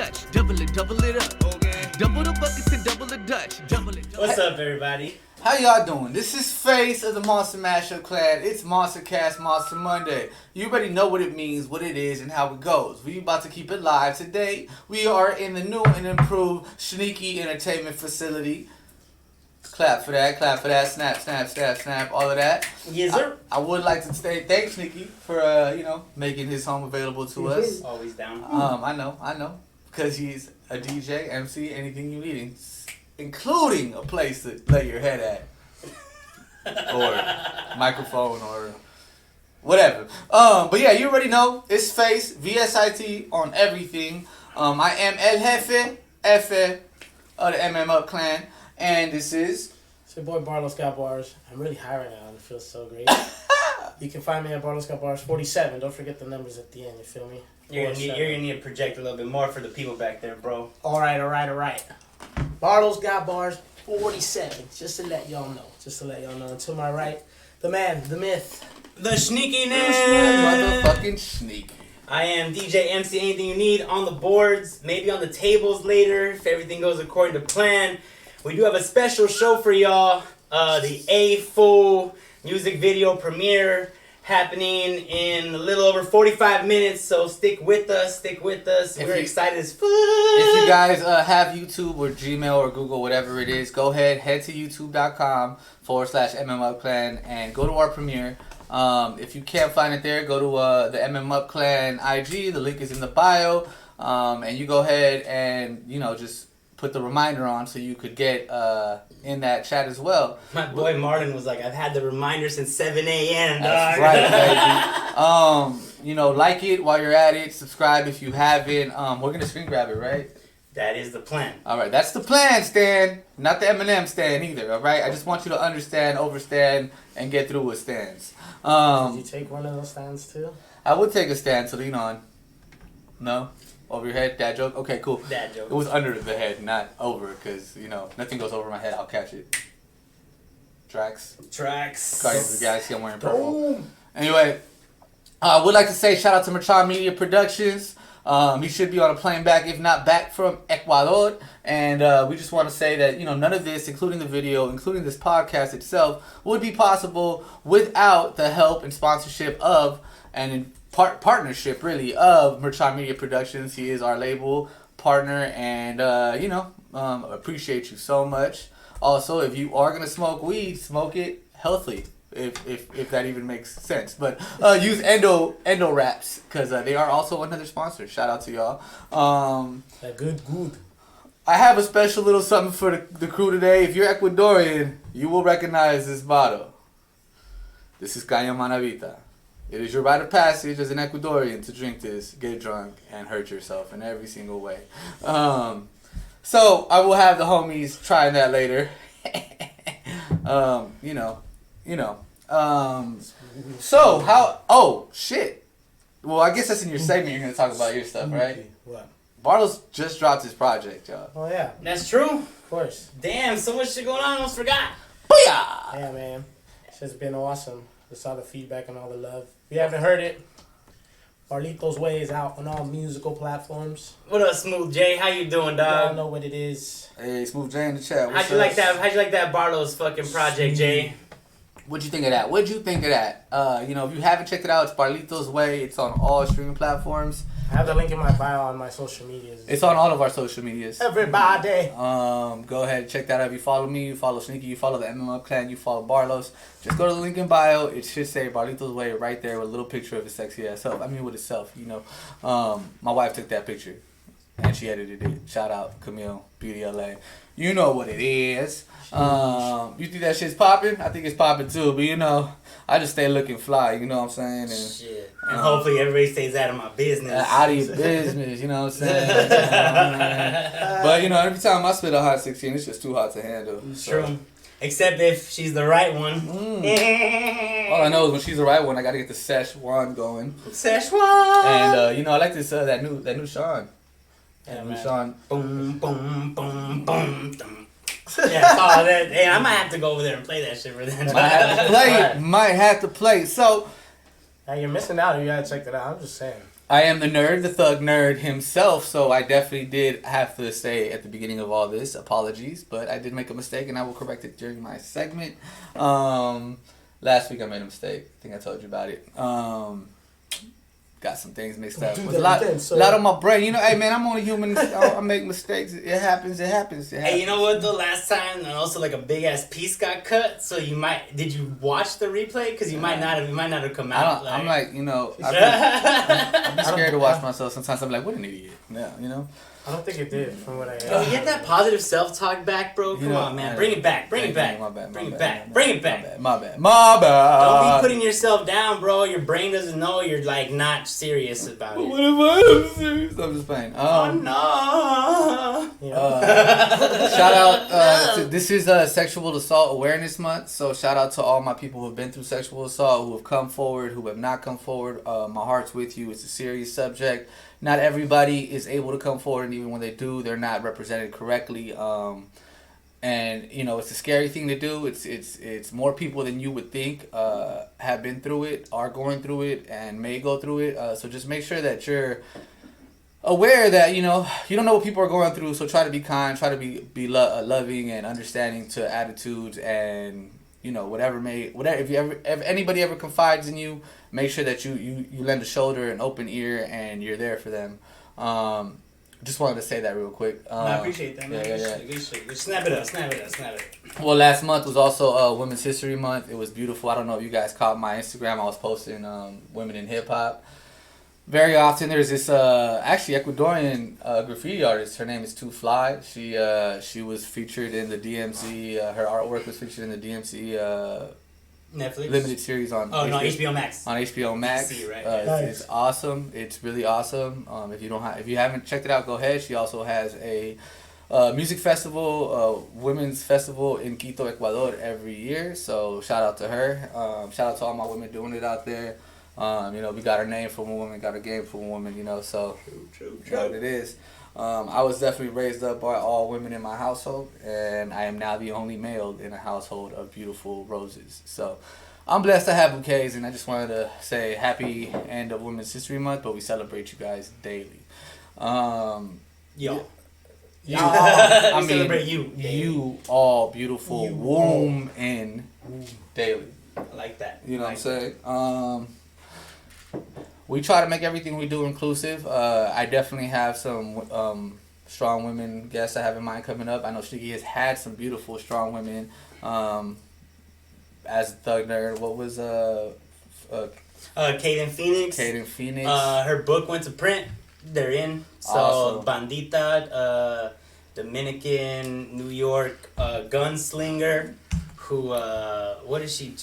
Dutch. Double it up. Okay. Double the buckets and double the Dutch. Double it. What's up, everybody? How y'all doing? This is Face of the MMUpClan. It's Monstercast Monster Monday. You already know what it means, what it is, and how it goes. We about to keep it live today. We are in the new and improved Shneaky Entertainment Facility. Clap for that, snap, all of that. Yes, sir. I would like to say thanks, Shneaky, for making his home available to us. Always down. I know, because he's a DJ, MC, anything you need, including a place to lay your head at, or microphone, or whatever. But yeah, you already know it's FaceVsit on everything. I am El Jefe of the MMUpClan. And this is... It's your boy BarlosGotBars. I'm really high right now and it feels so great. You can find me at BarlosGotBars 47. Don't forget the numbers at the end, you feel me? You're gonna need to project a little bit more for the people back there, bro. Alright. BarlosGotBars 47. Just to let y'all know. And to my right, the man, the myth. The sneakiness! Motherfucking sneaky. I am DJ MC, anything you need on the boards, maybe on the tables later, if everything goes according to plan. We do have a special show for y'all. The A-Full music video premiere happening in a little over 45 minutes. So stick with us. We're excited as fuck. If you guys have YouTube or Gmail or Google, whatever it is, go ahead, head to youtube.com/MMUpClan and go to our premiere. If you can't find it there, go to the MMUpClan IG. The link is in the bio. And you go ahead and, just put the reminder on so you could get in that chat as well. My boy Martin was like, I've had the reminder since 7 a.m. That's right, baby. Like it while you're at it. Subscribe if you haven't. We're going to screen grab it, right? That is the plan. All right, that's the plan, Stan. Not the Eminem Stan either, all right? I just want you to understand, overstand, and get through with stands. Did you take one of those stands too? I would take a stand to lean on. No? Over your head? Dad joke? Okay, cool. Dad joke. It was under the head, not over, because, nothing goes over my head. I'll catch it. Tracks. Guys, the guys see I'm wearing purple. Boom. Anyway, I would like to say shout out to H.E.R Media Productions. He should be on a plane back, if not back from Ecuador. And we just want to say that, none of this, including the video, including this podcast itself, would be possible without the help and sponsorship of, and in partnership, really, of H.E.R Media Productions. He is our label partner, and, appreciate you so much. Also, if you are going to smoke weed, smoke it healthy. If that even makes sense, but use Endo Wraps, because they are also another sponsor. Shout out to y'all. Good. I have a special little something for the crew today. If you're Ecuadorian, you will recognize this bottle. This is Cana Manabita. It is your rite of passage as an Ecuadorian to drink this, get drunk, and hurt yourself in every single way. So I will have the homies trying that later. So how? Oh shit. Well, I guess that's in your segment. You're gonna talk about your stuff, right? What? Barlos just dropped his project, y'all. Oh yeah, That's true. of course. Damn, so much shit going on, I almost forgot. Booyah! Yeah, man. It's just been awesome. Just all the feedback and all the love. If you haven't heard it, Barlito's Way is out on all musical platforms. What up, Smooth J? How you doing, Y'all dog? know what it is. Hey, Smooth J in the chat. How'd you like that Barlow's fucking project, Jay? What'd you think of that? If you haven't checked it out, it's Barlito's Way. It's on all streaming platforms. I have the link in my bio on my social medias. It's on all of our social medias. Everybody. Go ahead and check that out. If you follow me, you follow Sneaky, you follow the MMUpClan, you follow Barlos. Just go to the link in bio. It should say Barlito's Way right there with a little picture of his sexy ass self. I mean, with himself, My wife took that picture and she edited it. Shout out Camille, Beauty LA. You know what it is. You think that shit's popping? I think it's popping too, but I just stay looking fly, you know what I'm saying? And, Shit. And hopefully everybody stays out of my business. Out of your business, you know what I'm saying? But every time I spit a hot 16, it's just too hot to handle. True. Except if she's the right one. All I know is when she's the right one, I gotta get the Sesh one going. Sesh one. And I like this that new Sean. Yeah, New man. Sean. Boom, boom, boom, boom, boom. Yeah, hey, I might have to go over there and play that shit for them. Might have to play. So Now you're missing out if you gotta check that out. I'm just saying. I am the nerd, the thug nerd himself, so I definitely did have to say at the beginning of all this, apologies, but I did make a mistake and I will correct it during my segment. Last week I made a mistake. I think I told you about it. Got some things mixed up. There's a lot on my brain. You know, hey man, I'm only human. I make mistakes. It happens. Hey, you know what though? Last time, and also like a big ass piece got cut. So you might. Did you watch the replay? Because you might not have. You might not have come out. I'm like, you know, I'm scared to watch myself. Sometimes I'm like, what an idiot. Yeah, you know. I don't think it did, from what I heard. Bro, get that positive self-talk back, bro. Come on, man. Bring it back. Bring it back. Bring it back. Bring it back. My bad. Don't be putting yourself down, bro. Your brain doesn't know you're, like, not serious about it. What if I am serious? I'm just playing. Oh, no. Shout out. This is Sexual Assault Awareness Month, so shout out to all my people who have been through sexual assault, who have come forward, who have not come forward. My heart's with you. It's a serious subject. Not everybody is able to come forward, and even when they do, they're not represented correctly. And you know, it's a scary thing to do. It's more people than you would think have been through it, are going through it, and may go through it. So just make sure that you're aware that you know you don't know what people are going through. So try to be kind, try to be loving and understanding to attitudes, and you know whatever if anybody ever confides in you, make sure that you lend a shoulder, an open ear, and you're there for them. Just wanted to say that real quick. I appreciate that, man. Yeah. Snap it up. Well, last month was also Women's History Month. It was beautiful. I don't know if you guys caught my Instagram. I was posting women in hip hop. Very often there's this actually Ecuadorian graffiti artist. Her name is Too Fly. She was featured in the DMZ. Her artwork was featured in the DMZ Netflix limited series on HBO Max. On HBO Max, DC, right? It's awesome. It's really awesome. If you haven't checked it out, go ahead. She also has a music festival, women's festival in Quito, Ecuador every year. So shout out to her. Shout out to all my women doing it out there. You know, we got our name from a woman, got our game from a woman. You know, so True. You know what it is. I was definitely raised up by all women in my household, and I am now the only male in a household of beautiful roses. So I'm blessed to have bouquets, and I just wanted to say happy end of Women's History Month, but we celebrate you guys daily. Yo. I mean, celebrate you. You all beautiful women daily. I like that. You know what I'm saying? We try to make everything we do inclusive. I definitely have some strong women guests I have in mind coming up. I know Shneaky has had some beautiful, strong women. As a thug nerd, what was Kayden Phoenix. Her book went to print. They're in. So awesome. Bandita, Dominican, New York, gunslinger. Who, what is she,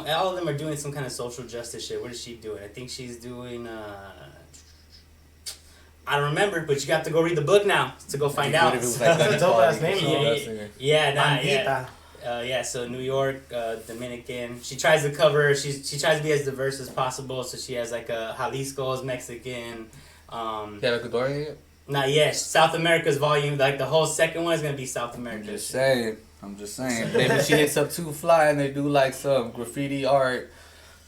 all of them are doing some kind of social justice shit. What is she doing? I think she's doing, I don't remember, but you got to go read the book now to go find out. So New York, Dominican. She tries to cover, she tries to be as diverse as possible, so she has like a Jalisco's Mexican. You have Ecuadorian yet? Not yet. South America's volume, like the whole second one is going to be South America. I'm just saying. Maybe she hits up Too Fly and they do like some graffiti art,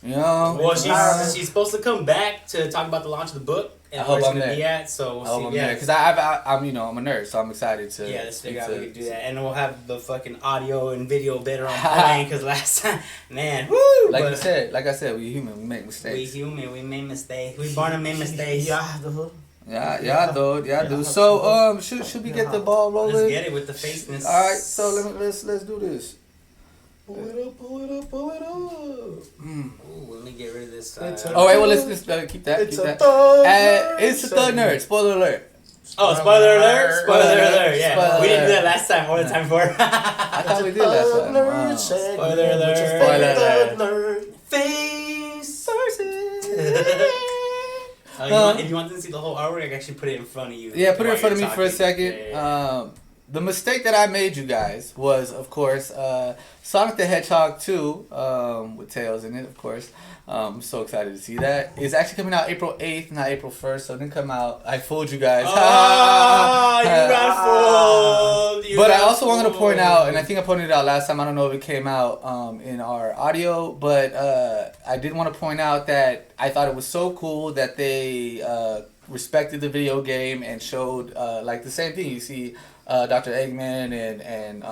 you know? Well, she's supposed to come back to talk about the launch of the book and where it's going to be at, so we'll see. Yeah, because I'm you know, I'm a nerd, so I'm excited to. Yeah, let's figure out we can do that. And we'll have the fucking audio and video better on point, because last time, man, woo! Like I said, we human, we make mistakes. We human, we make mistakes. We born to make mistakes. Yeah, dude. So, should we get the ball rolling? Let's get it with the faceness. All right, so let's do this. Pull it up. Ooh, let me get rid of this. All right, well let's just keep that. It's a thug nerd. Spoiler alert. Oh, spoiler alert! Yeah, we didn't do that last time. What the time for? I thought we did last time. Spoiler alert! FaceVsit. If you want to see the whole artwork, I can actually put it in front of you. Yeah, put it in front of me for a second. Yeah. the mistake that I made, you guys, was, of course, Sonic the Hedgehog 2, with Tails in it, of course. I'm so excited to see that. It's actually coming out April 8th, not April 1st, so it didn't come out. I fooled you guys. Oh, you got fooled. But I also wanted to point out, and I think I pointed it out last time, I don't know if it came out in our audio, but I did want to point out that I thought it was so cool that they respected the video game and showed like the same thing. You see Dr. Eggman and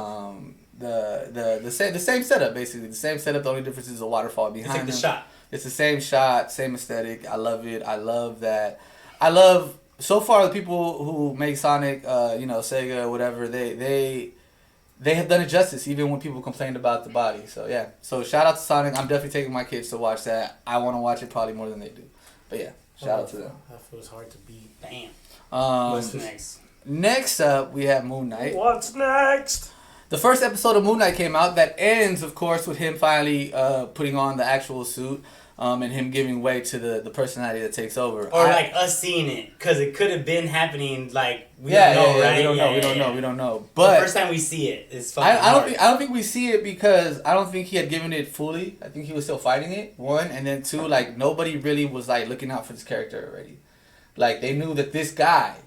the same setup, basically. The same setup, the only difference is the waterfall behind it's like the shot. It's the same shot, same aesthetic. I love it. I love that. I love, so far, the people who make Sonic, Sega, whatever, they have done it justice, even when people complained about the body. So, yeah. So, shout out to Sonic. I'm definitely taking my kids to watch that. I want to watch it probably more than they do. But, yeah, shout out to them. That feels hard to beat. Damn. What's next? Next up, we have MoonKnight. What's next? The first episode of MoonKnight came out. That ends, of course, with him finally putting on the actual suit. And him giving way to the personality that takes over. Or like us seeing it, because it could have been happening, like, we don't know, right? We don't know. But the first time we see it is fucking I don't think we see it because I don't think he had given it fully. I think he was still fighting it, one. And then two, like, nobody really was, like, looking out for this character already. Like, they knew that this guy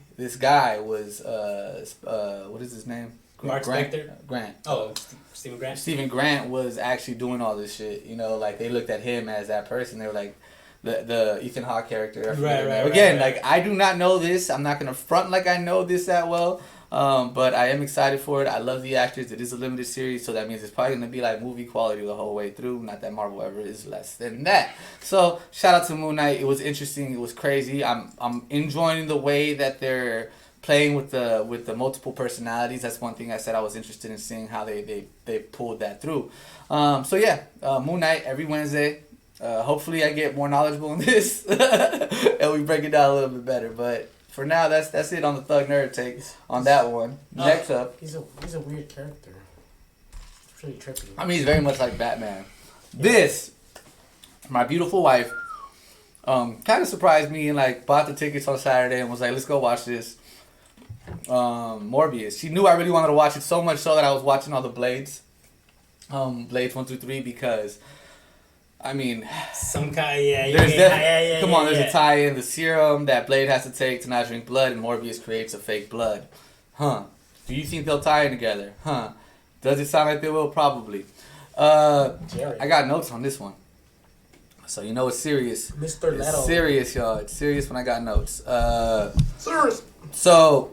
was, what is his name? Mark Spector? Grant. Oh, Stephen Grant? Stephen Grant was actually doing all this shit. Like, they looked at him as that person. They were like, the Ethan Hawke character. Right. Again, like, I do not know this. I'm not going to front like I know this that well. But I am excited for it. I love the actors. It is a limited series, so that means it's probably going to be like movie quality the whole way through. Not that Marvel ever is less than that. So, shout out to MoonKnight. It was interesting. It was crazy. I'm enjoying the way that they're playing with the multiple personalities. That's one thing I said I was interested in seeing how they pulled that through. So yeah, MoonKnight every Wednesday. Hopefully I get more knowledgeable in this and we break it down a little bit better. But for now, that's it on the Thug Nerd take on that one. Next up, he's a weird character. It's really trippy. I mean, he's very much like Batman. This, my beautiful wife, kind of surprised me and like bought the tickets on Saturday and was like, let's go watch this. Morbius. She knew I really wanted to watch it so much so that I was watching all the Blades. Blades 1 through 3 because I mean some kind there's a tie in the serum that Blade has to take to not drink blood and Morbius creates a fake blood. Do you think they'll tie in together? Does it sound like they will? Probably. I got notes on this one. So you know it's serious. Mr. Leto. It's serious, y'all. It's serious when I got notes. Serious. So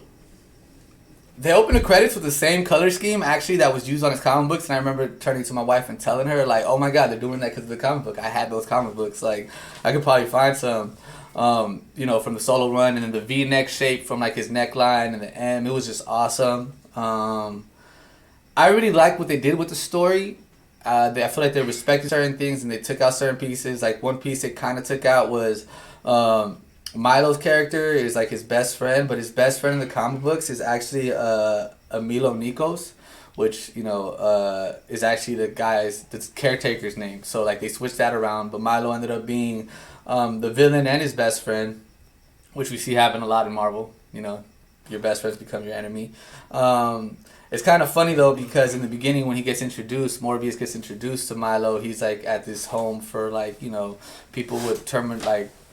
they opened the credits with the same color scheme actually that was used on his comic books, and I remember turning to my wife and telling her like, "Oh my God, they're doing that because of the comic book." I had those comic books. Like I could probably find some, from the solo run, and then the V-neck shape from like his neckline and the M. It was just awesome. I really like what they did with the story. I feel like they respected certain things and they took out certain pieces. Like one piece they kind of took out was Milo's character is like his best friend, but his best friend in the comic books is actually Milo Nikos, which is actually the caretaker's name. So like they switched that around, but Milo ended up being the villain and his best friend, which we see happen a lot in Marvel. Your best friends become your enemy. It's kind of funny though because in the beginning when he gets introduced, Morbius gets introduced to Milo. He's like at this home for like people with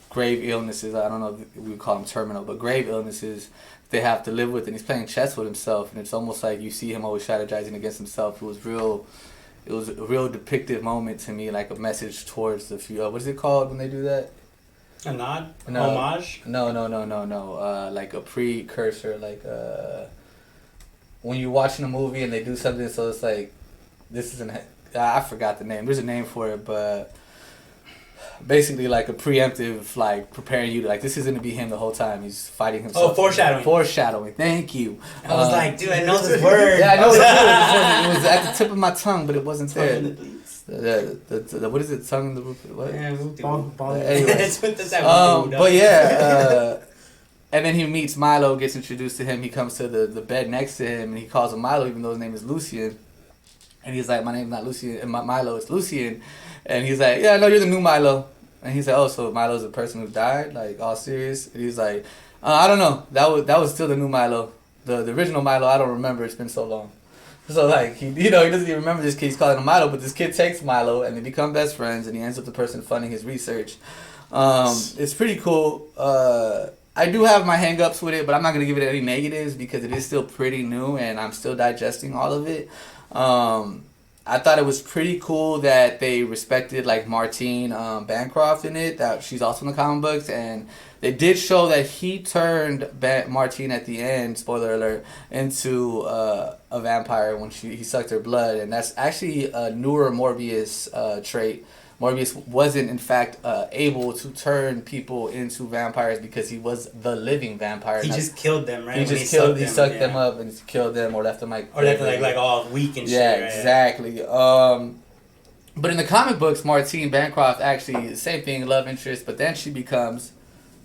grave illnesses. I don't know if we would call them terminal, but grave illnesses they have to live with. And he's playing chess with himself, and it's almost like you see him always strategizing against himself. It was a real depictive moment to me, like a message towards the future. What is it called when they do that? A nod? No. Homage? No. Like a precursor, like when you're watching a movie and they do something, so it's like this isn't. I forgot the name. There's a name for it, but basically like a preemptive, like preparing you to like this is gonna be him the whole time. He's fighting himself. Oh, foreshadowing. Foreshadowing. Thank you. I was like, dude, I know this word. Yeah, I know it was at the tip of my tongue, but it wasn't there. The what is it? Tongue in the roof. What? Anyways. But yeah. And then he meets Milo, gets introduced to him. He comes to the bed next to him, and he calls him Milo, even though his name is Lucien. And he's like, my name's not Lucien, and Milo, it's Lucien. And he's like, yeah, no, you're the new Milo. And he's like, oh, so Milo's the person who died? Like, all serious? And he's like, I don't know. That was still the new Milo. The original Milo, I don't remember. It's been so long. So like he doesn't even remember this kid. He's calling him Milo, but this kid takes Milo and they become best friends, and he ends up the person funding his research. It's pretty cool. I do have my hang-ups with it, but I'm not gonna give it any negatives because it is still pretty new and I'm still digesting all of it. I thought it was pretty cool that they respected like Martine Bancroft in it. That she's also in the comic books, and they did show that he turned Martine at the end, spoiler alert, into a vampire when he sucked her blood, and that's actually a newer Morbius trait. Morbius wasn't, in fact, able to turn people into vampires because he was the living vampire. He just killed them, right? He sucked them up and killed them or left them like... Or left them like all weak and shit, yeah, right? exactly. But in the comic books, Martine Bancroft actually, same thing, love interest, but then she becomes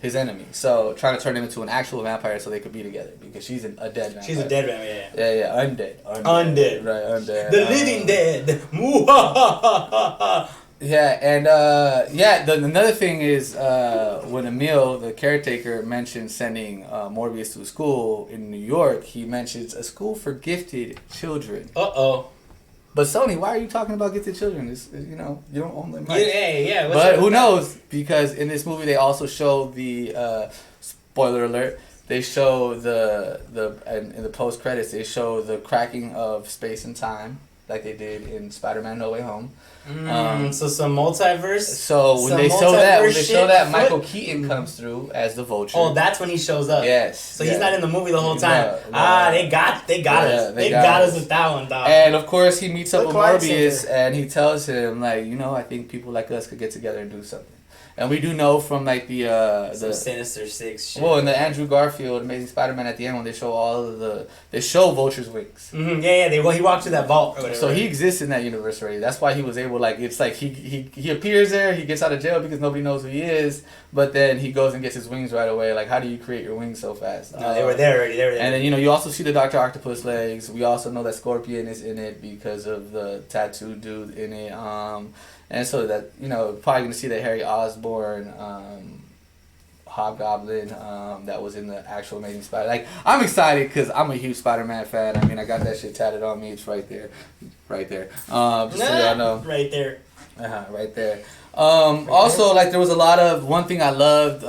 his enemy. So trying to turn him into an actual vampire so they could be together because she's a dead vampire. She's a dead vampire, Yeah, undead. Undead. Right, undead. The living dead. Yeah, and another thing is when Emil, the caretaker, mentioned sending Morbius to a school in New York, he mentions a school for gifted children. Uh-oh. But Sony, why are you talking about gifted children? It's, you don't own them. Yeah. But who knows? Because in this movie they also show the spoiler alert. They show in the post credits they show the cracking of space and time like they did in Spider-Man: No Way Home. So some multiverse. So when they show that, Michael Keaton comes through as the Vulture. Oh, that's when he shows up. Yes. So he's not in the movie the whole time. No. They got us. They got us with that one, dog. And of course, he meets up with Morbius, and he tells him like, I think people like us could get together and do something. And we do know from like the Sinister Six shit. Well, in the Andrew Garfield Amazing Spider-Man at the end when they show they show Vulture's wings. Mm-hmm. Yeah. He walked through that vault or whatever. So he exists in that universe already. That's why he was able it's like he appears there, he gets out of jail because nobody knows who he is, but then he goes and gets his wings right away. Like, how do you create your wings so fast? No, they were there already. And then you also see the Dr. Octopus legs. We also know that Scorpion is in it because of the tattoo dude in it. And so that, probably going to see the Harry Osborn Hobgoblin that was in the actual Amazing Spider. Like, I'm excited because I'm a huge Spider-Man fan. I mean, I got that shit tatted on me. It's right there. Just so y'all know. Right there. Right there. Also, like, there was a lot of... One thing I loved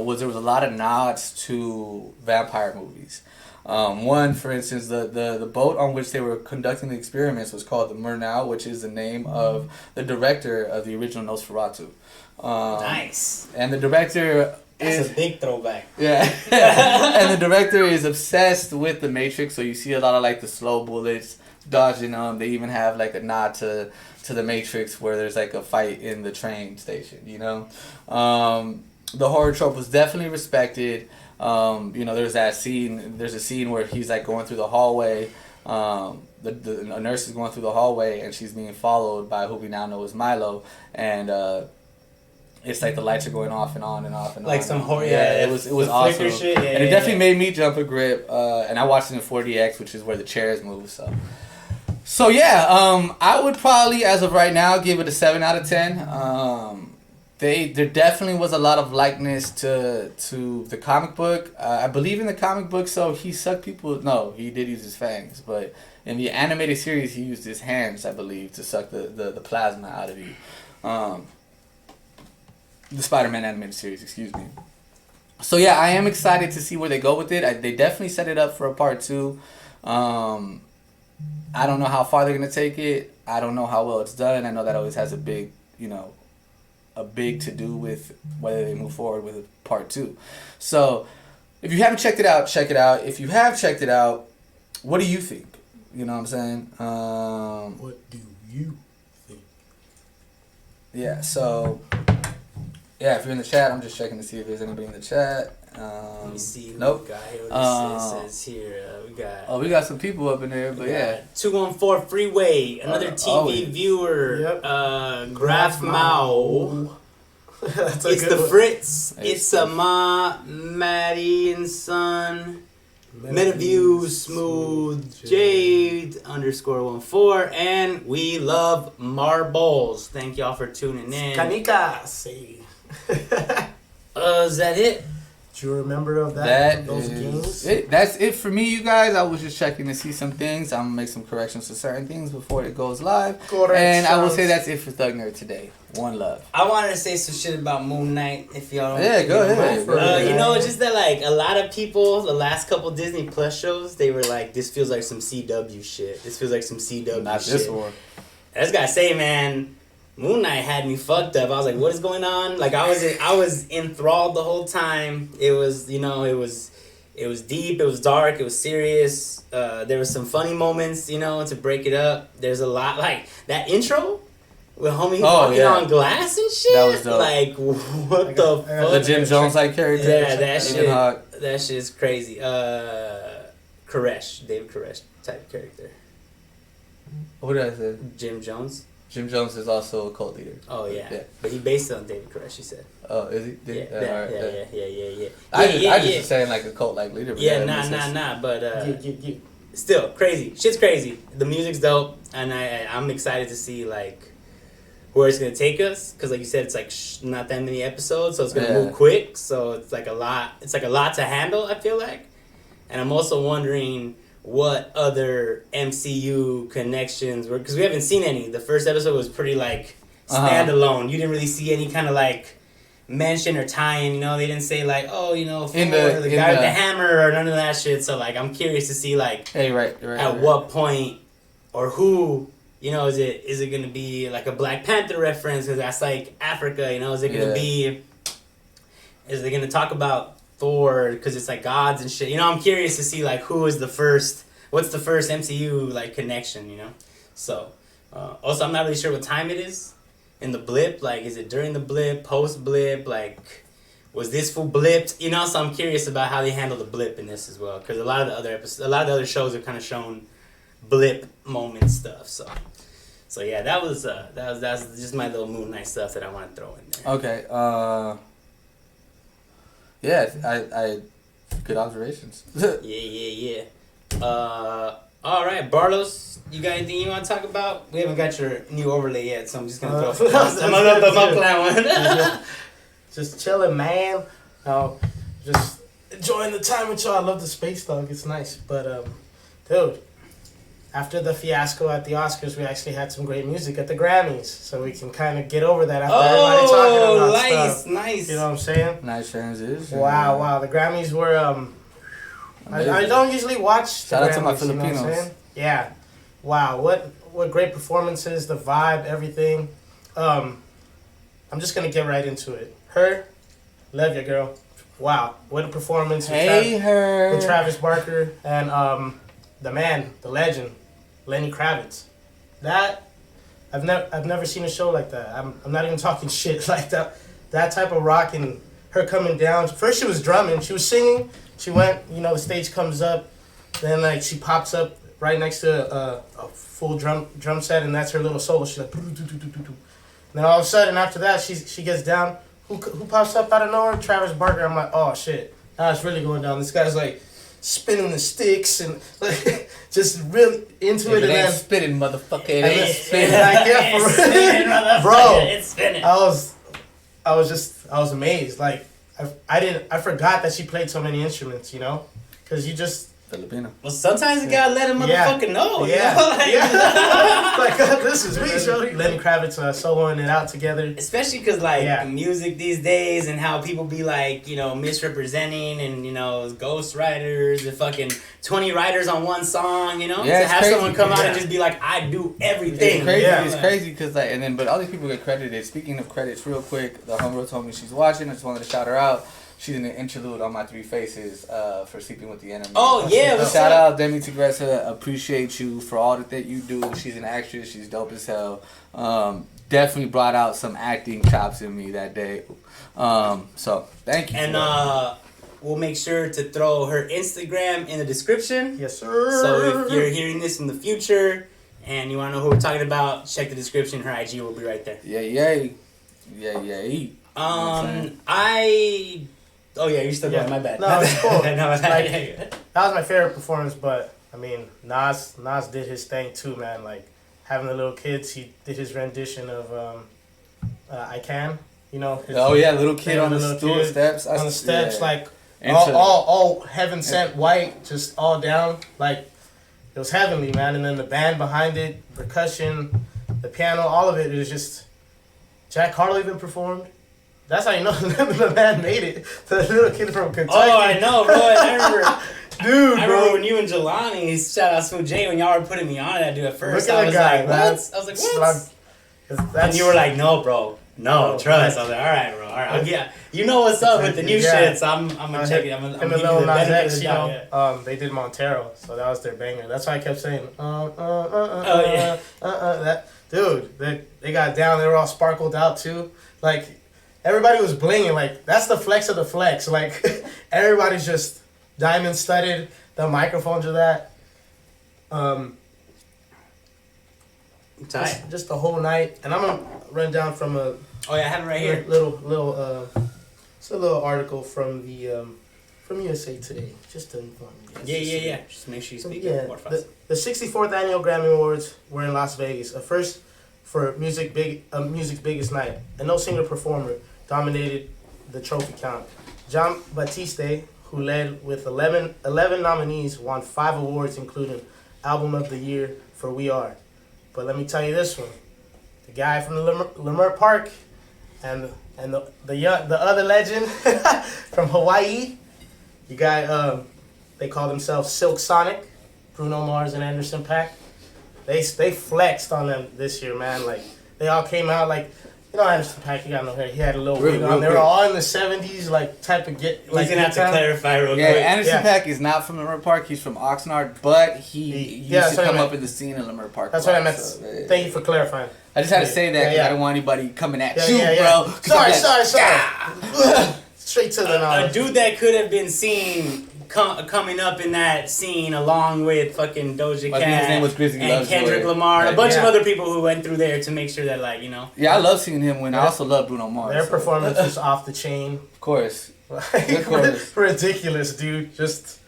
was there was a lot of nods to vampire movies. One, for instance, the boat on which they were conducting the experiments was called the Murnau, which is the name of the director of the original Nosferatu. Nice. And the director That's a big throwback. Yeah. And the director is obsessed with the Matrix, so you see a lot of like the slow bullets dodging them. They even have like a nod to the Matrix where there's like a fight in the train station, The horror trope was definitely respected. There's a scene where he's like going through the hallway. A nurse is going through the hallway and she's being followed by who we now know as Milo, and it's like the lights are going off and on and off and like on. Some horror. Yeah, it was awesome. Shit. Yeah, and it definitely made me jump a grip. And I watched it in 4DX, which is where the chairs move. So yeah, I would probably, as of right now, give it a 7 out of 10. There definitely was a lot of likeness to the comic book. I believe in the comic book, so he sucked people. No, he did use his fangs, but in the animated series, he used his hands, I believe, to suck the plasma out of you. The Spider-Man animated series, excuse me. So yeah, I am excited to see where they go with it. They definitely set it up for a part 2. I don't know how far they're gonna take it. I don't know how well it's done. I know that always has a big to do with whether they move forward with part 2. So if you haven't checked it out, check it out. If you have checked it out, what do you think? You know what I'm saying? What do you think? Yeah, so yeah, if you're in the chat, I'm just checking to see if there's anybody in the chat. Let me see who nope. we got here. What this says here. We got some people up in there, but yeah. 214 Freeway, another TV viewer. Yep. Graf Mao. It's the one. Fritz. It's a Maddie and Son. Metaview Smooth Jade _14, and we love marbles. Thank y'all for tuning in. Canica, say. Is that it? Do you remember of that? Those is games? That's it for me, you guys. I was just checking to see some things. I'm gonna make some corrections to certain things before it goes live. And I will say that's it for Thug Nerd today. One love. I wanted to say some shit about MoonKnight, if y'all don't. Yeah, go ahead. You know, just that like a lot of people, the last couple Disney Plus shows, they were like, "This feels like some CW shit. This feels like some CW Not shit." this one. I just gotta say, man, MoonKnight had me fucked up. I was like, "What is going on?" Like I was enthralled the whole time. It was, you know, it was deep. It was dark. It was serious. There was some funny moments, you know, to break it up. There's a lot like that intro. With homie walking on glass and shit. That was dope. Like, what the fuck? The Jim Jones like character. Yeah, that shit is crazy. Koresh, David Koresh type character. What did I say? Jim Jones. Jim Jones is also a cult leader. Oh yeah. But he based it on David Koresh. He said. Oh, is he? Yeah. I just saying like a cult like leader. Yeah, nah. But still crazy. Shit's crazy. The music's dope, and I'm excited to see like where it's gonna take us, because like you said, it's like not that many episodes, so it's gonna move quick. So it's like a lot. It's like a lot to handle, I feel like, and I'm also wondering what other MCU connections were, because we haven't seen any. The first episode was pretty like standalone. You didn't really see any kind of like mention or tie-in. You know, they didn't say like, oh, you know, the guy with the hammer or none of that shit. So like, I'm curious to see like, at what point or who. You know, is it gonna be like a Black Panther reference? Because that's like Africa. You know, is it gonna be? Is they gonna talk about Thor? Because it's like gods and shit. You know, I'm curious to see like who is the first. What's the first MCU like connection? You know, so also I'm not really sure what time it is in the blip. Like, is it during the blip, post blip? Like, was this full blipped? You know, so I'm curious about how they handle the blip in this as well. Because a lot of the other shows have kind of shown blip moment stuff. So yeah, that's just my little MoonKnight stuff that I want to throw in there. Okay. Yeah, I good observations. Yeah. All right, Barlos, you got anything you want to talk about? We haven't got your new overlay yet, so I'm just gonna throw some of the MMUpClan one. Just chilling, man. Just enjoying the time with y'all. I love the space dog. It's nice, but dude. After the fiasco at the Oscars, we actually had some great music at the Grammys, so we can kind of get over that after everybody talking about stuff. Nice. You know what I'm saying? Nice transition. Wow. The Grammys were. I don't usually watch. Shout out to my Grammys, you know what I'm Filipinos. saying? Yeah. Wow. What great performances, the vibe, everything. I'm just gonna get right into it. H.E.R, love you, girl. Wow, what a performance! H.E.R. With Travis Barker and the man, the legend, Lenny Kravitz. That I've never seen a show like that. I'm not even talking shit like that. That type of rock and her coming down. First she was drumming, she was singing. She went, you know, the stage comes up, then like she pops up right next to a full drum set, and that's her little solo. She's like, and then all of a sudden after that she gets down. Who pops up out of nowhere? Travis Barker. I'm like, oh shit, now it's really going down. This guy's like spinning the sticks and like just really into it, and then spinning, motherfucker. It ain't spinning. Bro, it's spinning. I was amazed. Like I forgot that she played so many instruments. You know, because you just Filipino. Well, sometimes you gotta let a motherfucker know. Yeah. You know? Like this is me, Shorty. Lenny Kravitz soloing it out together. Especially because, like, music these days and how people be, like, you know, misrepresenting and, you know, ghost writers and fucking 20 writers on one song, you know? Yeah, to have crazy. someone come out and just be like, I do everything. It's crazy. Yeah. It's crazy because, like, and then, but all these people get credited. Speaking of credits, real quick, the homegirl told me she's watching. I just wanted to shout her out. She's in the interlude on my Three Faces for Sleeping with the Enemy. Oh, yeah. Shout out Demi Tigressa. Appreciate you for all that you do. She's an actress. She's dope as hell. Definitely brought out some acting chops in me that day. So, thank you. And we'll make sure to throw her Instagram in the description. Yes, sir. So if you're hearing this in the future and you want to know who we're talking about, check the description. Her IG will be right there. Yay. Oh yeah, you're still going. My bad. No, it's cool. No, Like, that was my favorite performance, but I mean, Nas did his thing too, man. Like having the little kids, he did his rendition of I Can, you know. Little kid on the stool steps. On the steps, like all heaven sent white, just all down. Like, it was heavenly, man. And then the band behind it, percussion, the piano, all of it was just. Jack Harlow even performed. That's how you know the band made it. The little kid from Kentucky. Oh, I know, bro. I remember. Dude, I remember when you and Jelani, shout out Smooth J, when y'all were putting me on that dude at first. Look at I was the guy, like, man. what? I was like, what? And you were like, no, bro. No, No, trust. I was like, all right, bro. All right. Yeah. You know what's up with the new shit, so I'm going to check it. I'm going to give you the Nas benefit of X, the you doubt. know, they did Montero, so that was their banger. That's why I kept saying, that. Dude, they got down. They were all sparkled out, too. Like, everybody was blinging. Like, that's the flex of the flex. Like, everybody's just diamond studded. The microphones are that. Just the whole night. And I'm gonna run down from a. Oh yeah, I have it right here. It's a little article from the from USA Today, just to inform you. Yeah. Just make sure you speak more fast. The 64th annual Grammy Awards were in Las Vegas, a first for music's biggest night, and no singer performer dominated the trophy count. John Batiste, who led with 11 nominees, won 5 awards, including Album of the Year for We Are. But let me tell you this one: the guy from the Leimert Park, and the other legend from Hawaii, the guy they call themselves Silk Sonic, Bruno Mars and Anderson .Paak. They flexed on them this year, man. Like, they all came out like. You know, Anderson .Paak, he got no hair. He had a little wig on. They were all in the 70s, like, type of get. He's gonna have to clarify real quick. Anderson .Paak is not from Leimert Park. He's from Oxnard, but he used to come up in the scene in Leimert Park. That's what I meant. Thank you for clarifying. I just had to say that because I don't want anybody coming at you, bro. Sorry. Straight to the knowledge. A dude that could have been seen coming up in that scene along with fucking Doja Cat his name was Grizzly and Kendrick Lamar and a bunch of other people who went through there to make sure that, like, you know. Yeah, I love seeing him win. I also love Bruno Mars. Their performance was off the chain. Of course. Of course. Ridiculous, dude. Just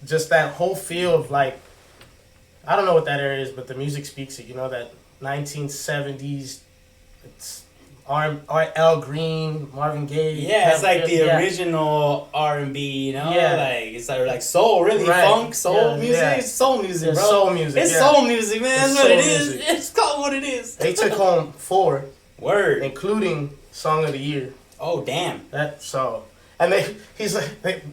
that whole feel of, like, I don't know what that era is, but the music speaks it. You know, that 1970s, it's Al Green, Marvin Gaye. Yeah, it's like the original R&B, you know? Yeah. Like, it's like soul, really. Right. Funk, soul music. Yeah. It's soul music, bro. Soul music, It's soul music, man. That's what it is. It's called what it is. They took home 4. Word. Including Song of the Year. Oh, damn. And he's like,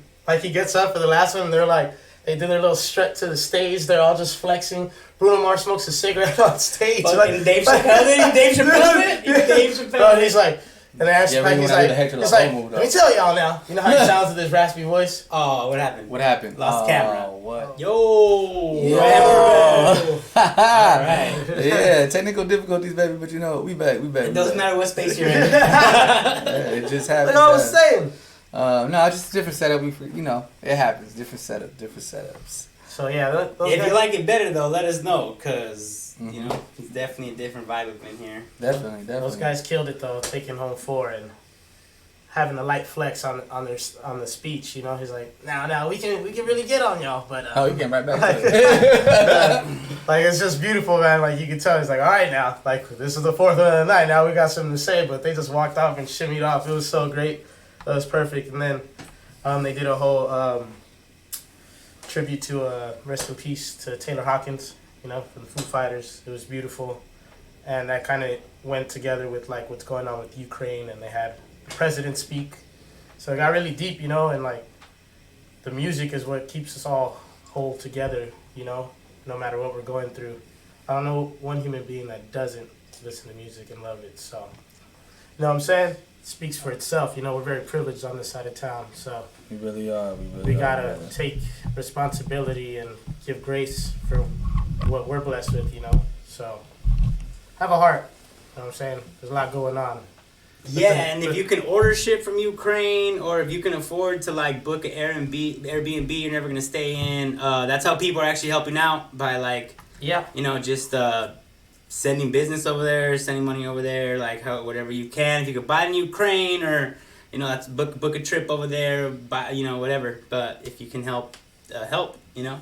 he gets up for the last one, and they're like, they do their little strut to the stage. They're all just flexing. Bruno Mars smokes a cigarette on stage. Fucking Dave Chappelle Dave Chappelle Bro, he's like, and they ask he's like, let me tell y'all now. You know how he sounds with his raspy voice? Oh, what happened? Lost camera. What? Yo. All right. Yeah, technical difficulties, baby, but you know, we back. It doesn't matter what space you're in. It just happens. Like I was saying. No, just a different setup. It happens. Different setups. So yeah, if you like it better though, let us know, cause you know it's definitely a different vibe up in here. Definitely. Those guys killed it though, taking home 4 and having a light flex on the speech. You know, he's like, now we can really get on y'all, but you came right back. Like it's just beautiful, man. Like you can tell, he's like, all right now, like this is the 4th of the night. Now we got something to say, but they just walked off and shimmied off. It was so great. It was perfect. And then they did a whole tribute to rest in peace to Taylor Hawkins, you know, from the Foo Fighters. It was beautiful. And that kind of went together with like what's going on with Ukraine, and they had the president speak. So it got really deep, you know, and like the music is what keeps us all whole together, you know, no matter what we're going through. I don't know one human being that doesn't listen to music and love it. So, you know what I'm saying? Speaks for itself. You know, we're very privileged on this side of town, so we really are. We gotta take responsibility and give grace for what we're blessed with, you know. So have a heart. You know what I'm saying? There's a lot going on. Yeah, and if you can order shit from Ukraine, or if you can afford to like book an Airbnb you're never gonna stay in, that's how people are actually helping out by like, you know, just sending business over there, sending money over there, like whatever you can. If you could buy it in Ukraine, or you know, that's book a trip over there, buy, you know, whatever. But if you can help, you know.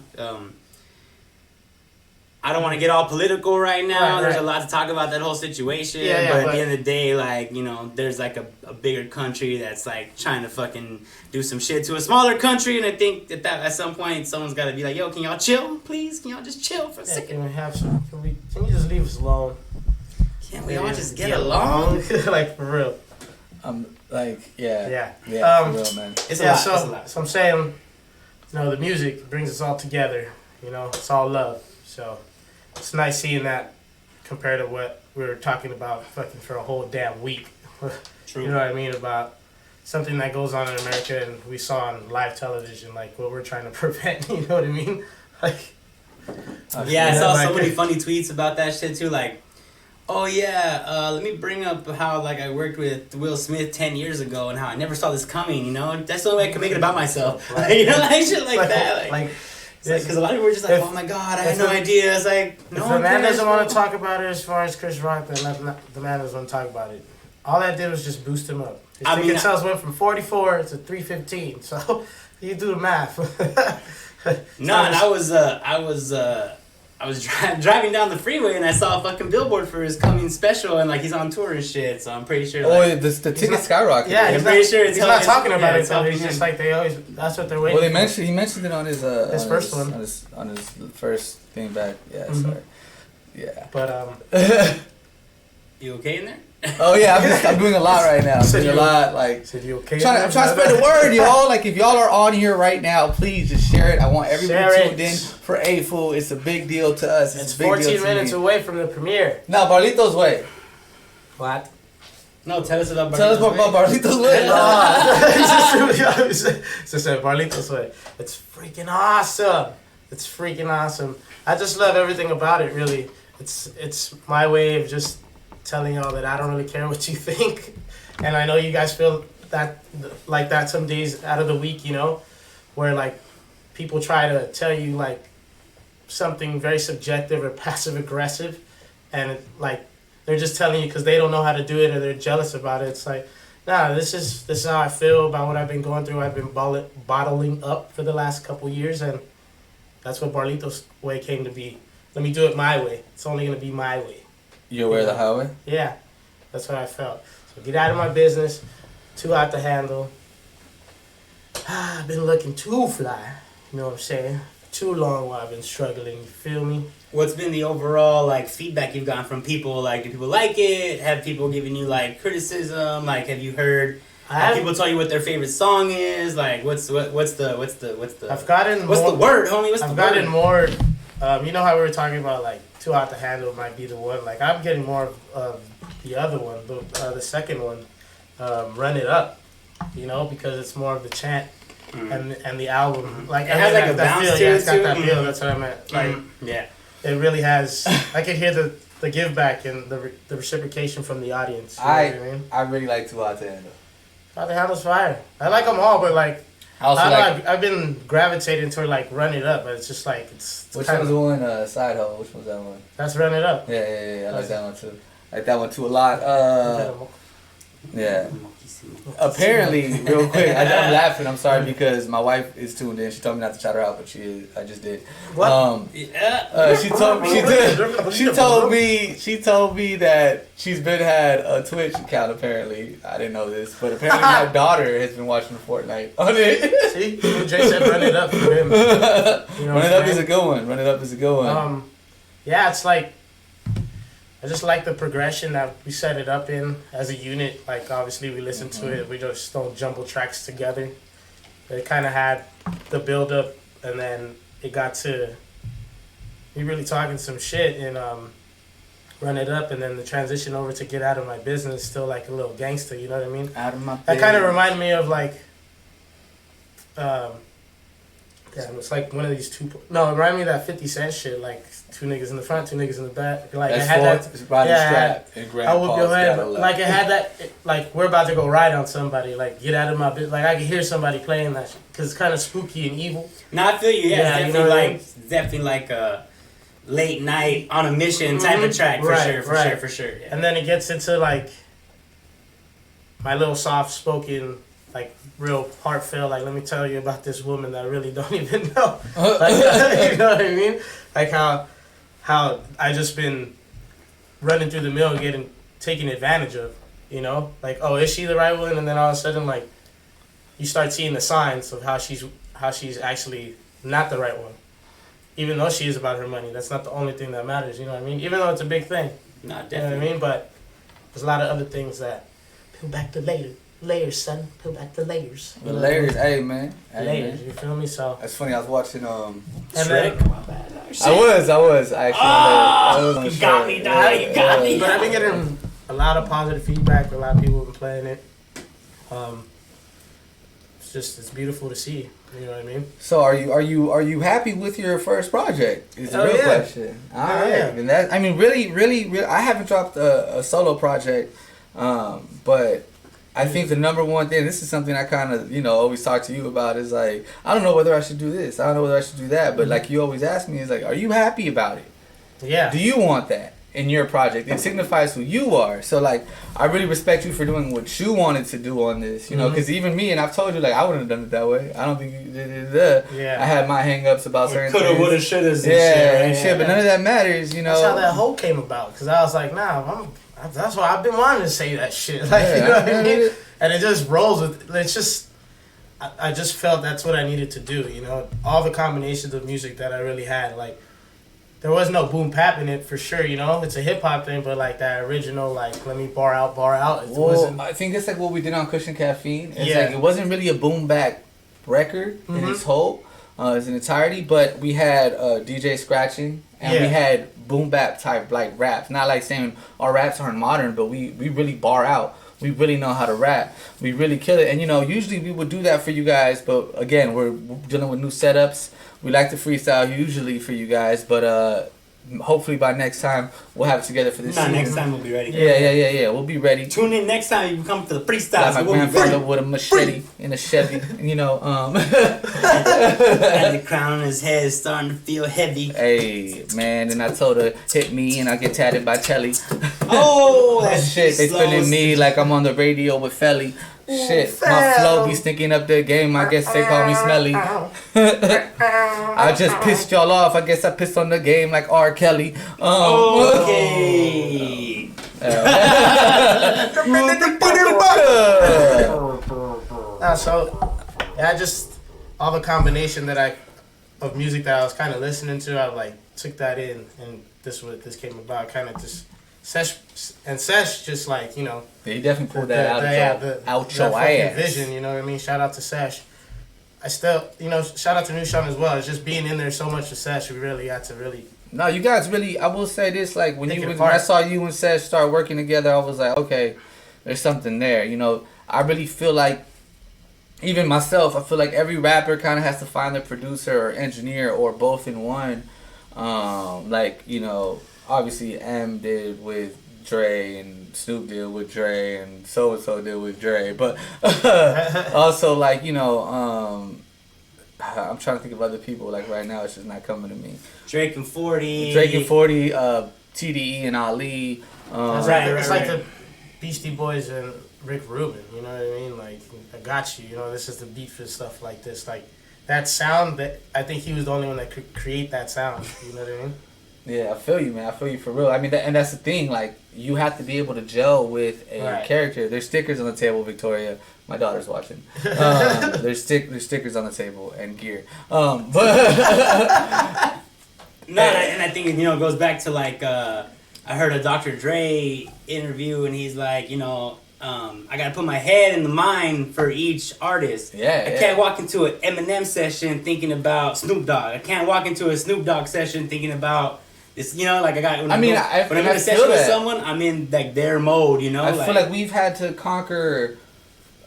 I don't want to get all political right now. Right, There's right. a lot to talk about that whole situation. Yeah, but at but- the end of the day, like, you know, there's like a bigger country that's like trying to fucking do some shit to a smaller country. And I think that at some point, someone's got to be like, yo, can y'all chill, please? Can y'all just chill for a Yeah, second? can we have some? Can you just leave us alone? Can't we all just get along? Like, for real. Like, yeah. Yeah. For real, man. It's a Yeah, lot. so, it's a lot. so I'm saying, you know, the music brings us all together. You know, it's all love. So it's nice seeing that compared to what we were talking about fucking for a whole damn week. True. You know what I mean? About something that goes on in America and we saw on live television, like what we're trying to prevent. You know what I mean? Like, Yeah, I Yeah, saw like- so many funny tweets about that shit too. Like, oh yeah, let me bring up how like I worked with Will Smith 10 years ago and how I never saw this coming. You know, that's the only way I can make it about myself. Right. You know, like shit like that. Like, like because a lot of people were just like, if- oh my god, I had if no the- idea. It's like, no if one the man cares, doesn't want bro. to talk about it as far as Chris Rock, then the man doesn't want to talk about it. All that did was just boost him up. His I mean, ticket sales went from 44 to 315. So you do the math. No, and I was driving down the freeway and I saw a fucking billboard for his coming special and like he's on tour and shit. So I'm pretty sure. Oh, Like, yeah, the ticket not- skyrocketed. Yeah, I'm he's pretty not, sure it's he's not helping- talking about yeah, it it's though. He's helping just him. like they always. That's what they're waiting. Well, for. he mentioned it on his His first one. on his first thing back. Yeah, Mhm. sorry. Yeah. But you okay in there? Oh yeah, I'm doing a lot right now. I'm So doing a you- lot, like said you okay? I'm trying to spread the word, y'all. Like if y'all are on here right now, please just share it. I want everybody Share tuned it. in for A-Fool. It's a big deal to us. It's a big deal 14 to minutes me. away from the premiere. No, Barlito's way. What? No, tell us about. Tell us more about Barlito's way. It's just a Barlito's way. It's freaking awesome. It's freaking awesome. I just love everything about it. Really, it's my way of just telling y'all that I don't really care what you think, and I know you guys feel that like that some days out of the week. You know, where like people try to tell you like something very subjective or passive aggressive, and like they're just telling you because they don't know how to do it or they're jealous about it. It's like, nah, this is how I feel about what I've been going through. I've been bottling up for the last couple years, and that's what Barlito's way came to be. Let me do it my way. It's only gonna be my way. You're aware of the highway? Yeah, that's what I felt. So get out of my business. Too out to handle. I've been looking too fly. You know what I'm saying? Too long while I've been struggling. You feel me? What's been the overall like feedback you've gotten from people? Like, do people like it? Have people given you like criticism? Like, have you heard? Have people tell you what their favorite song is? Like, what's the I've gotten what's more, the word, homie? What's I've the gotten word? more. You know how we were talking about like too out to handle might be the one. Like I'm getting more of the other one, the second one, Run It Up. You know, because it's more of the chant and the album. Like It has like a that bounce feel. to Yeah, it it's got too. that feel. That's what I meant. Like Yeah. it really has. I could hear the give back and the reciprocation from the audience. You know what I mean? I really like Too Hot to Handle. How the Handle's fire. I like them all, but like. I also I don't like. know, I've been gravitating toward like Run It Up, but it's just like it's Which kind one's of, the one? Side Hoe. Which one's that one? that's Run It Up. Yeah. I like that one too. I like that one too a lot. Yeah. Apparently, real quick, I'm laughing. I'm sorry because my wife is tuned in. She told me not to shout her out, but she is. I just did. What? She told me that she's been had a Twitch account. Apparently, I didn't know this, but apparently my daughter has been watching Fortnite on it. See, Jay said Run It Up for him. You know Run It Up is a good one. Run It Up is a good one. Yeah, it's like I just like the progression that we set it up in as a unit. Like obviously we listen to it, we just don't jumble tracks together. It kind of had the build up, and then it got to me really talking some shit and Run It Up, and then the transition over to Get Out of My Business, still like a little gangster. You know what I mean? Out of my That kind of reminded me of like, it's like one of these two. No, it reminded me of that 50 Cent shit, like two niggas in the front, two niggas in the back. Like That's it had that. it's riding yeah, strap and I Grandpa's whoop your head. got a Like it had that. Like we're about to go ride on somebody. Like get out of my business. Like I could hear somebody playing that shit because it's kind of spooky and evil. No, I feel you. Yeah, Yeah, it's you know definitely what I like mean? it's definitely like a late night on a mission type of track for Right, sure, for right. sure, for sure. Yeah. And then it gets into like my little soft spoken, like real heartfelt. Like let me tell you about this woman that I really don't even know. Like, you know what I mean? Like how how I just been running through the mill, taken advantage of. You know, like, oh, is she the right one? And then all of a sudden, like, you start seeing the signs of how she's actually not the right one. Even though she is about her money, that's not the only thing that matters. You know what I mean? Even though it's a big thing. No, definitely. You know what I mean? But there's a lot of other things that peel back the layers, son. Peel back the layers. The layers, hey man. Hey, Layers, man. you feel me? So. That's funny. I was watching Shrek. I was actually. I was on You got me, dog. You got me. But I've been getting a lot of positive feedback. A lot of people have been playing it. It's beautiful to see. You know what I mean? So are you happy with your first project? Is the real question. All right, and that I mean really I haven't dropped a solo project, but I think the number one thing, this is something I kind of always talk to you about, is like, I don't know whether I should do this, I don't know whether I should do that, but like you always ask me, is like, are you happy about it? Yeah. Do you want that in your project? It signifies who you are. So like, I really respect you for doing what you wanted to do on this, because even me, and I've told you, like, I wouldn't have done it that way. I don't think you did it. Yeah. I had my hang-ups about certain Coulda, things. woulda, shoulda, Yeah, but none of that matters, That's how that whole came about. Because I was like, nah, that's why I've been wanting to say that shit. Like, you know what I mean? And it just rolls with, it's just, I just felt that's what I needed to do, all the combinations of music that I really had, like, there was no boom bap in it for sure, it's a hip hop thing, but like that original, like, let me bar out, it wasn't. I think it's like what we did on Cushion Caffeine. It's Yeah. like, it wasn't really a boom bap record in its whole, its entirety, but we had DJ scratching, and we had boom bap type like raps. Not like saying our raps aren't modern, but we really bar out. We really know how to rap. We really kill it. And usually we would do that for you guys, but again, we're dealing with new setups. We like to freestyle usually for you guys, but hopefully by next time we'll have it together for this season. Next time we'll be ready. Yeah. We'll be ready. Tune in next time you come to the freestyle. Like my We'll be grandfather ready. with a machete in a Chevy, And the crown on his head is starting to feel heavy. Hey, man, and I told her, hit me and I get tatted by Telly. Oh, that Shit, they feeling me like I'm on the radio with Felly. Shit, my flow be stinking up their game, I guess they call me smelly. I just pissed y'all off, I guess I pissed on the game like R. Kelly. Okay. All the combination of music that I was kind of listening to, I like took that in, and this came about, kind of just Sesh just like, Yeah, he definitely pulled that out your fucking ass. vision, you know what I mean? Shout out to Sesh. I still, shout out to New Sean as well. It's just being in there so much with Sesh, we really got to really. No, you guys really, I will say this, like when Take it when apart. I saw you and Sesh start working together, I was like, okay, there's something there. I really feel like, even myself, I feel like every rapper kind of has to find their producer or engineer or both in one. Obviously M did with Dre and Snoop did with Dre and so-and-so did with Dre. But also, like, I'm trying to think of other people. Like, right now, it's just not coming to me. Drake and 40. TDE and Ali. It's like the Beastie Boys and Rick Rubin, you know what I mean? Like, I got you, this is the beat for stuff like this. Like, that sound, that I think he was the only one that could create that sound, you know what I mean? Yeah, I feel you, man. I feel you for real. I mean, and that's the thing. Like, you have to be able to gel with a character. There's stickers on the table, Victoria. My daughter's watching. There's stickers on the table and gear. And I think it goes back to like I heard a Dr. Dre interview, and he's like, I gotta put my head in the mind for each artist. I can't walk into an Eminem session thinking about Snoop Dogg. I can't walk into a Snoop Dogg session thinking about this. Like, I got when I'm in a session with someone, I'm in like their mode. I feel like we've had to conquer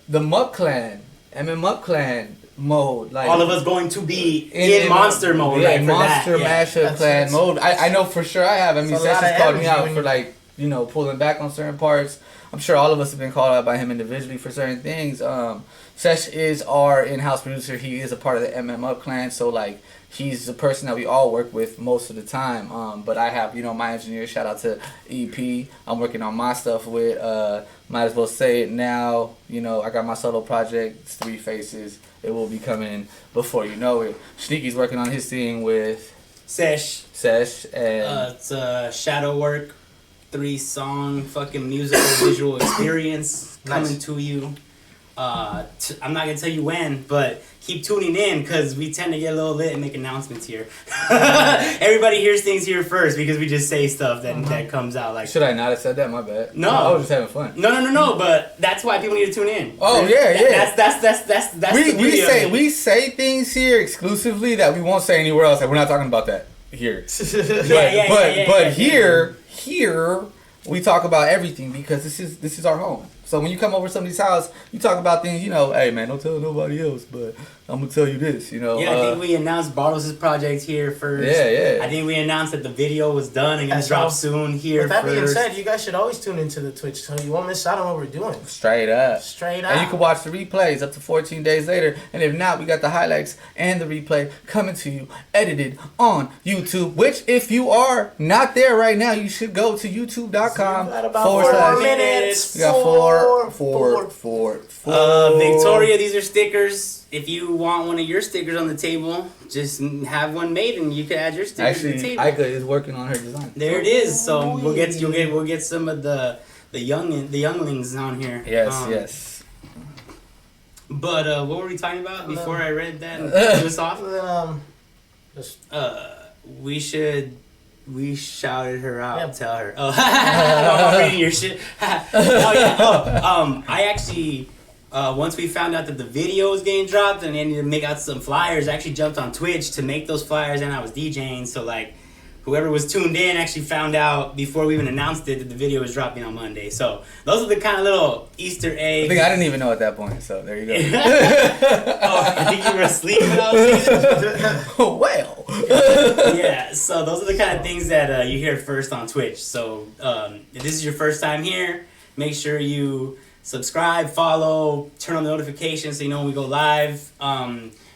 the MMUpClan, MMUpClan mode. Like, all of us going to be in monster mode. Yeah, right, monster mashup clan mode. I know for sure I have. I mean, Sesh has called me out for like pulling back on certain parts. I'm sure all of us have been called out by him individually for certain things. Sesh is our in-house producer. He is a part of the MMUpClan, so like he's the person that we all work with most of the time. But I have my engineer. Shout out to EP. I'm working on my stuff with. Might as well say it now. I got my solo project. It's 3 Faces. It will be coming before you know it. Shneaky's working on his thing with Sesh. and It's a Shadowwork 3-song fucking musical visual experience coming to you. I'm not gonna tell you when, but keep tuning in because we tend to get a little lit and make announcements here. Everybody hears things here first because we just say stuff that comes out. Like, should I not have said that? My bad. No, I was just having fun. No. But that's why people need to tune in. Oh yeah. That's we say things here exclusively that we won't say anywhere else. Like, we're not talking about that here. But here we talk about everything because this is our home. So when you come over to somebody's house, you talk about things, you know, hey man, don't tell nobody else, but I'm gonna tell you this, you know. Yeah, I think we announced Barlos' project here first. Yeah. I think we announced that the video was done and gonna drop soon here. With that being first. said, you guys should always tune into the Twitch so you won't miss out on what we're doing. Straight up. And you can watch the replays up to 14 days later. And if not, we got the highlights and the replay coming to you, edited on YouTube. Which, if you are not there right now, you should go to youtube.com. We got about 4 minutes. We got four. Victoria, these are stickers. If you want one of your stickers on the table, just have one made and you can add your stickers to the table. Ika is working on her design. There it is. So we'll get some of the younglings on here. Yes. But what were we talking about before I read that and threw us off? We shouted her out. Yeah. Tell her. Oh, I'm reading your shit. I actually, once we found out that the video was getting dropped and I needed to make out some flyers, I actually jumped on Twitch to make those flyers and I was DJing. So like, whoever was tuned in actually found out before we even announced it that the video was dropping on Monday. So those are the kind of little Easter eggs. I think I didn't even know at that point, so there you go. Oh, I think you were asleep when I was saying Well. Yeah, so those are the kind of things that you hear first on Twitch. So if this is your first time here, make sure you subscribe, follow, turn on the notifications so you know when we go live.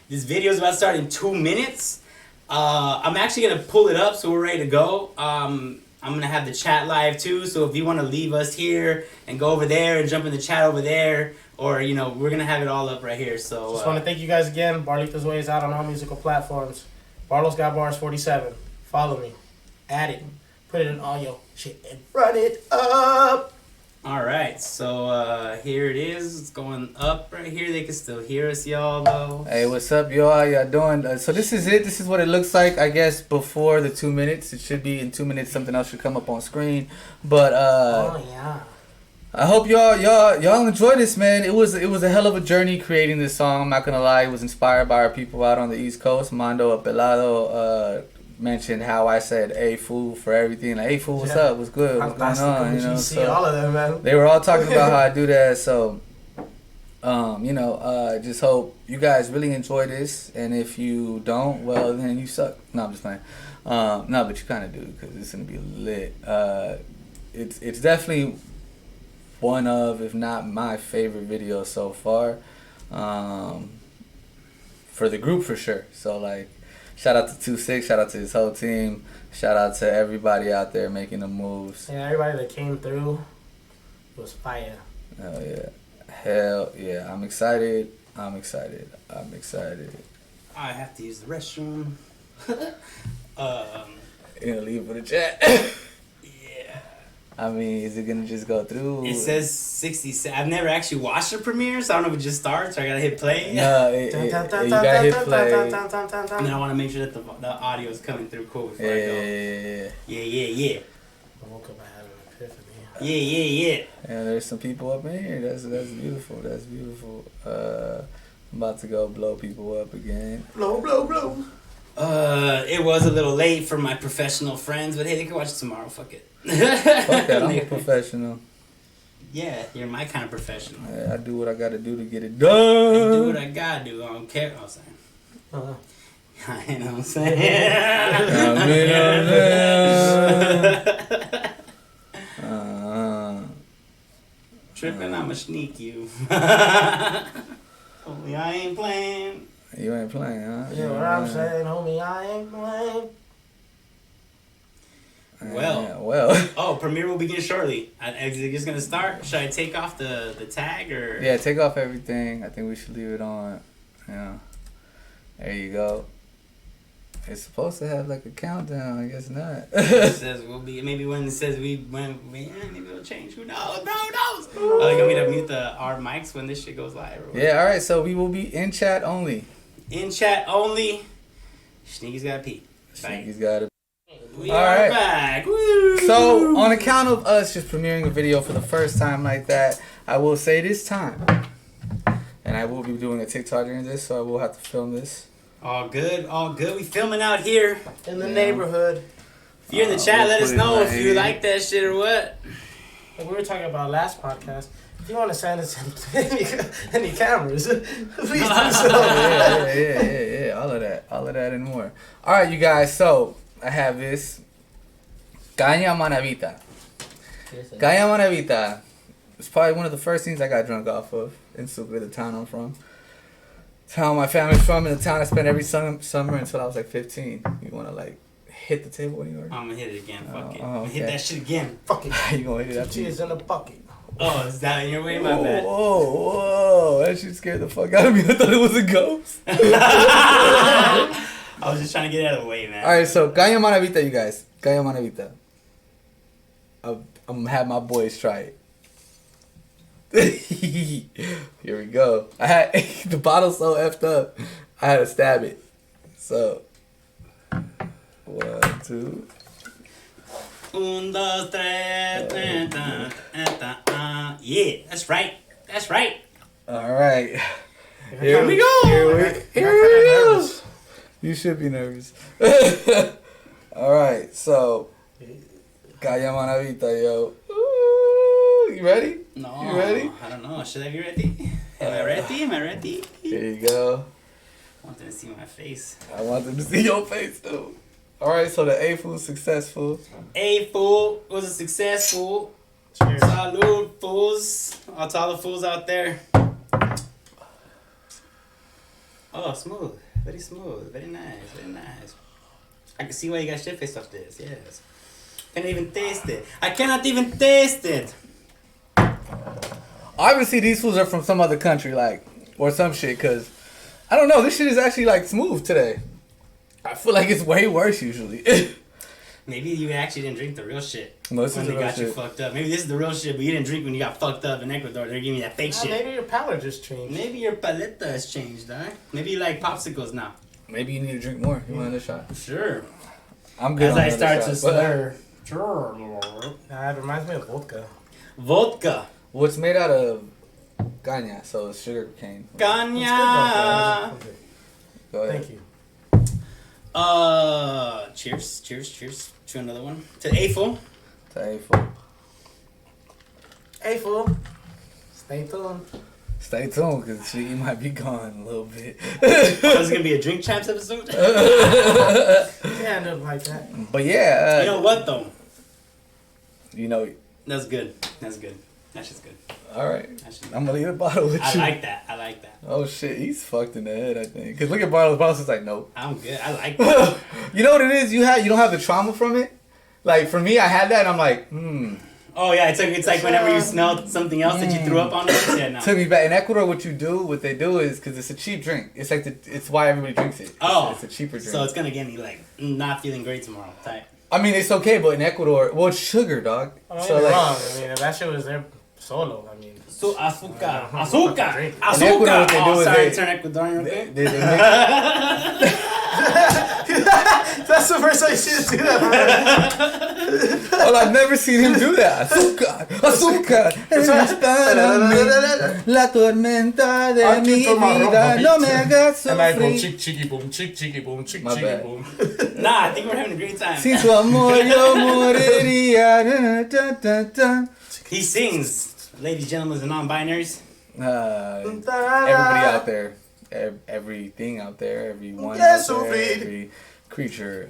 This video is about to start in 2 minutes. I'm actually going to pull it up so we're ready to go. I'm going to have the chat live too, so if you want to leave us here and go over there and jump in the chat over there, or, you know, we're going to have it all up right here. So just want to thank you guys again. Barlito's Way is out on all musical platforms. BarlosGotBars 47. Follow me. Add it. Put it in all your shit and run it up. All right, so here it is. It's going up right here. They can still hear us, y'all, though. Hey, what's up, y'all? How y'all doing? So this is it. This is what it looks like, I guess, before the 2 minutes. It should be in 2 minutes. Something else should come up on screen. But oh yeah. I hope y'all enjoy this, man. It was a hell of a journey creating this song. I'm not gonna lie. It was inspired by our people out on the East Coast. Mondo Pelado mentioned how I said "Hey fool" for everything. Like, "Hey fool, what's up? What's good? What's going on?" You know, so all of them, man. They were all talking about how I do that. So, just hope you guys really enjoy this. And if you don't, well, then you suck. No, I'm just playing. No, but you kind of do because it's gonna be lit. It's definitely one of, if not my favorite video so far. For the group for sure. So like, shout out to 2-6, shout out to his whole team, shout out to everybody out there making the moves. Yeah, everybody that came through was fire. Hell yeah. I'm excited. I have to use the restroom. You gonna leave for the chat? Yeah. I mean, is it gonna just go through? It says 67. I've never actually watched the premiere, so I don't know if it just starts or I gotta hit play. No, you gotta hit play. And then I want to make sure that the audio is coming through cool before I go. Yeah. I woke up, I had an epiphany. Yeah. Yeah, there's some people up in here. That's beautiful. I'm about to go blow people up again. Blow. It was a little late for my professional friends, but hey, they can watch it tomorrow. Fuck it. Fuck that, I'm a professional. Yeah, you're my kind of professional. Yeah, I do what I gotta do to get it done. I do what I gotta do. I don't care. I'm saying. You know what I'm saying? Tripping, I'ma sneak you. Only I ain't playing. You ain't playing, huh? You know what I'm saying, homie? I ain't playing. Well. Oh, premiere will begin shortly. Is it just gonna start? Should I take off the tag or? Yeah, take off everything. I think we should leave it on. Yeah. There you go. It's supposed to have like a countdown. I guess not. It says we'll be maybe when it says maybe it'll change. Who knows, bro? Who knows? Oh, you want me to mute our mics when this shit goes live? Or what? Yeah. All right. So we will be in chat only. In chat only. Shneaky's got to pee. He's got it. We All are right. back. Woo! So on account of us just premiering a video for the first time like that, I will say this time, and I will be doing a TikTok during this, so I will have to film this. All good, all good. We filming out here. In the neighborhood. If you're in the chat, we'll let put us it know right if you here. like that shit or what. Like we were talking about last podcast. If you want to send us any cameras, please do so. Yeah. All of that and more. All right, you guys. So I have this Cana Manabita. Cana Manabita. It's probably one of the first things I got drunk off of in Sucre, the town I'm from. Town my family's from, and the town I spent every summer until I was like 15. You want to like hit the table when you were? I'm gonna hit it again. Fuck it. Oh, I'm gonna hit okay. that shit again. Fuck it. You gonna hit it after you? Cheers in a bucket. Oh, is that in your way? My bad. Whoa, that shit scared the fuck out of me. I thought it was a ghost. I was just trying to get it out of the way, man. All right, so Cana Manabita, you guys. Cana Manabita. I'm gonna have my boys try it. Here we go. I had the bottle's so effed up. I had to stab it. So 1, 2. Un, dos, tres, yeah, that's right. That's right. All right. Here we go. Here we go. You should be nervous. All right, so Cana Manabita, yo. Ooh, you ready? No. You ready? I don't know. Should I be ready? Am I ready? Am I ready? Here you go. I want them to see my face. I want them to see your face too. All right, so the A fool's successful. A fool was a successful. Cheers. Salud, fools. All to all the fools out there. Oh, smooth. Very smooth. Very nice. Very nice. I can see why you got shit faced off this. Yes. Can't even taste it. I cannot even taste it. Obviously, these fools are from some other country, like, or some shit, because, I don't know, this shit is actually, like, smooth today. I feel like it's way worse usually. Maybe you actually didn't drink the real shit. No, this when is they the real got you shit. fucked up. Maybe this is the real shit, but you didn't drink when you got fucked up in Ecuador. They're giving you that fake shit. Maybe your palate just changed. Maybe your paleta has changed, huh? Maybe you like popsicles now. Maybe you need to drink more. You want another shot? Sure. I'm good As on I another start to shot, but- slur. Sure, Lord. Nah, it reminds me of vodka. Vodka. Well, it's made out of caña, so it's sugar cane. Caña. It's good, Go ahead. Thank you. Cheers to another one. To A-Full. To A fool. Hey, fool. Stay tuned. Stay tuned, because shit, you might be gone a little bit. Oh, this is going to be a Drink Champs episode? Yeah, end up like that. But yeah. You know what, though? You know, That's good. That's good. That's just good. all right. That's just I'm going to leave the bottle with I you. like that. I like that. Oh, shit. He's fucked in the head, I think. Because look at Barlos. Barlos is like, nope. I'm good. I like that. You know what it is? You don't have the trauma from it. Like, for me, I had that, and I'm like, Oh, yeah. It's like whenever you smell something else that you threw up on it. Yeah, no. Took me back. In Ecuador, what they do is, because it's a cheap drink. It's like, it's why everybody drinks it. Oh. It's a cheaper drink. So it's going to get me, like, not feeling great tomorrow. Tight. I mean, it's okay, but in Ecuador, well, it's sugar, dog. I mean, So, wrong. like, I mean, if that shit was there solo, I mean. So, azúcar. Yeah, Azúcar. drink. In Ecuador, Azúcar. what they do Oh, is sorry. they- Turn Ecuadorian, okay? they mix, That's the first time you see us do that, well, I've never seen him do that. Azúcar, azúcar. La tormenta de Aquí mi toma vida ron, no me hagas And I go sufrir. chick, chicky, boom, chick, chicky, boom, chick, My chicky, bad. boom. Nah, I think we're having a great time. Sin tu amor yo moriría. He sings. Ladies, gentlemen, and non-binaries. Everybody out there, everything out there, everyone Yes, out there, Sophie. every creature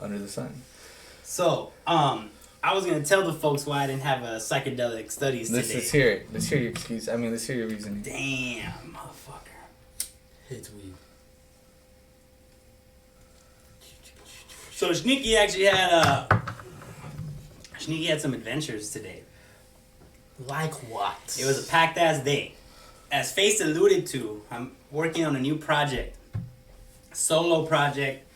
under the sun. So, I was gonna tell the folks why I didn't have a psychedelic studies Let's today. hear it. Let's hear your excuse. I mean, let's hear your reasoning. Damn, motherfucker. It's weed. So Shneaky actually had Shneaky had some adventures today. Like what? It was a packed ass day. As Face alluded to, I'm working on a new project, solo project.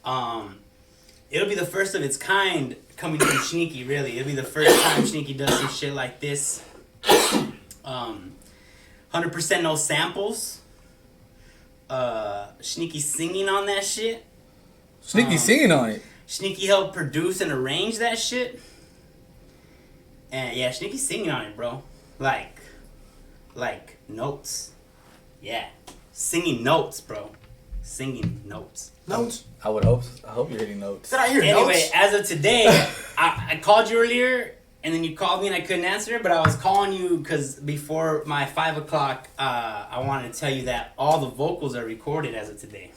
It'll be the first of its kind coming from Shneaky, really. It'll be the first time Shneaky does some shit like this. 100% no samples. Shneaky singing on that shit. Shneaky singing on it. Shneaky helped produce and arrange that shit. And yeah, Shneaky singing on it, bro. Like notes. Yeah. Singing notes, bro. Singing notes. Notes. I hope you're hitting notes. Did I hear Anyway, notes? as of today, I called you earlier, and then you called me and I couldn't answer, but I was calling you because before my 5 o'clock, I wanted to tell you that all the vocals are recorded as of today.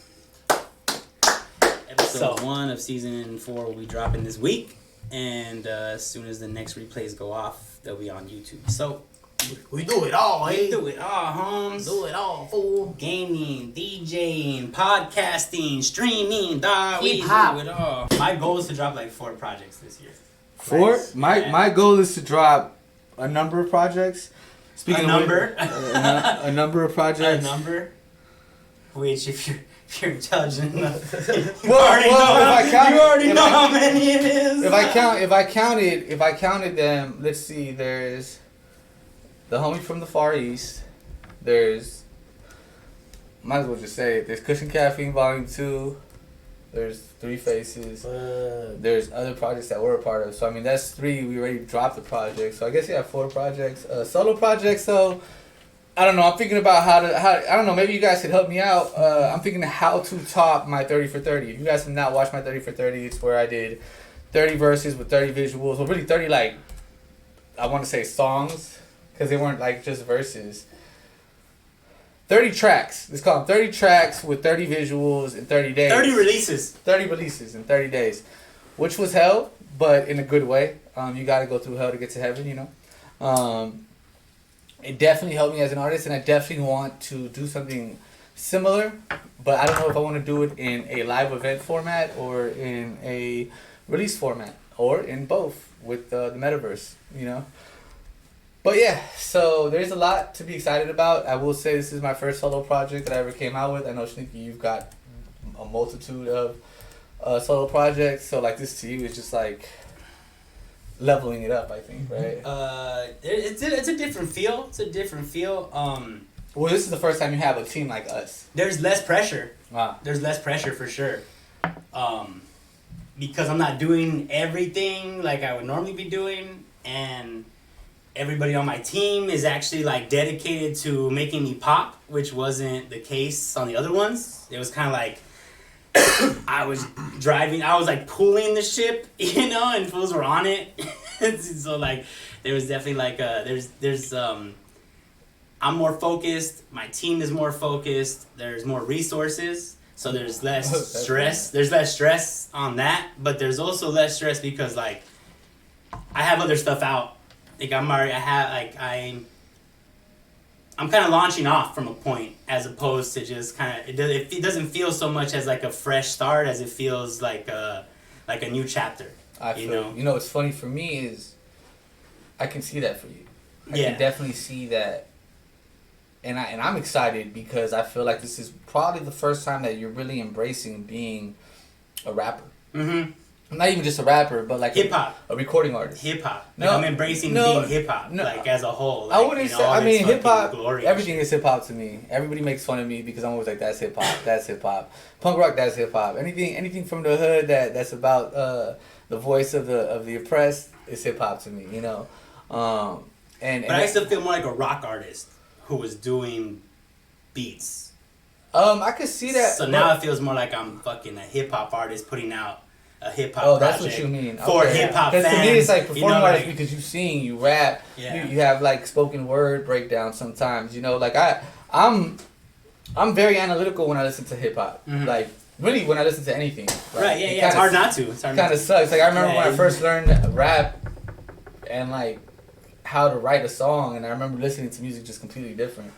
Episode 1 of season 4 will be dropping this week, and as soon as the next replays go off, they'll be on YouTube. So, We do it all, we hey. do it all, Holmes. Do it all, fool. Gaming, DJing, podcasting, streaming, dog. We do Hip-hop. it all. My goal is to drop like 4 projects this year. 4? Nice. Yeah. My goal is to drop a number of projects. A number? A number of A projects. number? Which, if you're intelligent enough, you Well, already know how many it is. If I counted them, let's see. There's the homie from the Far East. There's, might as well just say it. There's Cushion Caffeine Volume 2. There's 3 Faces. There's other projects that we're a part of. So I mean, that's 3. We already dropped the project. So I guess you have 4 projects. Solo projects. So I don't know. I'm thinking about how I don't know. Maybe you guys could help me out. I'm thinking how to top my 30 for 30. If you guys have not watched my 30 for 30, it's where I did 30 verses with 30 visuals. Well, really 30 like I want to say songs. Because they weren't like just verses. 30 tracks. Let's call them 30 tracks with 30 visuals in 30 days. 30 releases. 30 releases in 30 days. Which was hell, but in a good way. You got to go through hell to get to heaven, you know. It definitely helped me as an artist, and I definitely want to do something similar. But I don't know if I want to do it in a live event format or in a release format. Or in both with the metaverse, you know. But yeah, so there's a lot to be excited about. I will say this is my first solo project that I ever came out with. I know, Shneaky, you've got a multitude of solo projects. So like this to you is just like leveling it up, I think, right? It's a different feel. It's a different feel. Well, this is the first time you have a team like us. There's less pressure. Wow. There's less pressure for sure. Because I'm not doing everything like I would normally be doing, and everybody on my team is actually like dedicated to making me pop, which wasn't the case on the other ones. It was kind of like I was like pulling the ship, you know, and fools were on it. So like there was definitely like there's I'm more focused, my team is more focused, there's more resources, so there's less stress. There's less stress on that, but there's also less stress because like I have other stuff out. Like I'm kind of launching off from a point as opposed to just kind of it doesn't feel so much as like a fresh start as it feels like a new chapter. You know what's funny for me is I can see that for you. I Yeah. can definitely see that, and I'm excited because I feel like this is probably the first time that you're really embracing being a rapper. Mm-hmm. Not even just a rapper, but like hip hop, a recording artist. hip hop. No, I'm embracing being hip hop, like as a whole. Like, I wouldn't say. I mean, hip hop. Everything Everything is hip hop to me. Everybody makes fun of me because I'm always like, "That's hip hop. That's hip hop." Punk rock. That's hip hop. Anything from the hood that's about the voice of the oppressed is hip hop to me. You know. But I still feel more like a rock artist who was doing beats. I could see that. So now it feels more like I'm fucking a hip hop artist putting out a hip hop project. That's what you mean. For Okay. hip hop fans. Because to me, it's like performing artist like, because you sing, you rap, Yeah. you have like spoken word breakdowns sometimes. You know, like I'm very analytical when I listen to hip hop. Mhm. Like really, when I listen to anything. Right, yeah, it's hard not to. It's hard Kind not of to. sucks. Like I remember Yeah, when I first learned rap and like how to write a song, and I remember listening to music just completely different.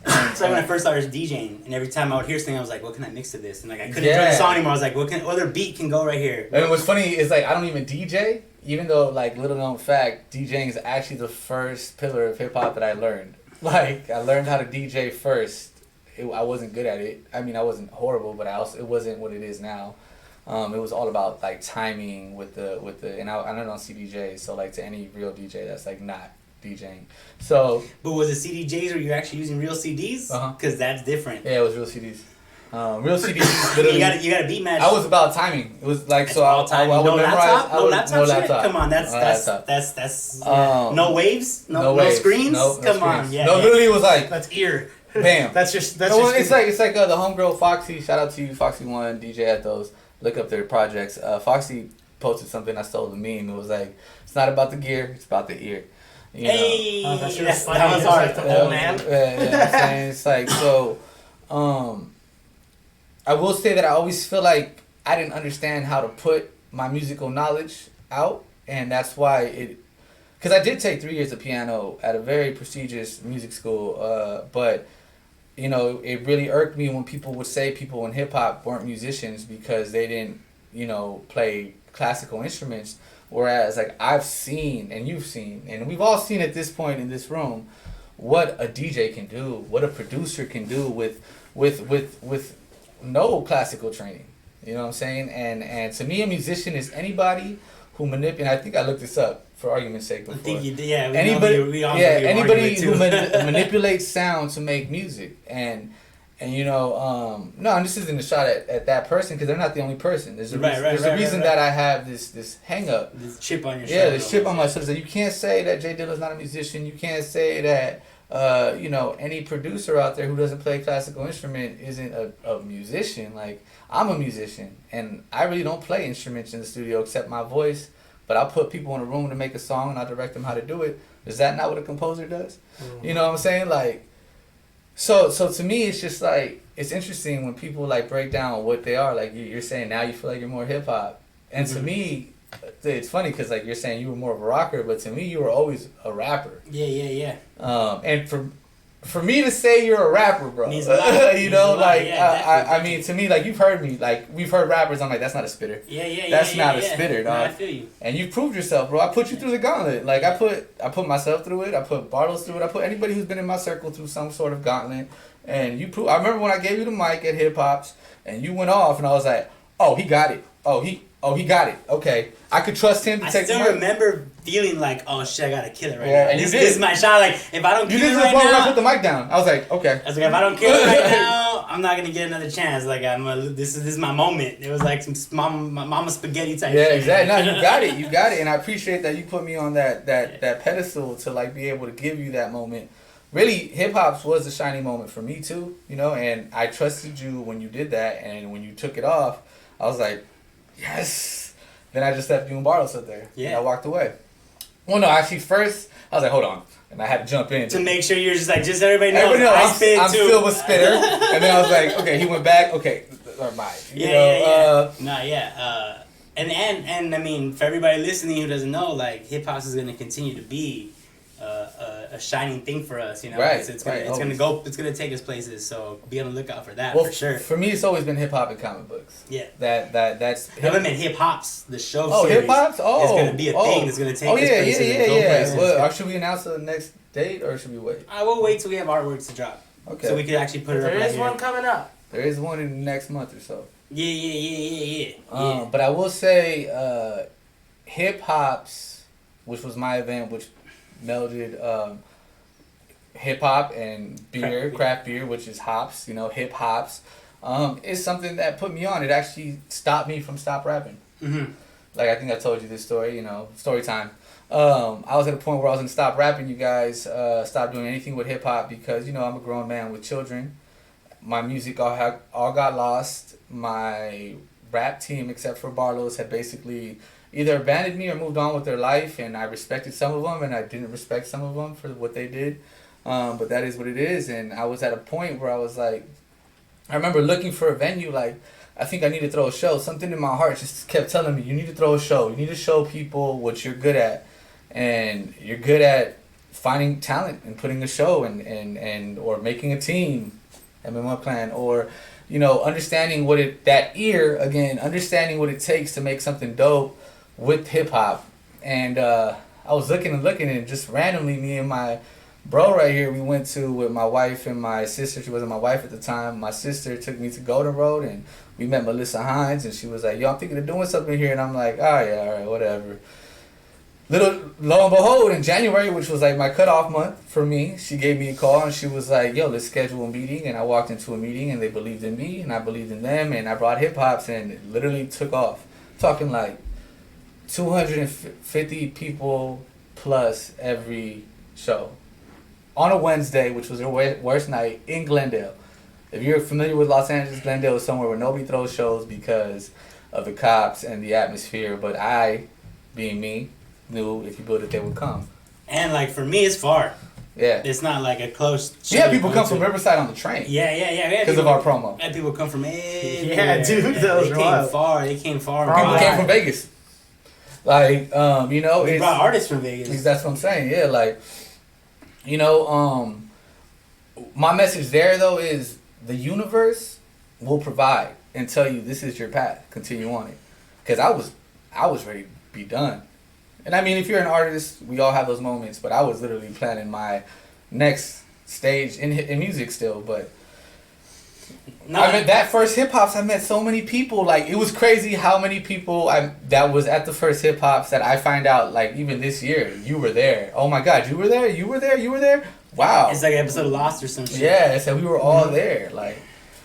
It's like when I first started DJing, and every time I would hear something, I was like, "What can I mix to this?" And like I couldn't enjoy the song anymore. I was like, "What other beat can go right here?" And what's funny is like I don't even DJ, even though like little known fact, DJing is actually the first pillar of hip hop that I learned. Like I learned how to DJ first. I wasn't good at it. I mean, I wasn't horrible, but it wasn't what it is now. It was all about like timing with the and I don't know CDJs, so like to any real DJ that's like not DJing. So, but was it CDJs or you actually using real CDs? Because that's different. Yeah, it was real CDs. Real CDs. Literally, you gotta beat match. I was about timing. It was like so. I would no memorize. Laptop? I would, no laptop. Come on, that's no waves, no screens. No Come screens. on, yeah. No, literally, it was like that's ear. Bam. That's just. That's no, just it's like the homegirl Foxy. Shout out to you, Foxy1 DJ at those. Look up their projects. Foxy posted something. I stole the meme. It was like, it's not about the gear, it's about the ear. You know? Hey, that was hard. Old man. Yeah, I'm saying it's like so. I will say that I always feel like I didn't understand how to put my musical knowledge out, and that's why it. Because I did take 3 years of piano at a very prestigious music school, but you know, it really irked me when people would say people in hip hop weren't musicians because they didn't, you know, play classical instruments. Whereas, like, I've seen and you've seen, and we've all seen at this point in this room, what a DJ can do, what a producer can do with no classical training. You know what I'm saying? And to me, a musician is anybody who manipulates. I think I looked this up for argument's sake before. I think you did. Yeah. Anybody who manipulates sound to make music, and you know, no, and this isn't a shot at that person because they're not the only person. There's a reason that I have this hang up, this chip on your shoulder. Yeah, this chip on my shoulder. You can't say that Jay Dilla's not a musician. You can't say that you know, any producer out there who doesn't play a classical instrument isn't a musician. Like, I'm a musician, and I really don't play instruments in the studio except my voice. But I'll put people in a room to make a song, and I'll direct them how to do it. Is that not what a composer does? Mm-hmm. You know what I'm saying? Like, so to me, it's just like, it's interesting when people like break down what they are. Like, you're saying now you feel like you're more hip hop, and to me, it's funny because like you're saying you were more of a rocker, but to me you were always a rapper. Yeah. And for me to say you're a rapper, bro, means a lot. You know, like yeah, I mean, to me, like you've heard me, like we've heard rappers. I'm like, that's not a spitter. That's not a spitter, dog. I feel you. And you proved yourself, bro. I put you through the gauntlet. Like I put myself through it. I put Barlos through it. I put anybody who's been in my circle through some sort of gauntlet. And you proved. I remember when I gave you the mic at Hip Hop's, and you went off, and I was like, oh, he got it. Oh, he got it. Okay, I could trust him to take the mic. I still remember feeling like, oh shit, I gotta kill it right now. And this is my shot. Like, if I don't kill it right now, now, I put the mic down. I was like, okay. I was like, if I don't kill it right now, I'm not gonna get another chance. Like, this is my moment. It was like some mama spaghetti type. Yeah, shit. exactly. No, you got it, and I appreciate that you put me on that pedestal to like be able to give you that moment. Really, hip hop's was a shining moment for me too, you know, and I trusted you when you did that, and when you took it off, I was like, yes. Then I just left you and Barlos up there. Yeah. And I walked away. Well, no, actually, first, I was like, hold on. And I had to jump in. To make sure you're just like, just everybody knows. I'm still with Spitter. And then I was like, okay, he went back. Okay, or mine. And I mean, for everybody listening who doesn't know, like, hip hop is going to continue to be a shining thing for us, you know. Right. It's gonna take us places. So be on the lookout for that, for sure. For me, it's always been hip hop and comic books. Yeah. That's. I meant hip hop's the show. Oh, hip hop's. Oh, it's gonna be a thing. It's gonna take. us places yeah. Well, should we announce the next date or should we wait? I will wait till we have artworks to drop. Okay. So we could actually put it up. There is one coming up. There is one in the next month or so. Yeah. But I will say, hip hop's, which was my event, which melded hip hop and beer, craft beer, which is hops, you know, hip hops, is something that put me on. It actually stopped me from stop rapping. Mm-hmm. Like, I think I told you this story, you know, story time. I was at a point where I was going to stop rapping, you guys, stop doing anything with hip hop because, you know, I'm a grown man with children. My music all got lost. My rap team, except for Barlos, had basically either abandoned me or moved on with their life, and I respected some of them and I didn't respect some of them for what they did. But that is what it is, and I was at a point where I was like, I remember looking for a venue, like, I think I need to throw a show. Something in my heart just kept telling me, you need to throw a show. You need to show people what you're good at, and you're good at finding talent and putting a show and or making a team, MMUpClan, or, you know, understanding what understanding what it takes to make something dope with hip hop. And I was looking and just randomly, me and my bro right here we went to with my wife and my sister. She wasn't my wife at the time. My sister took me to Golden Road, and we met Melissa Hines, and she was like, yo, I'm thinking of doing something here. And I'm like, oh yeah, all right, whatever. Lo and behold, in January, which was like my cutoff month for me, she gave me a call and she was like, yo, let's schedule a meeting. And I walked into a meeting and they believed in me and I believed in them, and I brought hip hops and it literally took off. Talking like 250 people plus every show on a Wednesday, which was their worst night in Glendale. If you're familiar with Los Angeles, Glendale is somewhere where nobody throws shows because of the cops and the atmosphere. But I, being me, knew if you build it, they would come. And like for me, it's far. Yeah. It's not like a close. Yeah, people come from Riverside on the train. Yeah. Because of our promo. And people come from everywhere. Yeah, dude, that was wild. They came far. People came from Vegas. Like, you know, we it's brought artists from Vegas. That's what I'm saying. Yeah, like, you know, my message there though is the universe will provide and tell you this is your path. Continue on it. Because I was ready to be done. And I mean, if you're an artist, we all have those moments. But I was literally planning my next stage in music still. But I met that first hip hops. I met so many people. Like, it was crazy how many people that was at the first hip hops that I find out. Like, even this year, you were there. Oh my God, you were there. You were there. You were there. Wow. It's like an episode of Lost or some shit. Yeah, so we were all there. Like,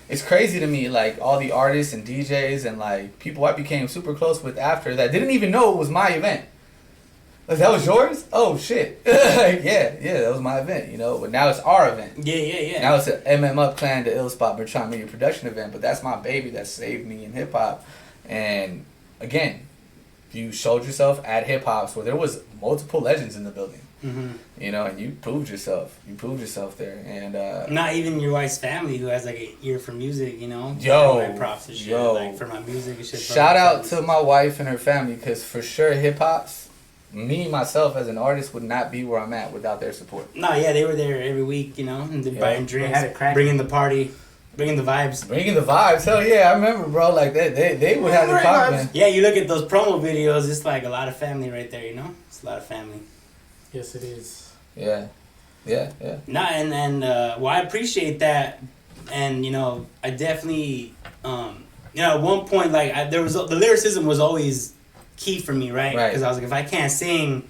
it's crazy to me. Like, all the artists and DJs and like people I became super close with after that didn't even know it was my event. Like, that was yours? Oh shit. yeah, that was my event, you know. But now it's our event. Yeah. Now it's an MMUpClan, the Ill Spot Bertrand Media production event. But that's my baby that saved me in hip hop. And again, you showed yourself at hip hops where there was multiple legends in the building. Mm-hmm. You know, and you proved yourself. You proved yourself there. And not even your wife's family, who has like an ear for music, you know. Yo, props and shit, yo. like for my music and shit. Shout out to my wife and her family, because for sure hip hops, me myself as an artist would not be where I'm at without their support. No, yeah, they were there every week, you know, and buying drinks, had it cracking. bringing the party, bringing the vibes. Bringing the vibes, hell yeah, I remember, bro. Like they would have the poppin'. Yeah, you look at those promo videos, it's like a lot of family right there, you know. It's a lot of family. Yes, it is. Yeah. Nah, and well, I appreciate that, and you know, I definitely, you know, at one point, like the lyricism was always key for me, right? Because I was like, if I can't sing,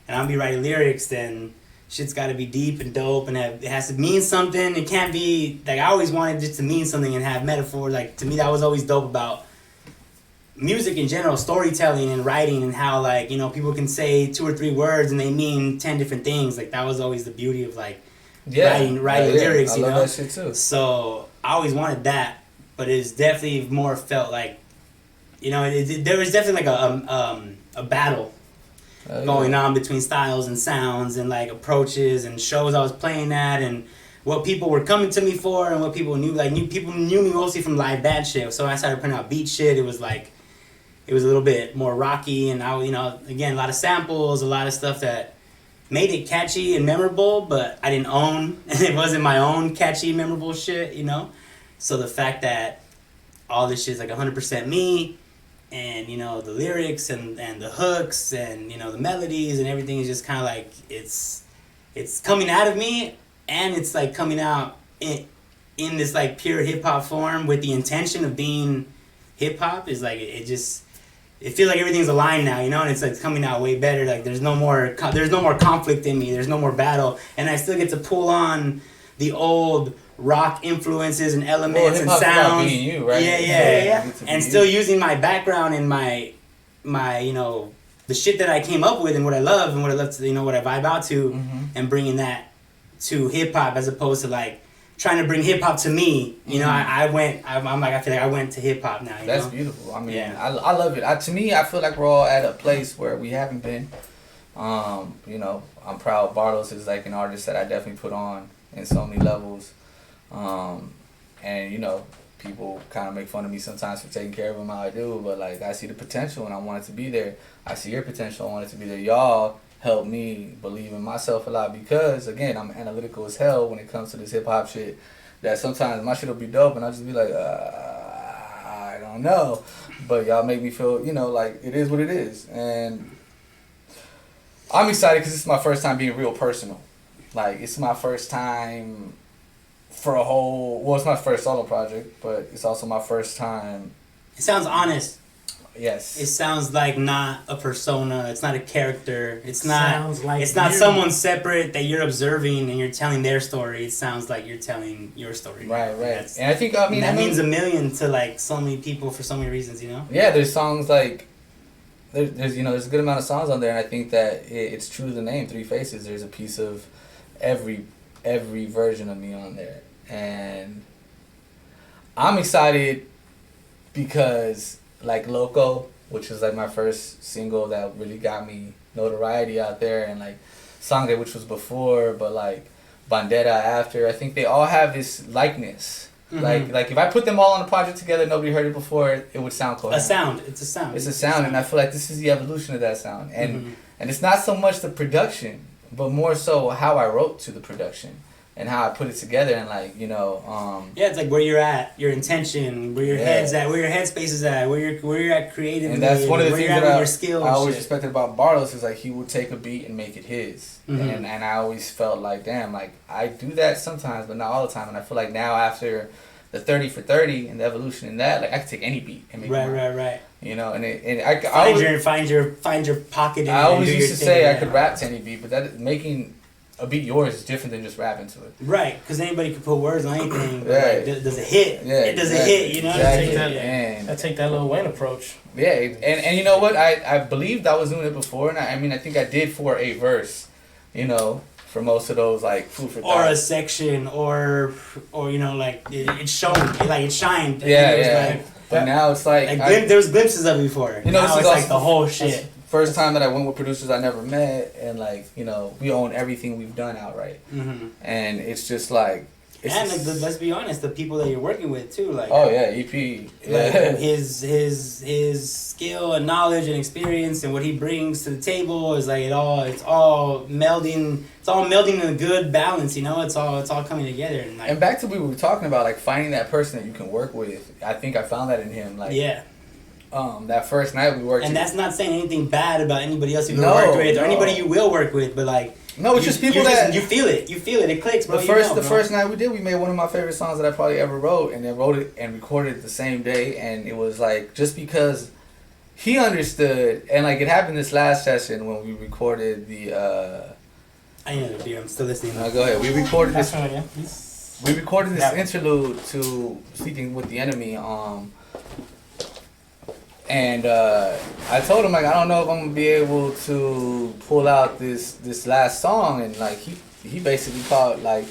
and I'll be writing lyrics, then shit's got to be deep and dope, and it has to mean something. It can't be like I always wanted it to mean something and have metaphors. Like to me, that was always dope about music in general, storytelling and writing, and how like, you know, people can say 2 or 3 words and they mean 10 different things. Like that was always the beauty of like writing lyrics, you know. I love that shit too. So I always wanted that, but it's definitely more felt like, you know, there was definitely like a battle going on between styles and sounds and like approaches and shows I was playing at and what people were coming to me for and what people knew. Like people knew me mostly from live band shit. So I started putting out beat shit. It was like, it was a little bit more rocky, and I, you know, again, a lot of samples, a lot of stuff that made it catchy and memorable, but I didn't own, and it wasn't my own catchy, memorable shit, you know? So the fact that all this shit is like 100% me, and, you know, the lyrics and the hooks and, you know, the melodies and everything is just kind of like, it's coming out of me, and it's like coming out in this like pure hip-hop form with the intention of being hip-hop. Is like, it feels like everything's aligned now, you know, and it's like coming out way better. Like there's no more conflict in me. There's no more battle, and I still get to pull on the old rock influences and elements and sounds. About being you, right? Yeah. And still using my background and my you know, the shit that I came up with and what I love to, you know, what I vibe out to, and bringing that to hip hop as opposed to like trying to bring hip hop to me, you know. I feel like I went to hip hop now. That's beautiful. I mean, I love it. To me, I feel like we're all at a place where we haven't been. You know, I'm proud. Barlos is like an artist that I definitely put on in so many levels. And you know, people kind of make fun of me sometimes for taking care of them how I do, but like I see the potential and I want it to be there. I see your potential. I want it to be there. Y'all help me believe in myself a lot because, again, I'm analytical as hell when it comes to this hip-hop shit, that sometimes my shit will be dope and I'll just be like, I don't know. But y'all make me feel, you know, like it is what it is. And I'm excited because this is my first time being real personal. Like, it's my first time for a whole... Well, it's my first solo project, but it's also my first time... It sounds honest. Yes. It sounds like not a persona. It's not a character. It's not. Sounds like it's not you. someone separate that you're observing and you're telling their story. It sounds like you're telling your story. Right. That's, And I think, I mean... that means a million to, like, so many people for so many reasons, you know? Yeah, there's songs like... There's you know, there's a good amount of songs on there, and I think that it's true to the name, Three Faces. There's a piece of every version of me on there. And I'm excited because... like Loco, which was like my first single that really got me notoriety out there, and like Sangre, which was before, but like Bandera after. I think they all have this likeness. Mm-hmm. Like if I put them all on a project together, nobody heard it before, it would sound cool. A sound. It's a sound. It's a sound, and I feel like this is the evolution of that sound. And and it's not so much the production, but more so how I wrote to the production. And how I put it together, and like, you know, yeah, it's like where you're at, your intention, where your head's at, where your headspace is at, where you're at creatively, and that's one of the things that your skill I always respected about Barlos is like he would take a beat and make it his, and I always felt like, damn, like I do that sometimes, but not all the time. And I feel like now after the 30 for 30 and the evolution in that, like I could take any beat and make it mine. Right. You know, and find your pocket. I always used to say I could rap to any beat, but that making a beat yours is different than just rapping to it. Right, because anybody can put words on anything. Right. Like, does it hit? Yeah, it doesn't hit, you know? Exactly. I take that Lil Wayne approach. Yeah, and you know what? I believed I was doing it before, and I mean, I think I did for a verse, you know, for most of those, like, food for thought. Or a section, or you know, like, it shone, like, it shined. Yeah, it was yeah. like, but now it's like... there was glimpses of it before. You know, now it's like the whole shit. First time that I went with producers I never met, and like, you know, we own everything we've done outright, and it's just like, like let's be honest, the people that you're working with too, like, oh yeah, EP, like his skill and knowledge and experience and what he brings to the table is like it's all melding in a good balance, you know, it's all coming together, and like, and back to what we were talking about, like finding that person that you can work with. I think I found that in him, like that first night we worked. And that's not saying anything bad about anybody else you've worked with or anybody you will work with, but like... No, it's just people that... You feel it, it clicks, bro. The first night we made one of my favorite songs that I probably ever wrote, and then wrote it and recorded it the same day, and it was like, just because he understood, and like it happened this last session when we recorded the... I know, dude, I'm still listening. No, go ahead. We recorded this... We recorded this Yeah. interlude to Sleeping with the Enemy, and I told him, like, I don't know if I'm gonna be able to pull out this last song, and like he basically called, like,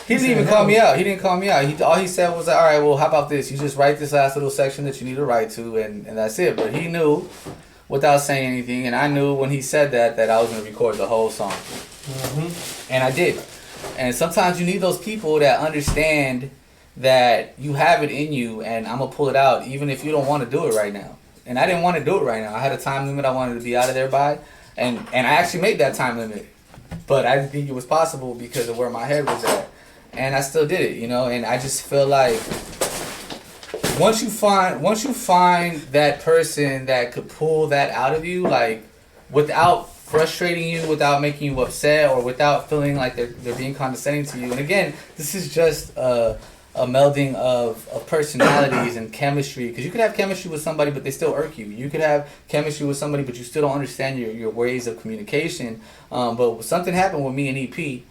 he didn't even call me out. He didn't call me out. All he said was like, all right, well, how about this? You just write this last little section that you need to write to, and that's it. But he knew without saying anything, and I knew when he said that I was gonna record the whole song, and I did. And sometimes you need those people that understand that you have it in you, and I'm gonna pull it out even if you don't want to do it right now. And I didn't want to do it right now. I had a time limit I wanted to be out of there by. And I actually made that time limit. But I didn't think it was possible because of where my head was at. And I still did it, you know? And I just feel like once you find that person that could pull that out of you, like, without frustrating you, without making you upset, or without feeling like they're being condescending to you. And again, this is just a melding of personalities and chemistry, because you could have chemistry with somebody but they still irk you. You could have chemistry with somebody but you still don't understand your ways of communication. But something happened with me and EP,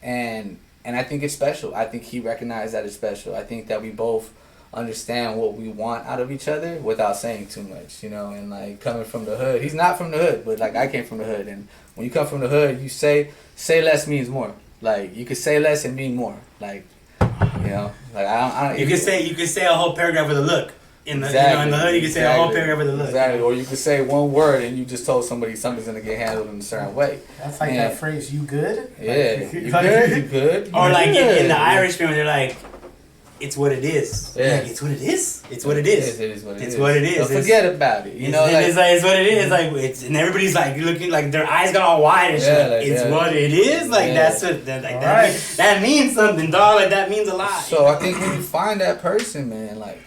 and I think it's special. I think he recognized that it's special. I think that we both understand what we want out of each other without saying too much, you know. And like, coming from the hood, he's not from the hood, but like, I came from the hood, and when you come from the hood, you say less means more. Like, you could say less and mean more. Like, you know, like, I don't. You could say a whole paragraph with a look. In the in the hood, you could say a whole paragraph with a look. Exactly. Or you could say one word and you just told somebody something's gonna get handled in a certain way. That's like that phrase, "You good?" Yeah, you good? You good? Or like in the Irish film, they're like, "It's what it is." Yeah. Like, it's what it is. It's what it is. It is what it is. It's what it is. Don't forget about it. You know, it's what it is. Like, and everybody's like looking, like their eyes got all wide and shit. like, it's what it is. Like, that's what that means something, dog. Like, that means a lot. So I think when you find that person, man, like,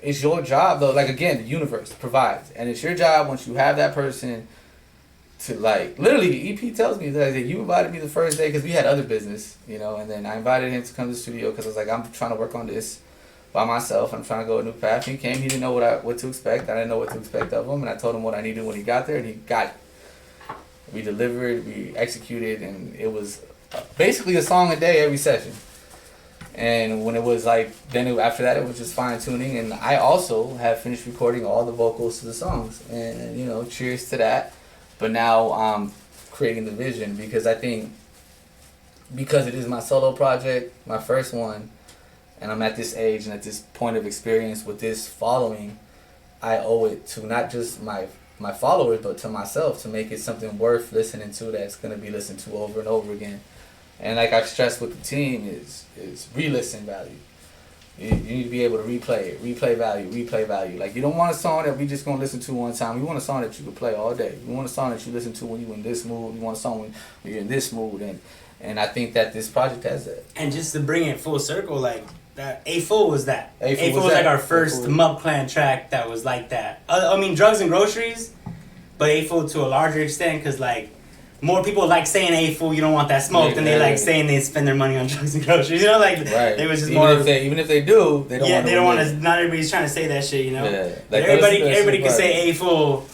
it's your job though. Like, again, the universe provides, and it's your job once you have that person to like literally the EP tells me that you invited me the first day because we had other business, you know, and then I invited him to come to the studio because I was like, I'm trying to work on this by myself. I'm trying to go a new path. He came. He didn't know what to expect. I didn't know what to expect of him, and I told him what I needed when he got there, and he got it. We delivered, we executed, and it was basically a song a day every session. And when it was like, after that, it was just fine tuning, and I also have finished recording all the vocals to the songs, and you know, cheers to that. But now I'm creating the vision because I think because it is my solo project, my first one, and I'm at this age and at this point of experience with this following, I owe it to not just my followers, but to myself to make it something worth listening to that's going to be listened to over and over again. And like I've stressed with the team is re-listen value. You need to be able to replay value. Like you don't want a song that we just going to listen to one time. We want a song that you can play all day. You want a song that you listen to when you're in this mood. You want a song when you're in this mood. And I think that this project has that. And just to bring it full circle, like that A4 was that. A4 was like our first MMUpClan track that was like that. I mean, Drugs and Groceries, but A4 to a larger extent because like more people like saying A4, you don't want that smoke, than they like saying they spend their money on drugs and groceries. You know, like it was just even if they do, they don't. Yeah, want they don't want to. Not everybody's trying to say that shit. You know, like everybody can say A4.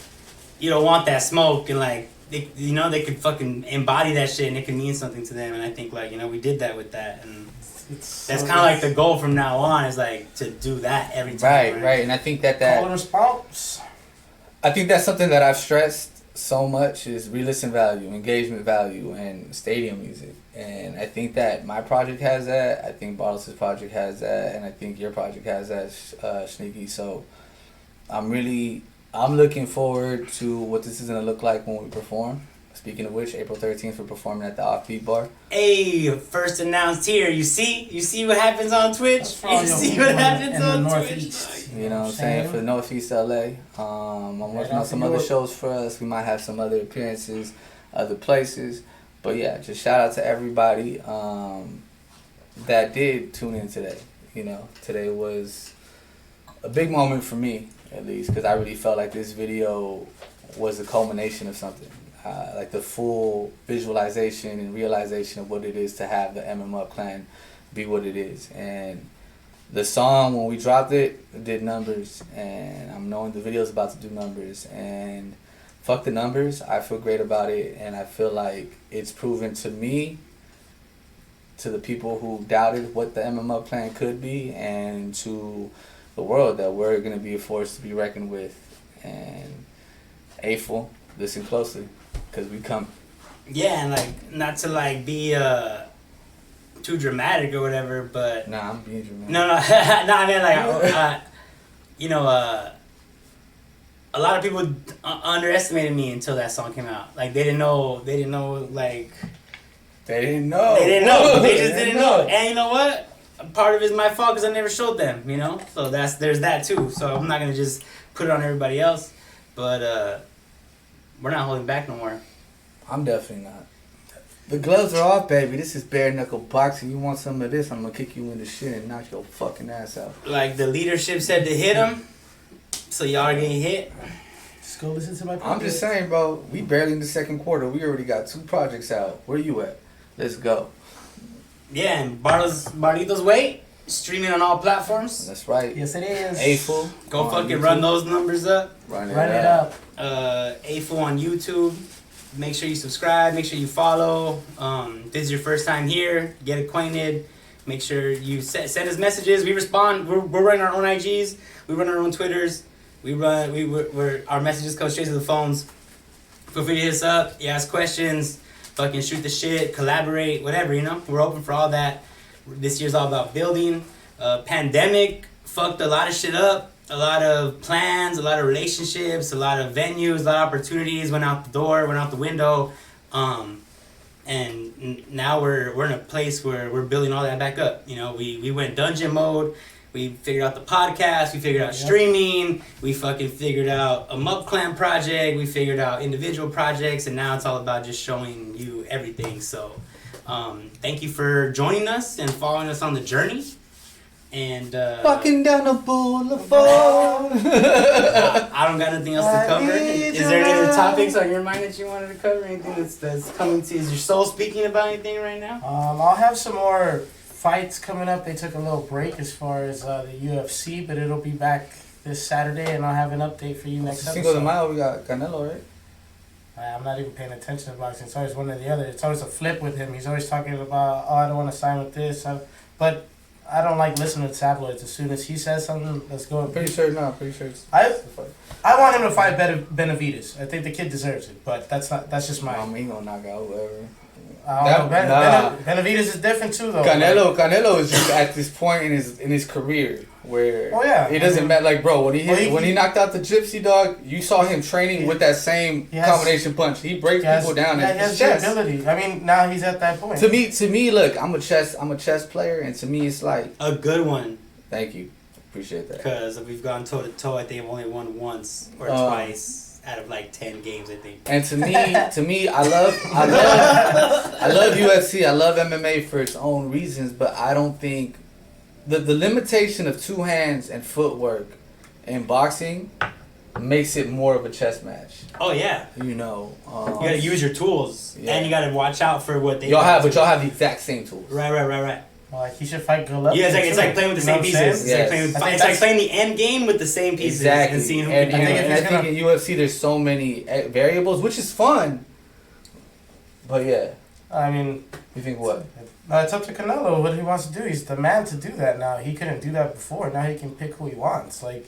You don't want that smoke, and like they could fucking embody that shit, and it can mean something to them. And I think like we did that with that, and that's kind of like the goal from now on is like to do that every time. Right. And I think that call and response. I think that's something that I've stressed so much is re-listen value, engagement value, and stadium music. And I think that my project has that. I think Barlos' project has that, and I think your project has that, Shneaky. So I'm looking forward to what this is gonna look like when we perform. Speaking of which, April 13th we're performing at the Offbeat Bar. Hey, first announced here. You see what happens on Twitch? You see what happens on Twitch? You know what I'm saying? For the Northeast LA. I'm working on some other shows for us. We might have some other appearances, other places. But yeah, just shout out to everybody that did tune in today. You know, today was a big moment for me, at least, because I really felt like this video was a culmination of something. Like the full visualization and realization of what it is to have the MMUpClan be what it is. And the song, when we dropped it did numbers, and I'm knowing the video's about to do numbers, and fuck the numbers, I feel great about it, and I feel like it's proven to me, to the people who doubted what the MMUpClan could be, and to the world that we're going to be a force to be reckoned with. And A4, listen closely. Because we come. Yeah, and like not to like be too dramatic or whatever, but nah, I'm being dramatic. No, I mean like a lot of people underestimated me until that song came out. Like they didn't know. They just didn't know. And you know what? Part of it is my fault because I never showed them. You know, so there's that too. So I'm not gonna just put it on everybody else, but. We're not holding back no more. I'm definitely not. The gloves are off, baby. This is bare knuckle boxing. You want some of this, I'm gonna kick you in the shit and knock your fucking ass out. Like the leadership said to hit him, so y'all are getting hit. Just go listen to my podcast. I'm just saying, bro. We barely in the second quarter. We already got 2 projects out. Where you at? Let's go. Yeah, and Barlito's Way, streaming on all platforms. That's right. Yes, it is. A4. Go fucking run those numbers up. Run it up. A4 on YouTube. Make sure you subscribe. Make sure you follow. This is your first time here. Get acquainted. Make sure you send us messages. We respond. We're running our own IGs. We run our own Twitters. Our messages come straight to the phones. Feel free to hit us up. You ask questions. Fucking shoot the shit. Collaborate. Whatever, you know. We're open for all that. This year's all about building. Pandemic fucked a lot of shit up. A lot of plans, a lot of relationships, a lot of venues, a lot of opportunities went out the door, went out the window. And now we're in a place where we're building all that back up. You know, we went dungeon mode. We figured out the podcast. We figured out streaming. We fucking figured out a MMUpClan project. We figured out individual projects. And now it's all about just showing you everything. So thank you for joining us and following us on the journey. And Walking down the boulevard. I don't got nothing else to cover. Is there any other topics on your mind that you wanted to cover? Anything that's coming to? Is your soul speaking about anything right now? I'll have some more fights coming up. They took a little break as far as the UFC, but it'll be back this Saturday, and I'll have an update for you next Cinco de episode. Mayo, we got Canelo, right? I'm not even paying attention to boxing. It's always one or the other. It's always a flip with him. He's always talking about, oh, I don't want to sign with this. But I don't like listening to tabloids. As soon as he says something, let's go. Pretty sure it's I want him to fight Benavidez. I think the kid deserves it, but that's just my. he gonna knock out whoever. Benavidez is different too, though. Canelo is just at this point in his career where it doesn't matter. Like, bro, when he knocked out the Gypsy dog, you saw him training with that same combination punch. He breaks people down. Yeah, he has the ability. I mean, now he's at that point. To me, look, I'm a chess player, and to me, it's like a good one. Thank you, appreciate that. Because we've gone toe to toe. I think I've only won once or twice out of like 10 games, I think. And to me, I love UFC. I love MMA for its own reasons, but I don't think the limitation of two hands and footwork in boxing makes it more of a chess match. Oh yeah. You know, you gotta use your tools, and you gotta watch out for what they. Y'all have the exact same tools. Right. Like he should fight Golovkin. Yeah, it's like playing with the same pieces. It's like playing the end game with the same pieces and seeing who can do it. I think in UFC there's so many variables, which is fun. But yeah, I mean, you think what? It's up to Canelo what he wants to do. He's the man to do that now. He couldn't do that before. Now he can pick who he wants. Like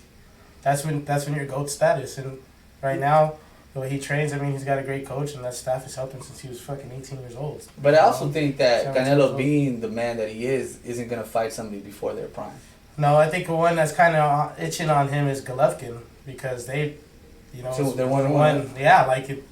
that's when you're GOAT status. And right now, the way he trains, I mean, he's got a great coach, and that staff has helped him since he was fucking 18 years old. But I also think that Canelo, being the man that he isn't gonna fight somebody before their prime. No, I think the one that's kind of itching on him is Golovkin because they, so they're 1-1. Yeah, like it.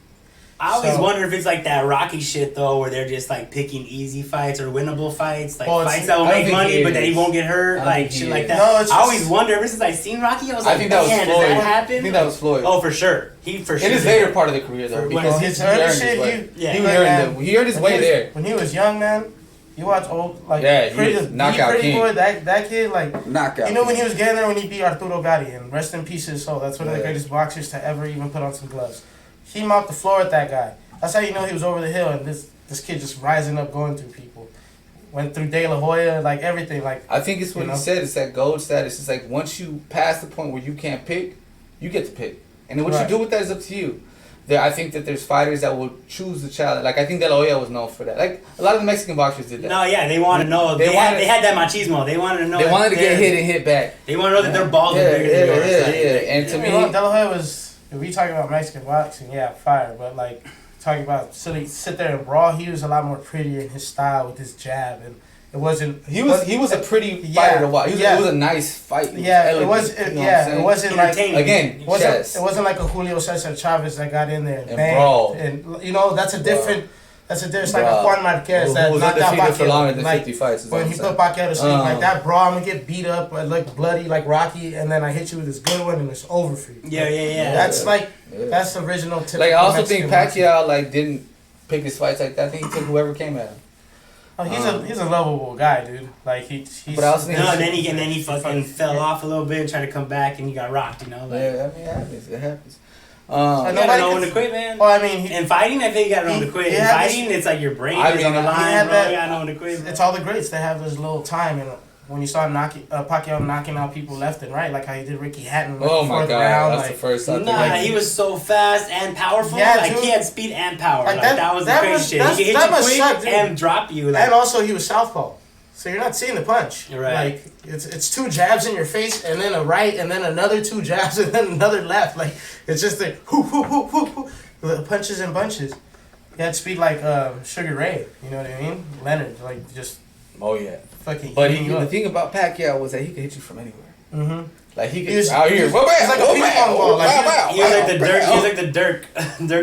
I always wonder if it's like that Rocky shit though, where they're just like picking easy fights or winnable fights, like fights that will make money, but that he won't get hurt, like shit like that. No, I always wonder. Ever since I seen Rocky, I was like, man, does that happen? I think that was Floyd. Oh, for sure. In his later part of the career though, because his early shit, he earned his way there. When he was young, man. You watch old knockout king. Boy, that kid knockout. You know when he was getting there when he beat Arturo Gatti, and rest in peace his soul. That's one of the greatest boxers to ever even put on some gloves. He mopped the floor with that guy. That's how you know he was over the hill, and this kid just rising up, going through people. Went through De La Hoya, like everything. Like I think it's what he said. It's that gold status. It's like once you pass the point where you can't pick, you get to pick, and then what you do with that is up to you. I think that there's fighters that will choose the challenge. Like I think De La Hoya was known for that. Like a lot of the Mexican boxers did that. No, yeah, they want to know. They had that machismo. They wanted to know. They wanted to get hit and hit back. They want to know that their balls are bigger than yours. Yeah. And to me, De La Hoya was. If we talking about Mexican boxing, fire. But like talking about sit there and brawl, he was a lot more prettier in his style with his jab, and it wasn't. He was a pretty fighter to watch. It was a nice fight. It wasn't like again. It wasn't like a Julio Cesar Chavez that got in there and brawled. And that's a different. It's like a Juan Marquez that knocked out Pacquiao. For longer than 50 fights. When he put Pacquiao to sleep like that, bro, I'm gonna get beat up, I look bloody like Rocky, and then I hit you with this good one, and it's over for you. Yeah. That's that's the original. Like I also think Pacquiao didn't pick his fights like that. I think he took whoever came at him. Oh, he's a lovable guy, dude. Like he's. But I also think and then he fucking fell off a little bit, and tried to come back, and he got rocked. Like, yeah, I mean it happens. You gotta know when to quit, man. Well, I mean, in fighting, I think you gotta know when to quit. In fighting, it's like your brain is on the line, bro. You gotta know when to quit. It's all the greats. They have this little time, and when you start Pacquiao knocking out people left and right, like how he did Ricky Hatton. Oh my God, round, that's the first time. He was so fast and powerful. He had speed and power. That was the crazy shit. He could hit you quick and drop you. And also, he was southpaw. So you're not seeing the punch. Right. Like it's two jabs in your face, and then a right, and then another two jabs, and then another left. Like it's just like the punches and bunches. He had speed like Sugar Ray. You know what I mean? Leonard, like just. Oh yeah. Fucking. But the thing about Pacquiao was that he could hit you from anywhere. Mm-hmm. Like he could out here. He's like a ping pong ball. He was like the Dirk. He was like the Dirk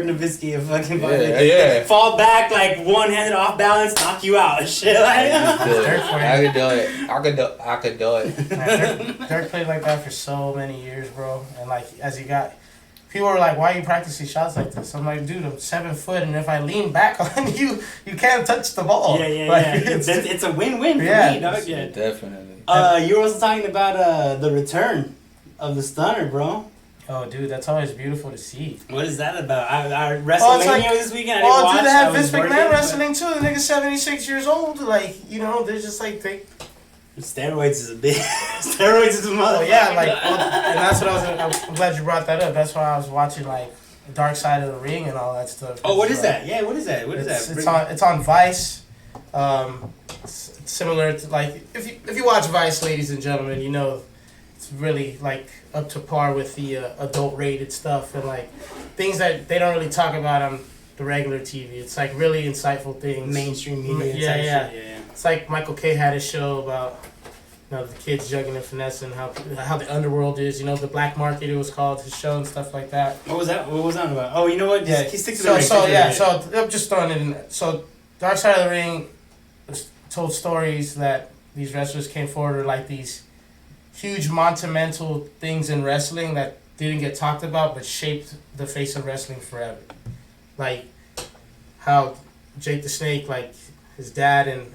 Nowitzki of fucking. Yeah. Fall back like one-handed off balance, knock you out and shit. Like. I could do it. Man, Dirk played like that for so many years, bro. And like as he got, people were like, "Why are you practicing shots like this?" I'm like, "Dude, I'm 7 foot, and if I lean back on you, you can't touch the ball." Yeah. It's a win-win for me, dog. Yeah, definitely. You were also talking about the return of the stunner, bro. Oh, dude, that's always beautiful to see. What is that about? I WrestleMania this weekend. I didn't watch. Dude, they had I was Vince McMahon working, wrestling too. The nigga's 76 years old. Like, you know, they're just like they. Steroids is a big. Steroids is a mother. Oh yeah, like, and that's what I'm glad you brought that up. That's why I was watching like Darkside of the Ring and all that stuff. Oh, what is that? Yeah, what is that? What is that? It's on Vice. It's similar to like if you watch Vice, ladies and gentlemen, you know it's really like up to par with the adult rated stuff and like things that they don't really talk about on the regular TV. It's like really insightful things. Mainstream media. Yeah. Yeah. It's like Michael K had a show about, you know, the kids jugging and finessing, how the underworld is, you know, the black market, it was called, his show and stuff like that. What was that? What was that about? Oh, you know what? He sticks to the ring. So I'm just throwing it in. So Dark Side of the Ring told stories that these wrestlers came forward, or like these huge monumental things in wrestling that didn't get talked about but shaped the face of wrestling forever. Like how Jake the Snake, like his dad, and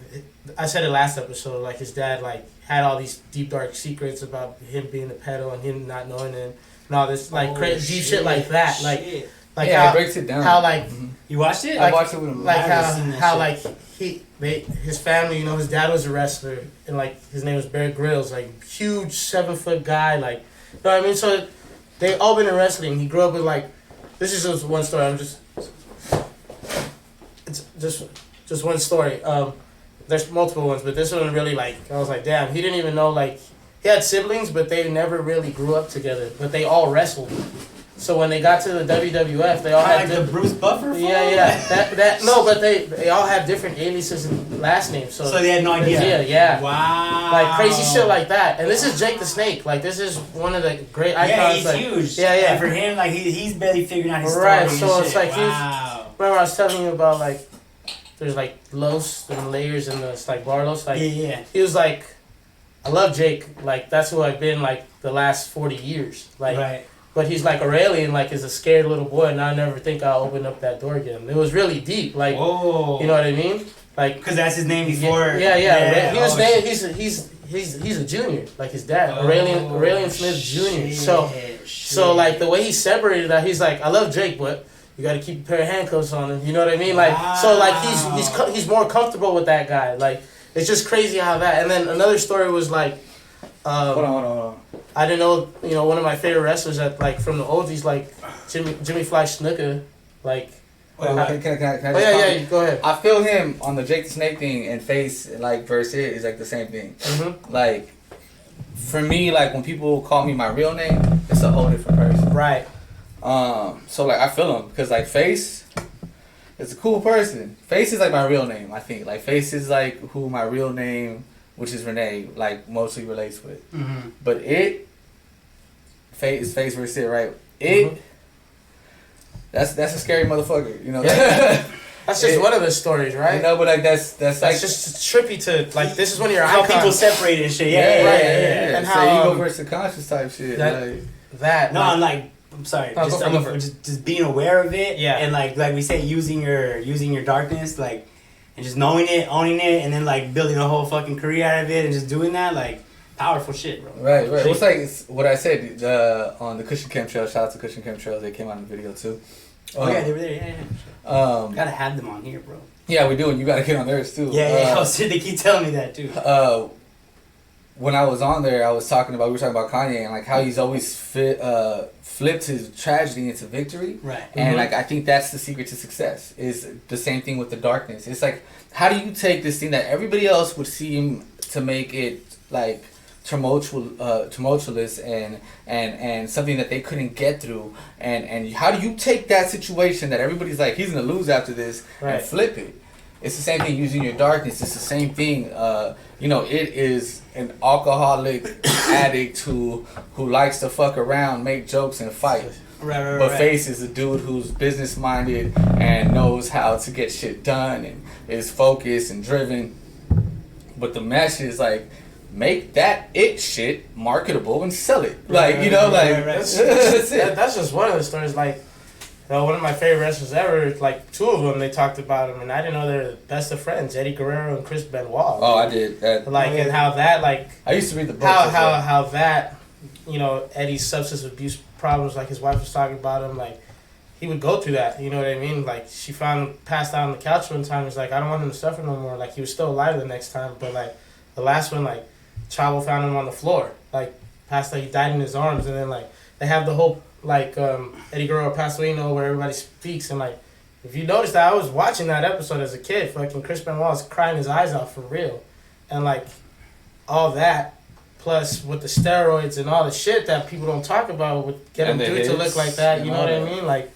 I said it last episode, like his dad like had all these deep dark secrets about him being a pedo and him not knowing it and all this like crazy deep shit like that. Like yeah, how, it breaks it down. How like you watched it? I watched it with him. Like how like his family, you know, his dad was a wrestler and like his name was Bear Grylls, like huge 7 foot guy, like, you know what I mean? So they all been in wrestling. He grew up with like, this is just one story. It's just one story. There's multiple ones, but this one really like, I was like, damn, he didn't even know, like, he had siblings, but they never really grew up together, but they all wrestled. So when they got to the WWF, they all had like the Bruce Buffer. That no, but they all had different aliases and last names. So they had no idea. Yeah. Wow. Like crazy shit like that. And this is Jake the Snake. Like this is one of the great icons. Yeah, he's like, huge. Yeah. And for him, like he's barely figuring out his story. Right. So it's like wow. Remember I was telling you about like there's like Los and layers and it's like Barlos. Like yeah. He was like, I love Jake. Like that's who I've been like the last 40 years. Like. Right. But he's like Aurelian, like is a scared little boy, and I never think I'll open up that door again. It was really deep, like, whoa. You know what I mean? Like, because that's his name before. Yeah. He was named. He's a junior, like his dad, Aurelian Smith Jr. So like the way he separated that, he's like, I love Jake, but you got to keep a pair of handcuffs on him. You know what I mean? Like, so like he's more comfortable with that guy. Like, it's just crazy how that. And then another story was like. Hold on. I didn't know, you know, one of my favorite wrestlers that like from the oldies, like Jimmy Fly Snuka, like. Can I yeah, go ahead. I feel him on the Jake the Snake thing and face like versus it is like the same thing. Mm-hmm. Like, for me, like when people call me my real name, it's a whole different person. Right. So like I feel him because like Face is a cool person. Face is like my real name. I think like Face is like who my real name, which is Renee, like mostly relates with. Mm-hmm. But Face versus it, right? It, that's a scary motherfucker, you know. That's just one of the stories, right? You know, but like that's like just trippy to like this is one of your how icons. people separate and shit. Yeah. And so how ego versus conscious type shit. I'm sorry. Just being aware of it. Yeah. And like we say, using your darkness, like. And just knowing it, owning it, and then like building a whole fucking career out of it, and just doing that, like powerful shit, bro. Right. It's like what I said on the Cushion Chemtrails. Shout out to Cushion Chemtrails. They came out in the video too. Oh yeah, they were there. Yeah. Gotta have them on here, bro. Yeah, we do, and you gotta get on theirs too. Yeah. They keep telling me that too. When I was on there, we were talking about Kanye and like how he's always flipped his tragedy into victory. Right. And like I think that's the secret to success is the same thing with the darkness. It's like how do you take this thing that everybody else would seem to make it like tumultuous and something that they couldn't get through and how do you take that situation that everybody's like he's gonna lose after this and flip it? It's the same thing using your darkness. It's the same thing. You know, it is an alcoholic addict who likes to fuck around, make jokes, and fight. But Face is a dude who's business minded and knows how to get shit done and is focused and driven. But the mesh is like make that it shit marketable and sell it. Like, you know, like, That's it. that's just one of the stories. Like, one of my favorite wrestlers ever, like, two of them, they talked about him, and I didn't know they're the best of friends, Eddie Guerrero and Chris Benoit. Oh, I did. That. Like, and how that, like, I used to read the book. how that, you know, Eddie's substance abuse problems, like his wife was talking about him, like, he would go through that, you know what I mean? Like, she found him passed out on the couch one time. He's like, I don't want him to suffer no more. Like, he was still alive the next time, but, like, the last one, like, Chavo found him on the floor, like, passed out, he died in his arms, and then, like, they have the whole, like, Eddie Guerrero passed away, you know, where everybody speaks, and, like, if you notice that, I was watching that episode as a kid, fucking Chris Benoit was crying his eyes out for real, and, like, all that, plus with the steroids and all the shit that people don't talk about would get him dude to look like that, you know what I mean? Like,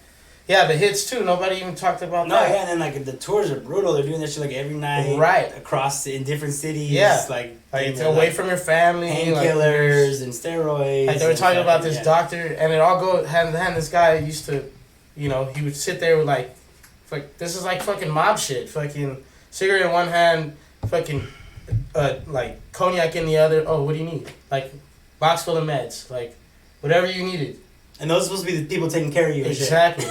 yeah, the hits too. Nobody even talked about that. No, yeah, and then like the tours are brutal. They're doing that shit like every night, right? Across in different cities. Yeah, like it's away from your family, painkillers and steroids. Like they were talking about this doctor, and it all go hand in hand. This guy used to, you know, he would sit there with like this is like fucking mob shit. Fucking cigarette in one hand, fucking like cognac in the other. Oh, what do you need? Like box full of meds, like whatever you needed. And those are supposed to be the people taking care of you. Exactly.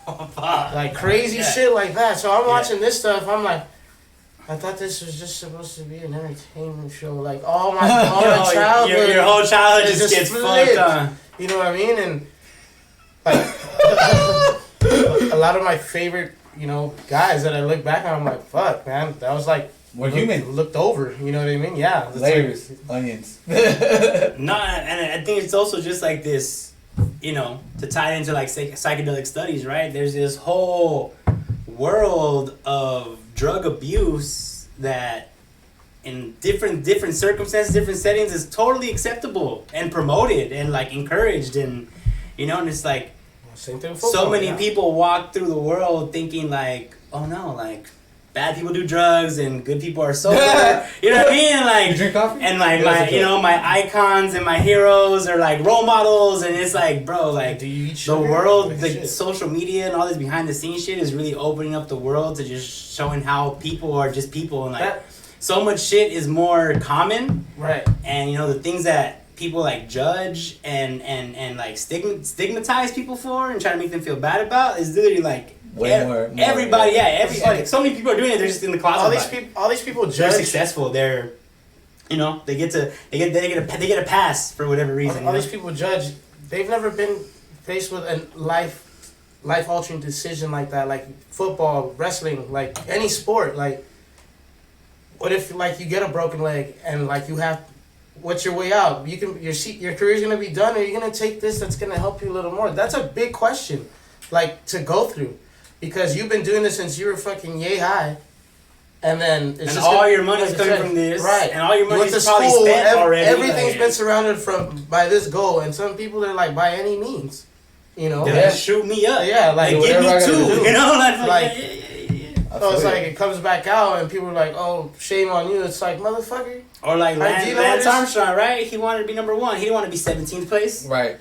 Oh, fuck. Like crazy shit like that. So I'm watching this stuff. I'm like, I thought this was just supposed to be an entertainment show. Like all my childhood, your whole childhood just gets fucked on. You know what I mean? And like a lot of my favorite, you know, guys that I look back on, I'm like, fuck, man, that was like. Looked over, you know what I mean? Yeah. Layers, onions. No, and I think it's also just like this, you know, to tie it into like psychedelic studies, right? There's this whole world of drug abuse that in different circumstances, different settings is totally acceptable and promoted and like encouraged, and you know, and it's like same thing with football, so many people walk through the world thinking like, oh no, like bad people do drugs and good people are sober. You know what I mean? Like, you drink coffee? And like my, you know, my icons and my heroes are like role models, and it's like, bro, like do you eat the sugar? world, like social media and all this behind the scenes shit is really opening up the world to just showing how people are just people, and like so much shit is more common, right? And you know the things that people like judge and like stigmatize people for and try to make them feel bad about is literally like. Everybody, like, so many people are doing it. They're just in the closet. All these people judge. They're successful. They're, you know, they get a pass for whatever reason. All these people judge. They've never been faced with a life altering decision like that, like football, wrestling, like any sport. Like, what if like you get a broken leg and like you have, what's your way out? You can your career's gonna be done, or you're gonna take this that's gonna help you a little more. That's a big question, like to go through. Because you've been doing this since you were fucking yay high, and then it's and just all your money's coming from this, right? And all your money's probably spent already. Everything's been surrounded by this goal, and some people are like, by any means, you know, shoot me up, like give me two, you know, like So it's like it comes back out, and people are like, oh, shame on you. It's like, motherfucker. Or like Lance Armstrong, right? He wanted to be number one. He didn't want to be 17th place, right?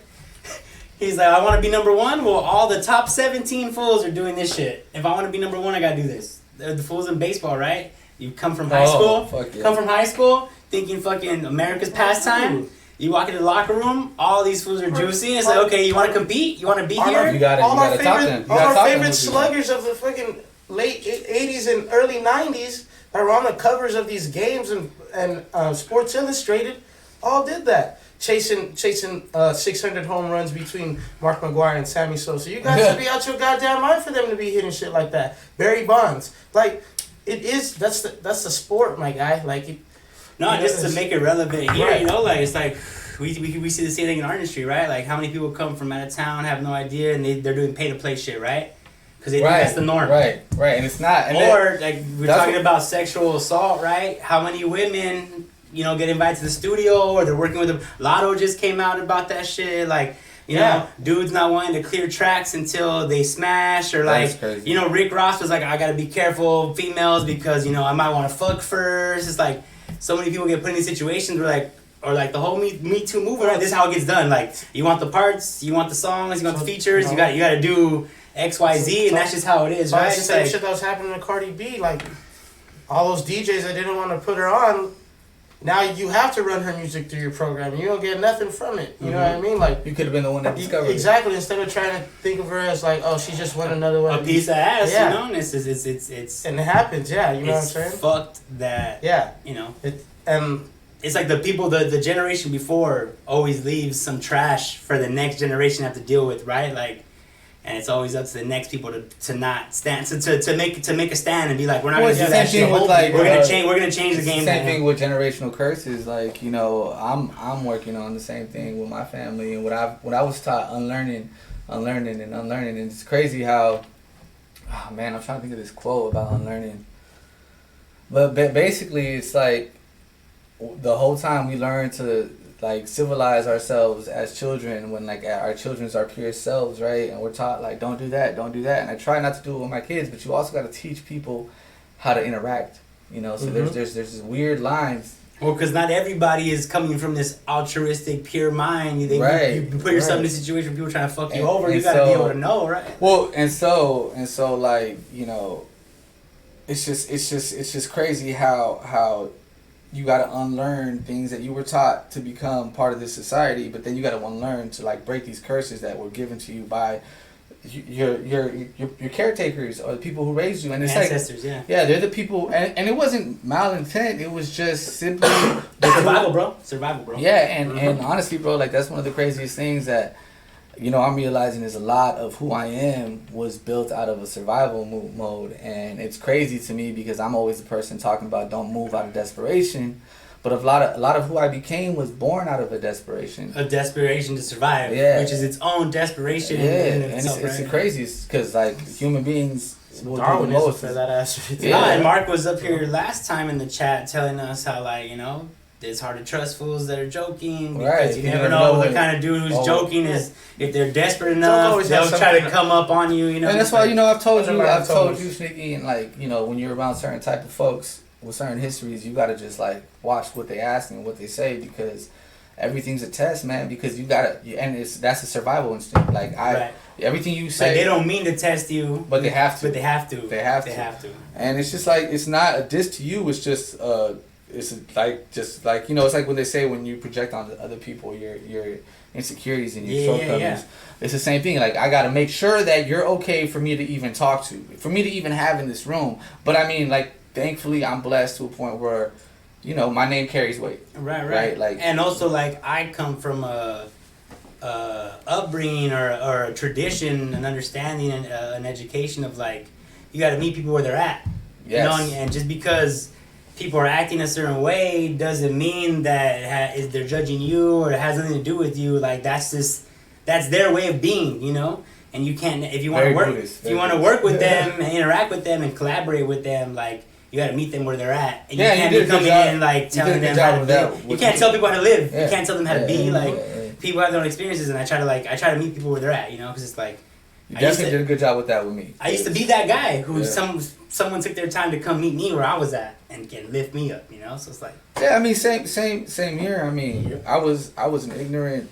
He's like, I want to be number one. Well, all the top 17 fools are doing this shit. If I want to be number one, I gotta do this. They're the fools in baseball, right? You come from high school, come from high school, thinking fucking America's pastime. You walk into the locker room, all these fools are juicy. It's like, okay, you want to compete? You want to be here? You gotta talk to them. All our favorite sluggers of the fucking late 80s and early 90s that were on the covers of these games and Sports Illustrated all did that. Chasing 600 home runs between Mark McGwire and Sammy Sosa. You guys should be out your goddamn mind for them to be hitting shit like that. Barry Bonds, like that's the sport, my guy. Like just to make it relevant here, right. You know, like it's like we see the same thing in our industry, right? Like how many people come from out of town, have no idea, and they're doing pay to play shit, right? Because they think that's the norm, right, and it's not. And or like we're talking about sexual assault, right? How many women, you know, get invited to the studio, or they're working with them. Lotto just came out about that shit. Like, you know, dudes not wanting to clear tracks until they smash, or like, you know, Rick Ross was like, I gotta be careful females because, you know, I might want to fuck first. It's like, so many people get put in these situations where like, or like the whole Me Too movement, right? This is how it gets done. Like, you want the parts, you want the songs, you want the features, you gotta do X, Y, Z, and that's just how it is, right? It's the same shit that was happening to Cardi B. Like, all those DJs that didn't want to put her on, now you have to run her music through your program. You don't get nothing from it. You know what I mean? Like, You could have been the one that discovered it. exactly. Instead of trying to think of her as like, oh, she just won another one. A piece of ass, Yeah. you know. And it's And it happens. Yeah, you know what I'm it's saying? fucked that. Yeah. You know. And It's like the people, the generation before always leaves some trash for the next generation to have to deal with, right? Like, and it's always up to the next people to not stand, to make a stand and be like, we're not Well, gonna it's do the that same thing shit. with, like, We're gonna change the game. Same thing with generational curses. Like, you know, I'm working on the same thing with my family and what I was taught, unlearning, and it's crazy how, oh man, I'm trying to think of this quote about unlearning. But basically, it's like the whole time we learn to like civilize ourselves as children when like our children's our pure selves, right? And we're taught like don't do that. And I try not to do it with my kids, but you also got to teach people how to interact. You know, so there's this weird lines. Well, because not everybody is coming from this altruistic, pure mind. You put yourself in a situation where people are trying to fuck you over. And You got to be so- able to know, right? Well, and so like, you know, it's just crazy how you got to unlearn things that you were taught to become part of this society, but then you got to unlearn to like break these curses that were given to you by your caretakers or the people who raised you. And it's Ancestors, like, yeah, they're the people, and it wasn't malintent. It was just simply Survival, bro. Yeah, and honestly, bro, like that's one of the craziest things that, you know, I'm realizing is a lot of who I am was built out of a survival mode. And it's crazy to me because I'm always the person talking about don't move out of desperation. But a lot of who I became was born out of a desperation. A desperation to survive, Yeah. which is its own desperation. Yeah, in and itself, it's the right? craziest because like human beings will do the Darwinism most. for that ass. Right there. Yeah. And Mark was up here last time in the chat telling us how, like, you know, it's hard to trust fools that are joking because Right, you never know what when- kind of dude who's joking is. If they're desperate Don't enough, always they'll have try to something- come up on you. You know, And that's why, you know, I've told That's what I you, Shneaky, and like, you know, when you're around certain type of folks with certain histories, you gotta just like watch what they ask and what they say because everything's a test, man. Because you gotta, and that's a survival instinct. Like Right. everything you say, Like they don't mean to test you, but they have to. But they have to. They have to. And it's just like it's not a diss to you. It's just it's like you know, it's like when they say when you project on other people your insecurities and your shortcomings. Yeah. It's the same thing. Like I gotta make sure that you're okay for me to even talk to, for me to even have in this room. But I mean, like thankfully, I'm blessed to a point where, you know, my name carries weight. Right. Like, and also like I come from a upbringing or a tradition, an understanding, and an education of like you got to meet people where they're at. yes. You know, and just because people are acting a certain way doesn't mean that they're judging you or it has nothing to do with you. Like that's their way of being, you know. And you can't if you want to work with them and interact with them and collaborate with them, like you got to meet them where they're at. And Yeah, you can't you be did a good coming job. in like You telling did a them good how job to with live. that. You can't tell people how to live. Yeah. You can't tell them how to be. Like Yeah. people have their own experiences, and I try to meet people where they're at, you know, because it's like. You I used definitely did a good job with that with me. I used to be that guy who Yeah. someone took their time to come meet me where I was at and can lift me up, you know. So it's like Yeah, I mean, same here. I mean, I was an ignorant,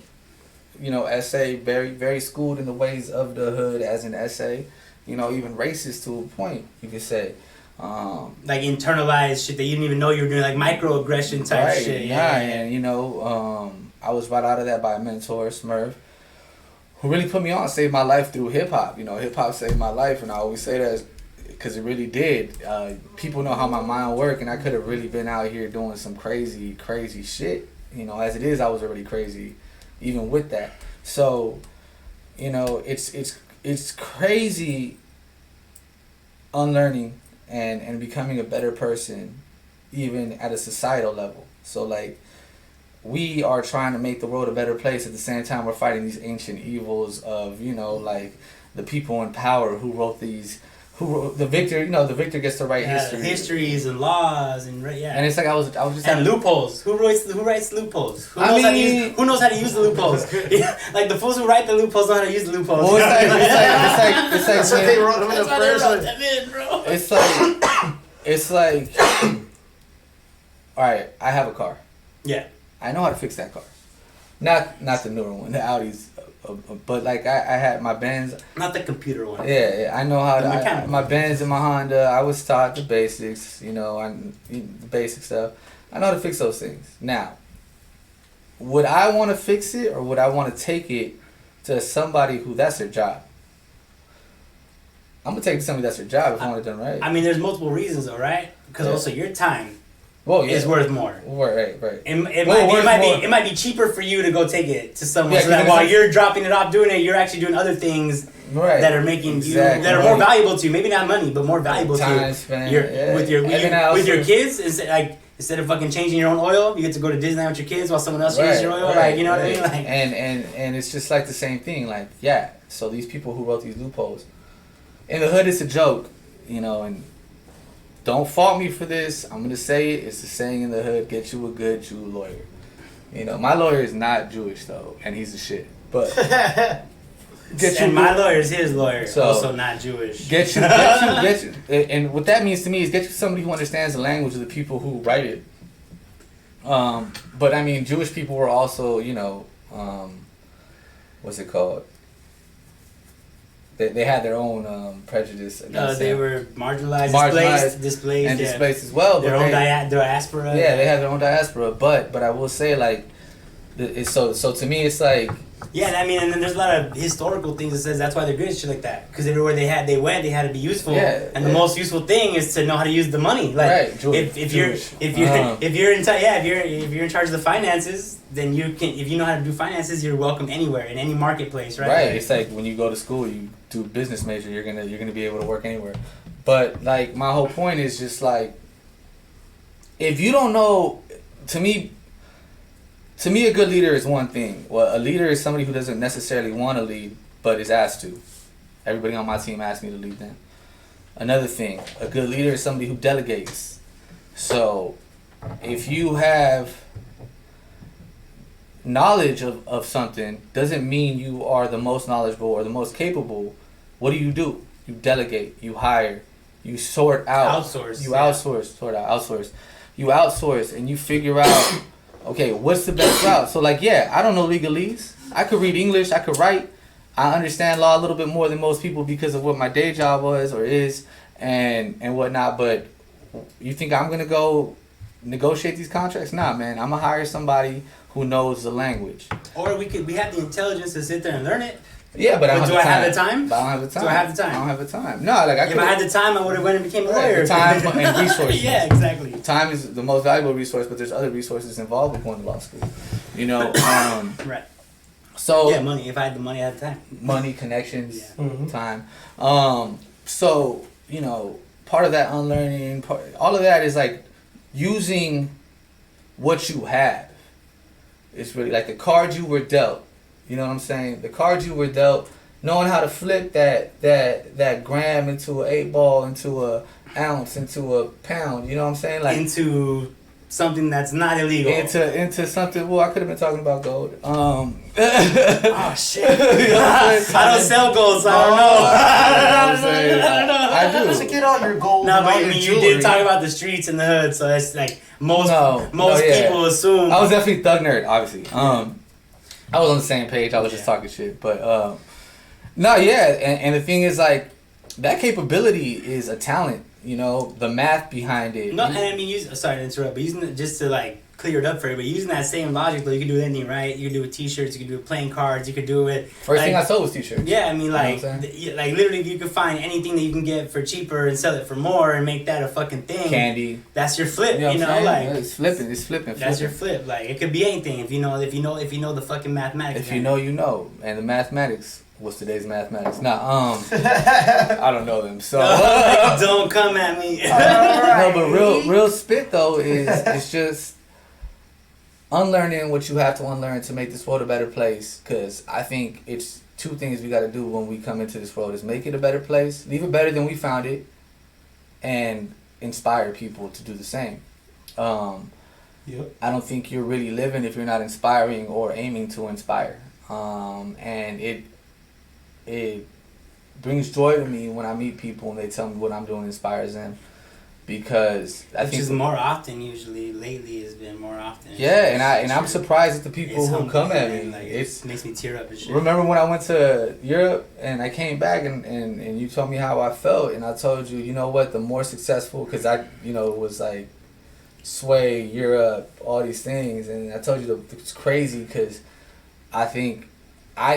you know, essay, very schooled in the ways of the hood as an essay, you know, even racist to a point, you could say. like internalized shit that you didn't even know you were doing, like microaggression type Right, shit. yeah, and you know, I was brought out of that by a mentor, Smurf, who really put me on, saved my life through hip hop. You know, hip hop saved my life, and I always say that because it really did. People know how my mind works, and I could have really been out here doing some crazy shit. You know, as it is, I was already crazy, even with that. So, you know, it's crazy unlearning and becoming a better person, even at a societal level. So like, we are trying to make the world a better place. At the same time, we're fighting these ancient evils of, you know, like the people in power who wrote the victor. You know, the victor gets to write history. Histories and laws and And it's like I was just and loopholes. Who writes loopholes? Who I knows who knows how to use the loopholes? Yeah, like the fools who write the loopholes know how to use the loopholes. Well, it's like That's what they wrote them in the That's why they first wrote one. them in, bro. it's like all right, I have a car. Yeah. I know how to fix that car. Not the newer one, the Audis, but like I had my Benz. Not the computer one. Yeah, I know how The to. mechanical. My Benz and my Honda. I was taught the basics, you know, the basic stuff. I know how to fix those things. Now, would I want to fix it, or would I want to take it to somebody who that's their job? I'm gonna take it to somebody that's their job if I want it done right. I mean, there's multiple reasons, though, right? Because also your time is worth more. Right. It might be cheaper for you to go take it to someone, so that while you're dropping it off doing it, you're actually doing other things that are making you that are more valuable to you. Maybe not money, but more valuable to you. With your kids. Instead of fucking changing your own oil, you get to go to Disneyland with your kids while someone else changes your oil. Like, you know what I mean? Like, and it's just like the same thing. Like, yeah. So these people who wrote these loopholes, in the hood, it's a joke, you know. And don't fault me for this. I'm gonna say it. It's the saying in the hood: get you a good Jew lawyer. You know, my lawyer is not Jewish though, and he's a shit. But my lawyer is his lawyer, so also not Jewish. Get you, and what that means to me is get you somebody who understands the language of the people who write it. But I mean, Jewish people were also, you know, what's it called? They had their own prejudice against they were marginalized, displaced as well. Their own diaspora. Yeah, they had their own diaspora. But I will say, like, so to me, it's like. Yeah, I mean, and then there's a lot of historical things that says that's why they're good at shit like that. Because everywhere they had to be useful. Yeah, and the most useful thing is to know how to use the money. Like, if you're in charge of the finances, then you can. If you know how to do finances, you're welcome anywhere in any marketplace, right? Right. It's like when you go to school, you do business major, you're gonna be able to work anywhere. But like my whole point is just like, if you don't know, to me, a good leader is one thing. Well, a leader is somebody who doesn't necessarily want to lead, but is asked to. Everybody on my team asked me to lead them. Another thing, a good leader is somebody who delegates. So, if you have knowledge of something, doesn't mean you are the most knowledgeable or the most capable. What do? You delegate, you hire, you sort out. Outsource. You outsource and you figure out, okay, what's the best route? So like, yeah, I don't know legalese. I could read English, I could write. I understand law a little bit more than most people because of what my day job was or is and whatnot. But you think I'm going to go negotiate these contracts? Nah, man. I'm going to hire somebody who knows the language. Or we have the intelligence to sit there and learn it. Yeah, but do I have the time? But I don't have the time. Do I have the time? I don't have the time. No, like if I had the time, I would have went and became a lawyer. Time and resources. Yeah, exactly. Time is the most valuable resource, but there's other resources involved with going to law school. You know. Right. So yeah, money. If I had the money, I had the time. Money, connections, time. So you know, part of that unlearning, all of that is like using what you have. It's really like the card you were dealt. You know what I'm saying? The cards you were dealt, knowing how to flip that gram into an 8-ball, into a ounce, into a pound. You know what I'm saying? Like into something that's not illegal. Into something. Well, I could have been talking about gold. Oh shit! You know I don't sell gold, so I don't know. I don't know. I do. So get all your gold. No, but I mean, you did talk about the streets in the hood, so it's like most people assume. I was definitely thug nerd, obviously. I was on the same page. I was just talking shit, but no, yeah. And the thing is, like, that capability is a talent. You know, the math behind it. No, and I mean, sorry to interrupt, but using it just to like clear it up for everybody. Using that same logic, though, you can do anything, right? You can do it with T-shirts, you can do it with playing cards, you could do it. First thing I sold was T-shirts. Yeah, I mean, like, like literally, if you could find anything that you can get for cheaper and sell it for more and make that a fucking thing. Candy. That's your flip, you know, like it's flipping. That's your flip. Like, it could be anything if you know the fucking mathematics. If you know, you know, and the mathematics. What's today's mathematics? I don't know them. So don't come at me. No, but real spit though is it's just unlearning what you have to unlearn to make this world a better place. Cause I think it's two things we got to do when we come into this world: is make it a better place, leave it better than we found it, and inspire people to do the same. Yep. I don't think you're really living if you're not inspiring or aiming to inspire. And it brings joy to me when I meet people and they tell me what I'm doing inspires them, because I think is more often usually. Lately has been more often. Yeah, and I'm surprised at the people who come at me. Like, it makes me tear up and shit. Remember when I went to Europe and I came back and you told me how I felt, and I told you, you know what, the more successful, because I, you know, was like sway Europe, all these things, and I told you it's crazy because I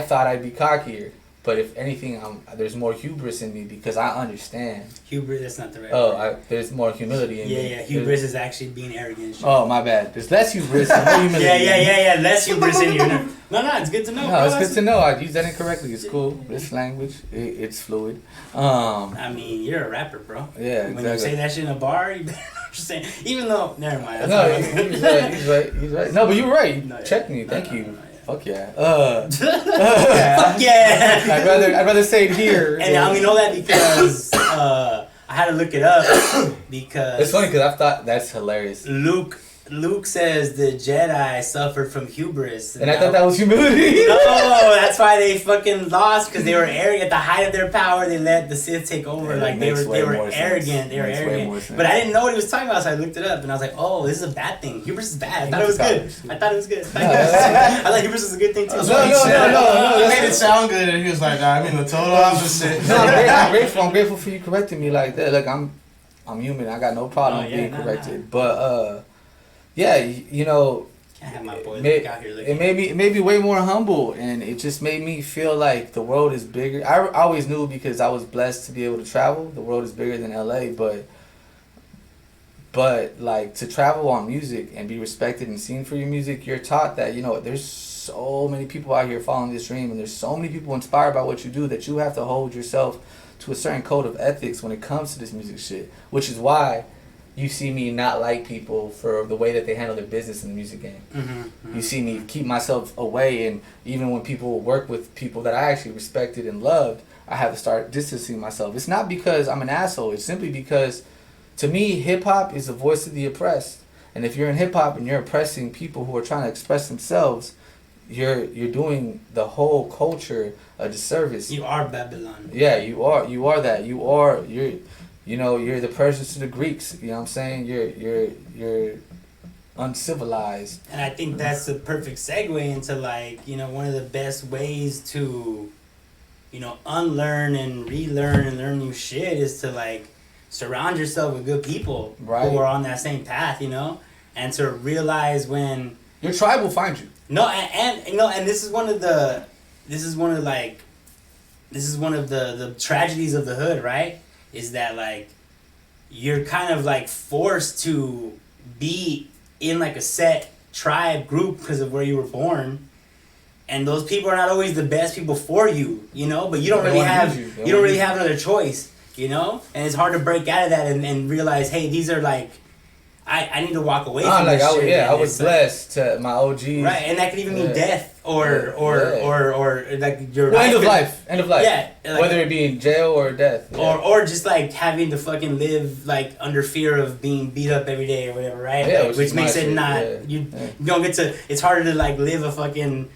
thought I'd be cockier, but if anything, there's more hubris in me because I understand. Hubris, that's not the right word. There's more humility in me. Yeah, hubris is actually being arrogant. Oh, my bad. There's less hubris and more humility. Yeah, less hubris in you. No, it's good to know. No, it's good to know. I use that incorrectly. It's cool. This language, it's fluid. I mean, you're a rapper, bro. Yeah, exactly. When you say that shit in a bar, you better know what you're saying. Even though, never mind. No, he's right. No, but you were right. You checked me. Thank you. No. Fuck yeah. Fuck yeah. I'd rather say it here. And I only know that because I had to look it up because it's funny because I thought that's hilarious. Luke says the Jedi suffered from hubris. And I thought that was humility. No, that's why they fucking lost, because they were arrogant. At the height of their power, they let the Sith take over. Yeah, like they were arrogant. They were arrogant. But I didn't know what he was talking about, so I looked it up and I was like, oh, this is a bad thing. Hubris is bad. I thought it was good. I thought hubris was a good thing too. No. He made it sound good, and he was like, I mean the total opposite. No, I'm grateful for you correcting me like that. Like I'm human. I got no problem being corrected. But yeah, you know, can't have my boy out here it made me way more humble, and it just made me feel like the world is bigger. I always knew because I was blessed to be able to travel. The world is bigger than LA, but like to travel on music and be respected and seen for your music, you're taught that, you know, there's so many people out here following this dream, and there's so many people inspired by what you do that you have to hold yourself to a certain code of ethics when it comes to this music shit, which is why you see me not like people for the way that they handle their business in the music game. You see me keep myself away, and even when people work with people that I actually respected and loved, I have to start distancing myself. It's not because I'm an asshole. It's simply because, to me, hip-hop is the voice of the oppressed. And if you're in hip-hop and you're oppressing people who are trying to express themselves, you're doing the whole culture a disservice. You are Babylon. Yeah, you are that. You're the Persians to the Greeks. You know what I'm saying? You're uncivilized. And I think that's the perfect segue into, like, you know, one of the best ways to, you know, unlearn and relearn and learn new shit is to, like, surround yourself with good people who are on that same path, you know, and to realize when your tribe will find you. And this is one of the tragedies of the hood, right? Is that, like, you're kind of, like, forced to be in, like, a set tribe group because of where you were born, and those people are not always the best people for you, you know, but you don't really have another choice, you know, and it's hard to break out of that and realize, hey, these are, like, I need to walk away from this shit. I was blessed to my OGs. Right, and that could even mean death or like your end of life. Yeah, like, whether it be in jail or death. Yeah. Or just like having to fucking live like under fear of being beat up every day or whatever, right? Yeah, like, which makes it not you don't get to. It's harder to like live a fucking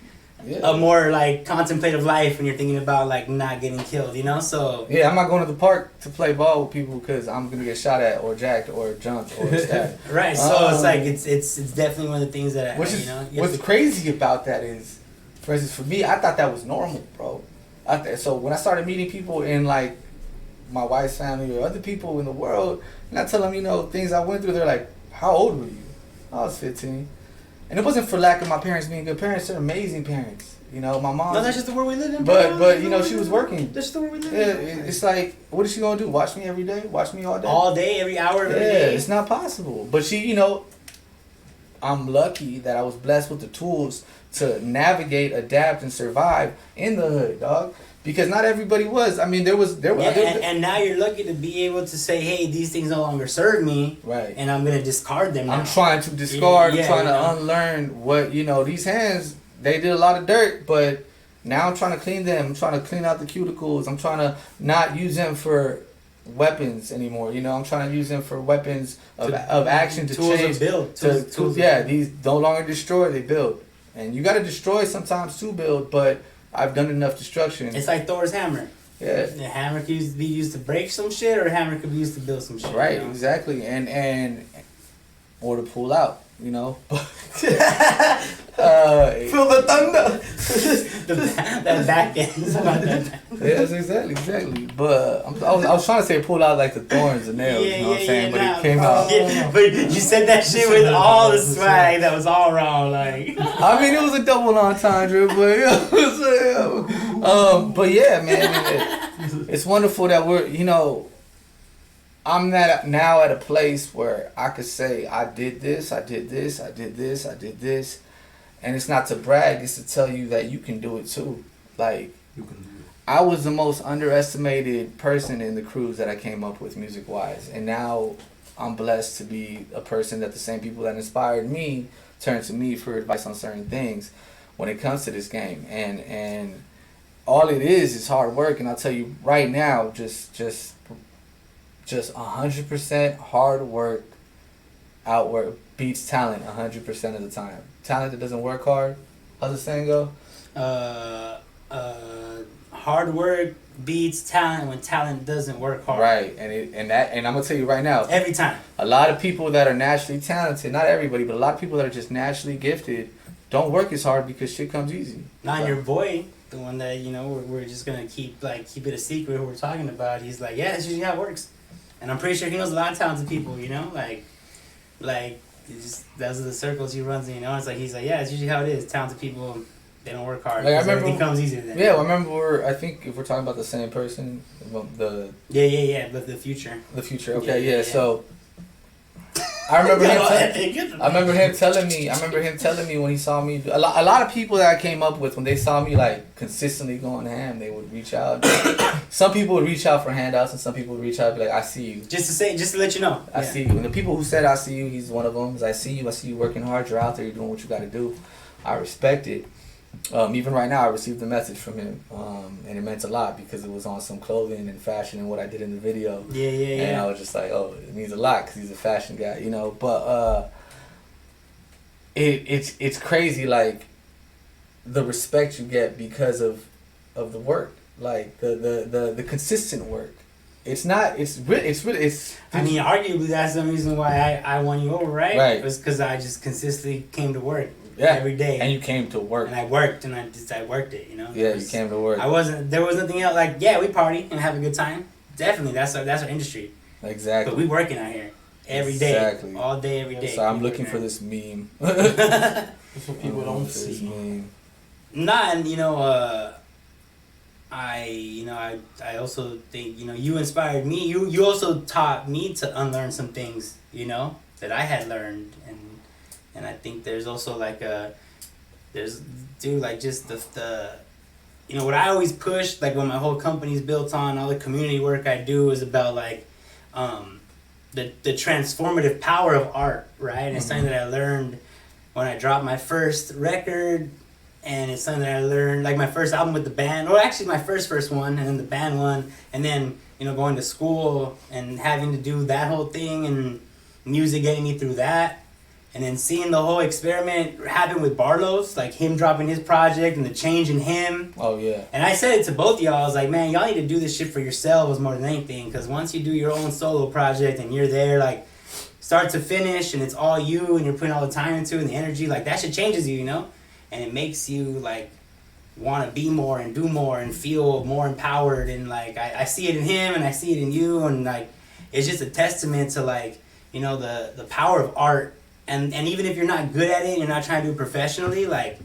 a more like contemplative life when you're thinking about like not getting killed, you know. So I'm not going to the park to play ball with people because I'm gonna get shot at or jacked or jumped or stabbed. Right. So it's like it's definitely one of the things that what's crazy about that is, for instance, for me, I thought that was normal, bro. So when I started meeting people in like my wife's family or other people in the world, and I tell them, you know, things I went through, they're like, "How old were you?" I was 15. And it wasn't for lack of my parents being good parents. They're amazing parents. You know, my mom. No, that's just the world we live in. But you know, she was working. That's just the world we live in. It's like, what is she gonna do? Watch me every day? Watch me all day? All day, every hour of every day? It's not possible. But she, you know, I'm lucky that I was blessed with the tools to navigate, adapt, and survive in the hood, dog. Because not everybody was. I mean, there was. And now you're lucky to be able to say, hey, these things no longer serve me. Right. And I'm going to discard them now. I'm trying to discard. I'm trying to unlearn what, you know, these hands, they did a lot of dirt, but now I'm trying to clean them. I'm trying to clean out the cuticles. I'm trying to not use them for weapons anymore. You know, I'm trying to use them for weapons of action to tools change. Of build. These no longer destroy, they build. And you got to destroy sometimes to build, but I've done enough destruction. It's like Thor's hammer. Yeah. The hammer could be used to break some shit, or a hammer could be used to build some shit. Right, you know? exactly. And or to pull out, you know. Feel the thunder. that back end. It's about that. Yes, exactly. But I was trying to say pull out like the thorns and nails, you know what I'm saying? But it came out. Yeah, but you said that shit with all the swag that was all wrong, like. I mean, it was a double entendre, but you know what I'm saying? But yeah, man, it's wonderful that we're, you know, I'm now at a place where I could say I did this, and it's not to brag, it's to tell you that you can do it too. Like, I was the most underestimated person in the crews that I came up with music-wise, and now I'm blessed to be a person that the same people that inspired me turn to me for advice on certain things when it comes to this game. And all it is hard work, and I'll tell you right now, just 100% hard work outwork beats talent 100% of the time. Talent that doesn't work hard, how's the saying go? Hard work beats talent when talent doesn't work hard. Right, and I'm gonna tell you right now, every time. a lot of people that are naturally talented, not everybody, but a lot of people that are just naturally gifted, don't work as hard because shit comes easy. Not your boy, the one that, you know, we're just gonna keep it a secret who we're talking about. He's like, yeah, that's usually how it works. And I'm pretty sure he knows a lot of talented people, you know, like those are the circles he runs in, you know. It's like he's like, yeah, it's usually how it is. Talented people, they don't work hard. Like, I remember, everything comes easier then. Yeah, I remember. I think if we're talking about the same person, but the future. The future. Okay, yeah. So I remember him telling me when he saw me. A lot of people that I came up with, when they saw me like consistently going ham, they would reach out. Some people would reach out for handouts, and some people would reach out and be like, "I see you." Just to let you know. I see you. And the people who said "I see you," he's one of them. I see you working hard. You're out there. You're doing what you got to do. I respect it. Even right now, I received a message from him, and it meant a lot because it was on some clothing and fashion and what I did in the video. Yeah. And I was just like, oh, it means a lot because he's a fashion guy, you know. But it's crazy, like the respect you get because of the work, like the consistent work. It's not. It's really. I mean, arguably that's the reason why I won you over, right? Right. It was because I just consistently came to work. Yeah. Every day. And you came to work. And I worked, and I worked it, you know. Yeah, you came to work. There was nothing else. Like, yeah, we party and have a good time. Definitely, that's our industry. Exactly. But we working out here every day, all day, every day. So I'm looking for this meme. That's what people don't see. Nah, and you know, I also think, you know, you inspired me. You also taught me to unlearn some things, you know, that I had learned, and I think there's also like just the you know, what I always push, like when my whole company's built on, all the community work I do is about like the transformative power of art, right? And it's something that I learned when I dropped my first record, and it's something that I learned, like my first album with the band, or actually my first one, and then the band one, and then, you know, going to school and having to do that whole thing, and music getting me through that. And then seeing the whole experiment happen with Barlos, like him dropping his project and the change in him. Oh, yeah. And I said it to both y'all. I was like, man, y'all need to do this shit for yourselves more than anything. Because once you do your own solo project and you're there, like, start to finish, and it's all you, and you're putting all the time into it and the energy, like, that shit changes you, you know? And it makes you, like, want to be more and do more and feel more empowered. And, like, I see it in him and I see it in you. And, like, it's just a testament to, like, you know, the power of art. And even if you're not good at it, you're not trying to do it professionally, like,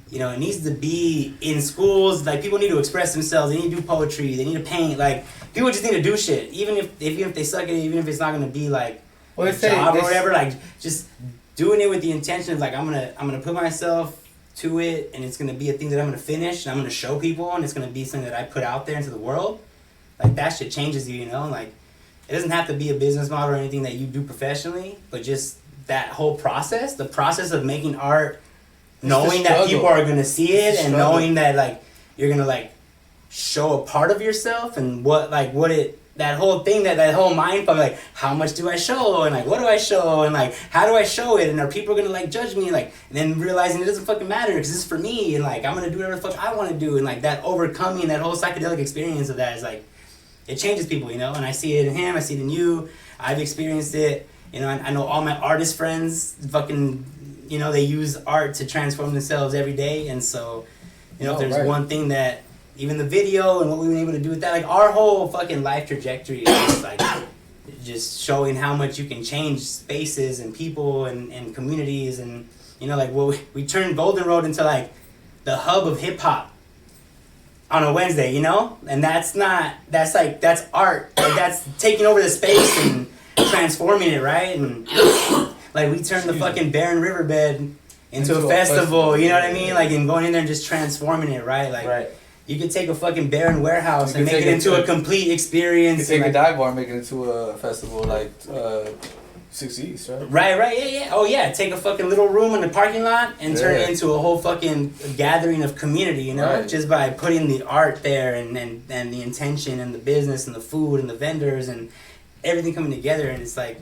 you know, it needs to be in schools. Like, people need to express themselves. They need to do poetry. They need to paint. Like, people just need to do shit. Even if they suck at it, even if it's not gonna be like a job or whatever. Like, just doing it with the intention of like, I'm gonna put myself to it, and it's gonna be a thing that I'm gonna finish, and I'm gonna show people, and it's gonna be something that I put out there into the world. Like, that shit changes you, you know. Like, it doesn't have to be a business model or anything that you do professionally, but just that whole process, the process of making art, knowing that people are gonna see it, and knowing that like you're gonna like show a part of yourself, and that whole thing, that whole mind fuck, like, how much do I show, and like what do I show, and like how do I show it, and are people gonna like judge me, like, and then realizing it doesn't fucking matter because this is for me, and like I'm gonna do whatever the fuck I want to do, and like that overcoming, that whole psychedelic experience of that is like, it changes people, you know. And I see it in him, I see it in you, I've experienced it. You know, I know all my artist friends fucking, you know, they use art to transform themselves every day. And so You know, if Oh, there's right. one thing that even the video and what we were able to do with that, like our whole fucking life trajectory is just, like just showing how much you can change spaces and people and communities, and you know, like we turned Golden Road into like the hub of hip hop on a Wednesday, you know, and that's art, like that's taking over the space and transforming it, right? And like we turned the fucking barren riverbed into a festival, you know what I mean? Like, and going in there and just transforming it, right? Like, Right. you could take a fucking barren warehouse You and could make it take into a a complete experience. You take a and, dive bar and make it into a festival like 6 East, right? right, yeah. Oh yeah, take a fucking little room in the parking lot and turn it Yeah. into a whole fucking gathering of community, you know? Right. Just by putting the art there and the intention and the business and the food and the vendors and everything coming together, and it's like,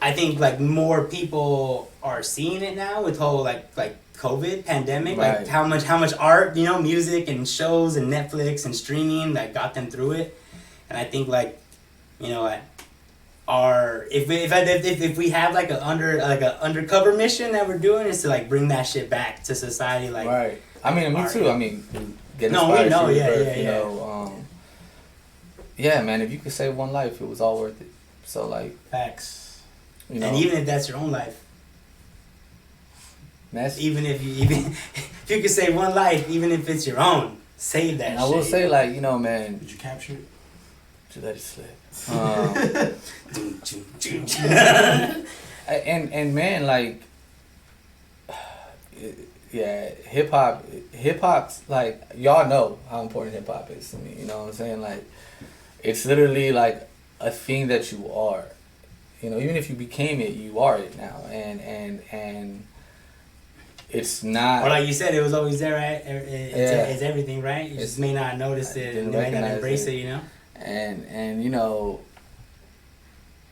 I think like more people are seeing it now with whole like COVID pandemic, Right. like how much art, you know, music and shows and Netflix and streaming that got them through it. And I think like, you know, if we have like an undercover mission that we're doing, is to like bring that shit back to society, like Right. I mean, me art. too. I mean, get No, we inspired know, to yeah, rebirth, yeah, you yeah. know. Yeah, man. If you could save one life, it was all worth it. So like, Facts. you know, and even if that's your own life, that's even if you could save one life, even if it's your own, save that. And I will shit. say, like, you know, man, Did you capture it? to let it slip. Dun. And man, like, yeah, hip hop's like, y'all know how important hip hop is to me. You know what I'm saying? Like, it's literally like a thing that you are. You know, even if you became it, you are it now, and it's not. Or like you said, it was always there, right? It's Yeah. everything, right? You just may not notice it, didn't and you might not recognize embrace it. it, you know? And you know,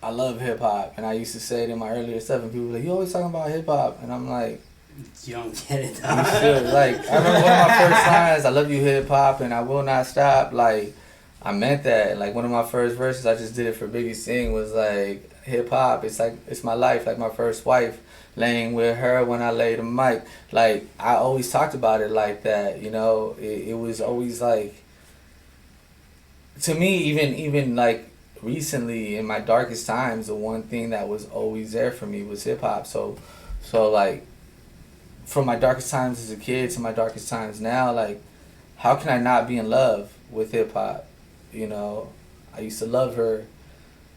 I love hip hop, and I used to say it in my earlier stuff, and people were like, "You always talking about hip hop," and I'm like, You don't get it, "You dog. should." Like, I remember one of my first lines, "I love you, hip hop, and I will not stop." Like, I meant that. Like, one of my first verses, I just did it for Biggie Sing, was like, "Hip hop, it's like it's my life, like my first wife." Laying with her when I laid the mic. Like, I always talked about it like that, you know. It was always like, to me, even like recently in my darkest times, the one thing that was always there for me was hip hop. So like, from my darkest times as a kid to my darkest times now, like, how can I not be in love with hip hop? You know, I used to love her.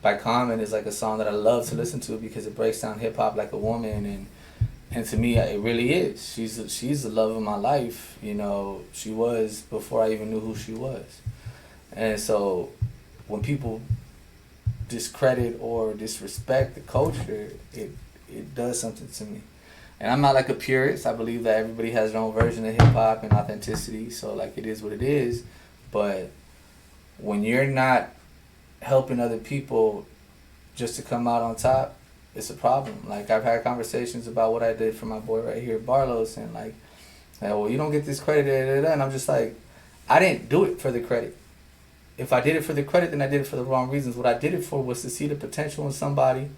By Common is like a song that I love to listen to because it breaks down hip hop like a woman, and to me it really is. She's the love of my life. You know, she was before I even knew who she was. And so when people discredit or disrespect the culture, it does something to me. And I'm not like a purist. I believe that everybody has their own version of hip hop and authenticity. So like, it is what it is. But when you're not helping other people just to come out on top, it's a problem. Like, I've had conversations about what I did for my boy right here, Barlos, and like, well, you don't get this credit, and I'm just like, I didn't do it for the credit. If I did it for the credit, then I did it for the wrong reasons. What I did it for was to see the potential in somebody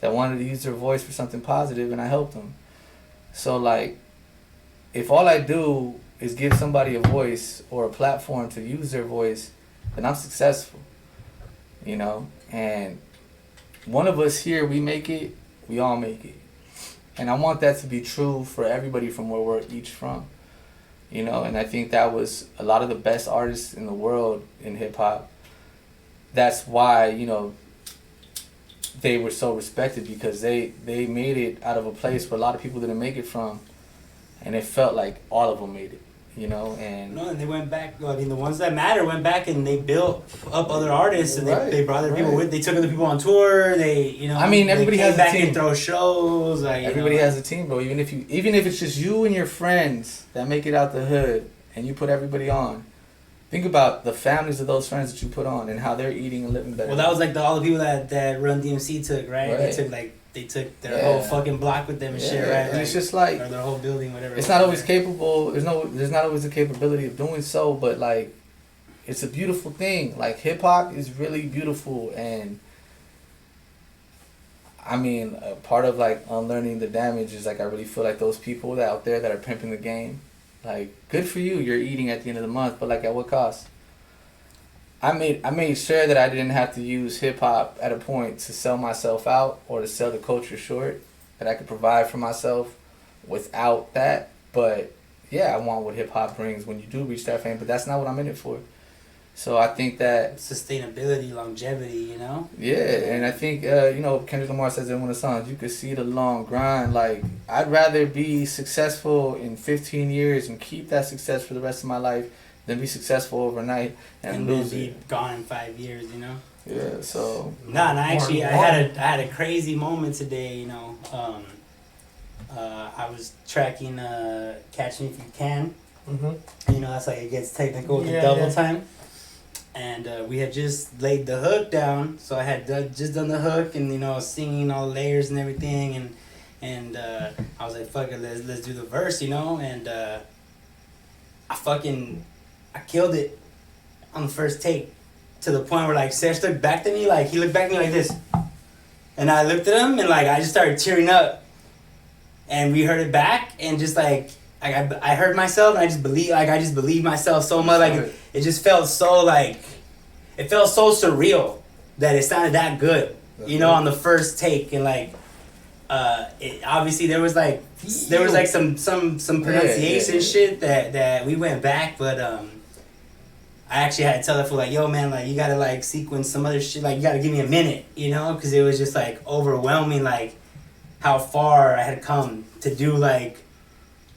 that wanted to use their voice for something positive, and I helped them. So like, if all I do is give somebody a voice or a platform to use their voice, then I'm successful. You know, and one of us here, we make it, we all make it. And I want that to be true for everybody from where we're each from. You know, and I think that was a lot of the best artists in the world in hip hop. That's why, you know, they were so respected, because they made it out of a place where a lot of people didn't make it from. And it felt like all of them made it. You know, and No, and they went back. I mean, the ones that matter went back and they built up other artists, and Right, they brought other people right. with. They took other people on tour. They, you know, I mean, everybody they came has a back team. and throw shows. Like, you everybody know, has a team, bro. Even if it's just you and your friends that make it out the hood, and you put everybody on. Think about the families of those friends that you put on and how they're eating and living better. Well, that was like all the people that Run DMC took, right? Right. They took their Yeah. whole fucking block with them and shit, right? And it's just like, or their whole building, whatever. it's not always capable. There's not always the capability of doing so, but like, it's a beautiful thing. Like, hip hop is really beautiful, and I mean, part of like unlearning the damage is like, I really feel like those people that out there that are pimping the game, Like, good for you, you're eating at the end of the month, but like, at what cost? I made sure that I didn't have to use hip hop at a point to sell myself out or to sell the culture short, that I could provide for myself without that. But yeah, I want what hip hop brings when you do reach that fame, but that's not what I'm in it for. So I think that sustainability, longevity, you know? Yeah, and I think, you know, Kendrick Lamar says in one of the songs, you could see the long grind. Like, I'd rather be successful in 15 years and keep that success for the rest of my life than be successful overnight and lose be it. gone in 5 years, you know? Yeah, so. Nah, and actually, I had a crazy moment today, you know. I was tracking Catch Me If You Can. Mm-hmm. You know, that's like it gets technical with the double time. And we had just laid the hook down, so I had just done the hook and, you know, singing all the layers and everything, and I was like, fuck it, let's do the verse, you know, and I killed it on the first take, to the point where, like, Sesh looked back at me, like, he looked back at me like this, and I looked at him, and, like, I just started tearing up, and we heard it back, and just, like, I heard myself, and I just believed myself so much, like, it just felt so, like, it felt so surreal that it sounded that good, you know, on the first take, and, like, obviously there was like some pronunciation shit that we went back, but I actually had to tell that fool, like, yo man, like, you gotta like sequence some other shit, like, you gotta give me a minute, you know, because it was just like overwhelming, like how far I had come to do like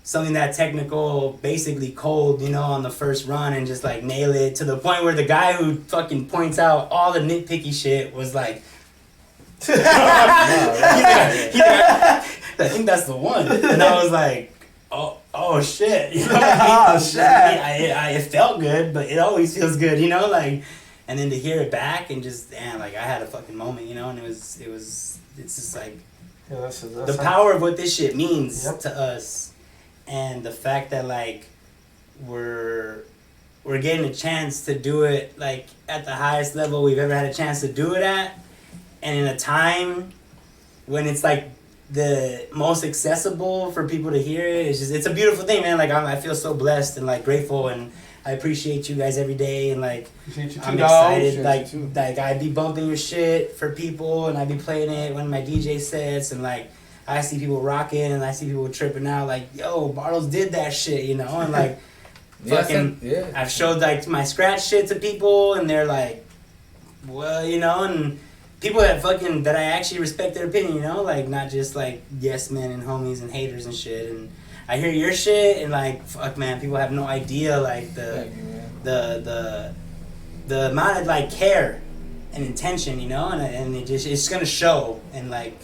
something that technical, basically cold, you know, on the first run, and just like nail it to the point where the guy who fucking points out all the nitpicky shit was like, I think that's the one, and I was like, oh shit, you know what I mean? Oh shit, it felt good, but it always feels good, you know, like, and then to hear it back and just, damn, like, I had a fucking moment, you know, and it's just like, that's the power of what this shit means to us, and the fact that like we're getting a chance to do it like at the highest level we've ever had a chance to do it at. And in a time when it's like the most accessible for people to hear it, it's a beautiful thing, man. Like, I feel so blessed and like grateful, and I appreciate you guys every day, and like I'm excited. Like I be bumping your shit for people, and I be playing it when my DJ sets, and like I see people rocking, and I see people tripping out. Like, yo, Barlos did that shit, you know, and like I've showed like my scratch shit to people, and they're like, well, you know, and people that I actually respect their opinion, you know, like not just like yes men and homies and haters and shit. And I hear your shit, and like, fuck, man, people have no idea like the amount of like care and intention, you know, and it's gonna show. And like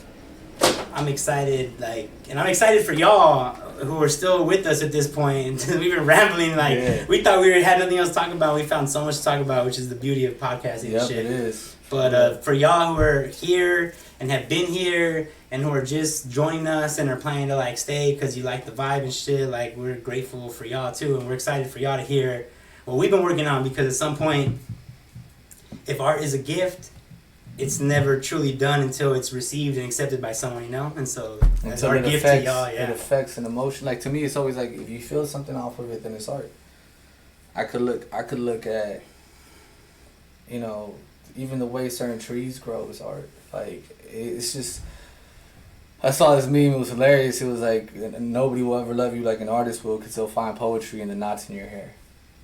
I'm excited, like, and I'm excited for y'all who are still with us at this point. We've been rambling, like we thought we had nothing else to talk about. We found so much to talk about, which is the beauty of podcasting and shit. It is. But for y'all who are here and have been here and who are just joining us and are planning to like stay because you like the vibe and shit, like, we're grateful for y'all too, and we're excited for y'all to hear what we've been working on, because at some point, if art is a gift, it's never truly done until it's received and accepted by someone, you know? And so that's our gift to y'all, It affects an emotion. Like, to me, it's always like, if you feel something off of it, then it's art. I could look at, you know, even the way certain trees grow is art. Like, it's just, I saw this meme, it was hilarious. It was like, nobody will ever love you like an artist will, because they'll find poetry in the knots in your hair.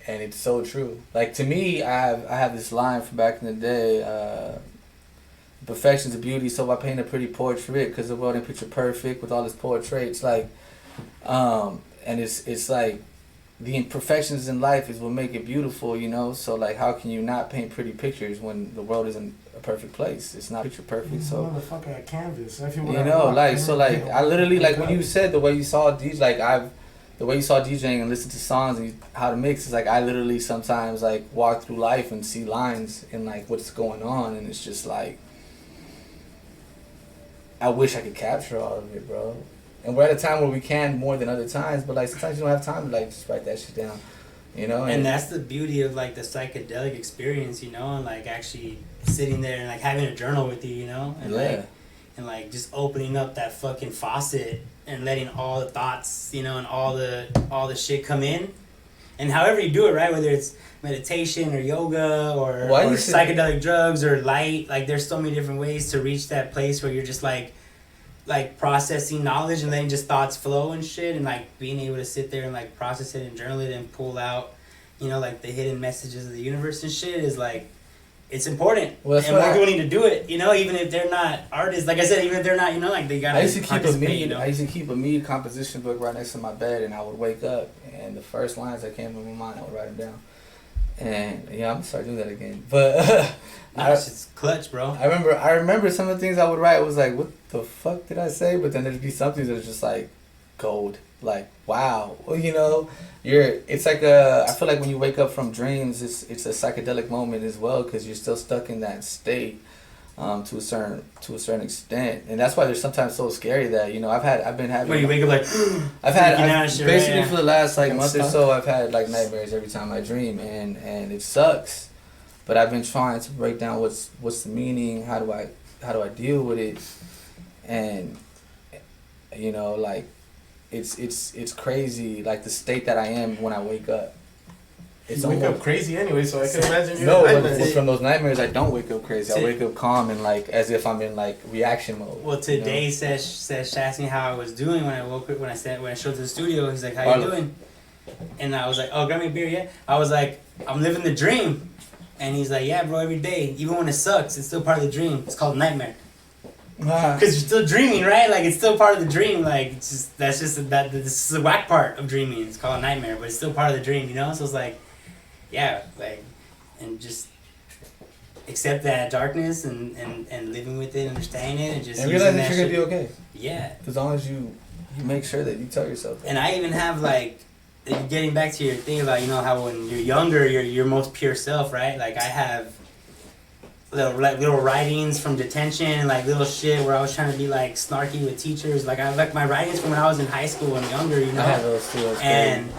And it's so true. Like, to me, I have this line from back in the day, perfection's a beauty, so I paint a pretty portrait, because the world ain't picture perfect with all its poor traits. Like, and it's like, the imperfections in life is what make it beautiful, you know? So, like, how can you not paint pretty pictures when the world isn't a perfect place? It's not picture perfect, so... Motherfucker at canvas. You know, like, so, like, I literally, like, when you said the way you saw DJ, like, the way you saw DJing and listen to songs and how to mix, is like, I literally sometimes, like, walk through life and see lines and, like, what's going on, and it's just, like... I wish I could capture all of it, bro. And we're at a time where we can more than other times, but like sometimes you don't have time to like just write that shit down, you know? And that's the beauty of like the psychedelic experience, you know, and like actually sitting there and like having a journal with you, you know? And like just opening up that fucking faucet and letting all the thoughts, you know, and all the shit come in. And however you do it, right? Whether it's meditation or yoga or psychedelic drugs or light, like there's so many different ways to reach that place where you're just like processing knowledge and letting just thoughts flow and shit, and like being able to sit there and like process it and journal it and pull out, you know, like the hidden messages of the universe and shit is like, it's important. Well, and more people need to do it, you know, even if they're not artists. Like I said, even if they're not, you know, like they gotta I used to keep a you know? mead composition book right next to my bed, and I would wake up and the first lines that came to my mind, I would write them down. And yeah, I'm gonna start doing that again. But it's clutch, bro. I remember some of the things I would write was like, what the fuck did I say? But then there'd be some things that are just like gold. Like, wow. Well, you know, it's like I feel like when you wake up from dreams, it's a psychedelic moment as well, because you're still stuck in that state to a certain extent. And that's why they're sometimes so scary that, you know, I've been having, when you wake up like basically for the last like month or so, I've had like nightmares every time I dream, and it sucks. But I've been trying to break down what's the meaning, how do I deal with it, and you know, like it's crazy, like the state that I am when I wake up. You wake up crazy anyway, so I can imagine but from those nightmares, I don't wake up crazy. I wake up calm and like as if I'm in like reaction mode. Well, today, you know? Sesh asked me how I was doing when I woke up. When I showed to the studio, he's like, "How you doing?" And I was like, "Oh, grab me a beer, yeah." I was like, "I'm living the dream," and he's like, "Yeah, bro. Every day, even when it sucks, it's still part of the dream. It's called nightmare." Because you're still dreaming, right? Like, it's still part of the dream. Like, this is the whack part of dreaming. It's called a nightmare, but it's still part of the dream, you know? So it's like, yeah, like, and just accept that darkness and living with it, understanding it, and just and realize that you're going to be okay. Yeah. As long as you make sure that you tell yourself that. And I even have, like, getting back to your thing about, you know, how when you're younger, you're your most pure self, right? Like, I have little writings from detention, like little shit where I was trying to be like snarky with teachers. Like I like my writings from when I was in high school and younger, you know. I had those too. And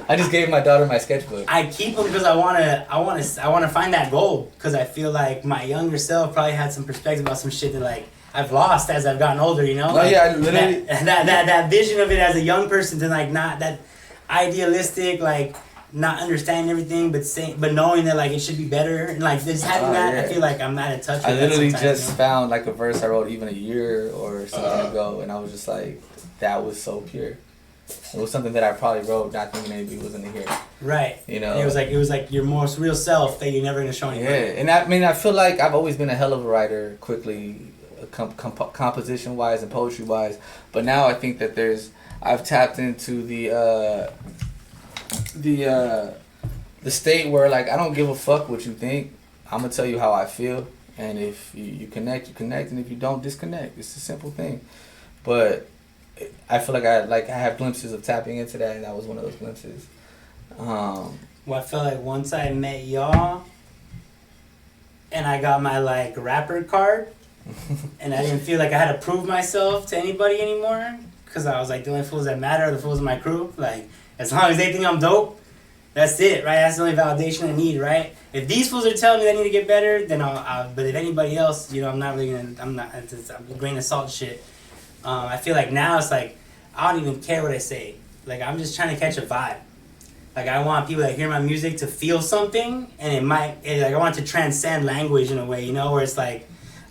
I just gave my daughter my sketchbook. I keep them because I wanna find that gold, because I feel like my younger self probably had some perspective about some shit that like I've lost as I've gotten older, you know. Oh like, yeah, I literally that vision of it as a young person, to like not that idealistic, like not understanding everything, but knowing that like it should be better, and like just having that, yeah. I feel like I'm not in touch with. I literally just found like a verse I wrote even a year or something ago, and I was just like, that was so pure. It was something that I probably wrote not thinking anybody was gonna hear. Right. You know. And it was like your most real self that you're never gonna show anybody. Yeah, and I mean I feel like I've always been a hell of a writer, quickly, composition wise and poetry wise, but now I think that I've tapped into the state where like I don't give a fuck what you think. I'm gonna tell you how I feel, and if you connect, you connect, and if you don't, disconnect. It's a simple thing. But I feel like I have glimpses of tapping into that, and that was one of those glimpses. Well, I felt like once I met y'all, and I got my like rapper card, and I didn't feel like I had to prove myself to anybody anymore, because I was like, the only fools that matter are the fools in my crew. Like, as long as they think I'm dope, that's it, right? That's the only validation I need, right? If these fools are telling me I need to get better, then I'll but if anybody else, you know, I'm not really gonna, I'm a grain of salt shit. I feel like now it's like, I don't even care what I say. Like, I'm just trying to catch a vibe. Like, I want people that hear my music to feel something, and like, I want it to transcend language in a way, you know, where it's like,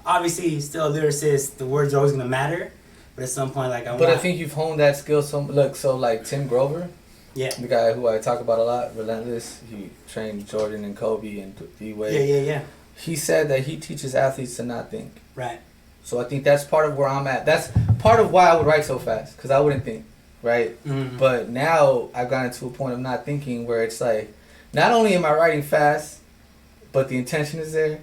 obviously, still a lyricist, the words are always gonna matter, but at some point, like, I think you've honed that skill so like Tim Grover, yeah, the guy who I talk about a lot, Relentless, he trained Jordan and Kobe and D-Wade. Yeah. He said that he teaches athletes to not think. Right. So I think that's part of where I'm at. That's part of why I would write so fast, because I wouldn't think, right? Mm-hmm. But now I've gotten to a point of not thinking where it's like, not only am I writing fast, but the intention is there.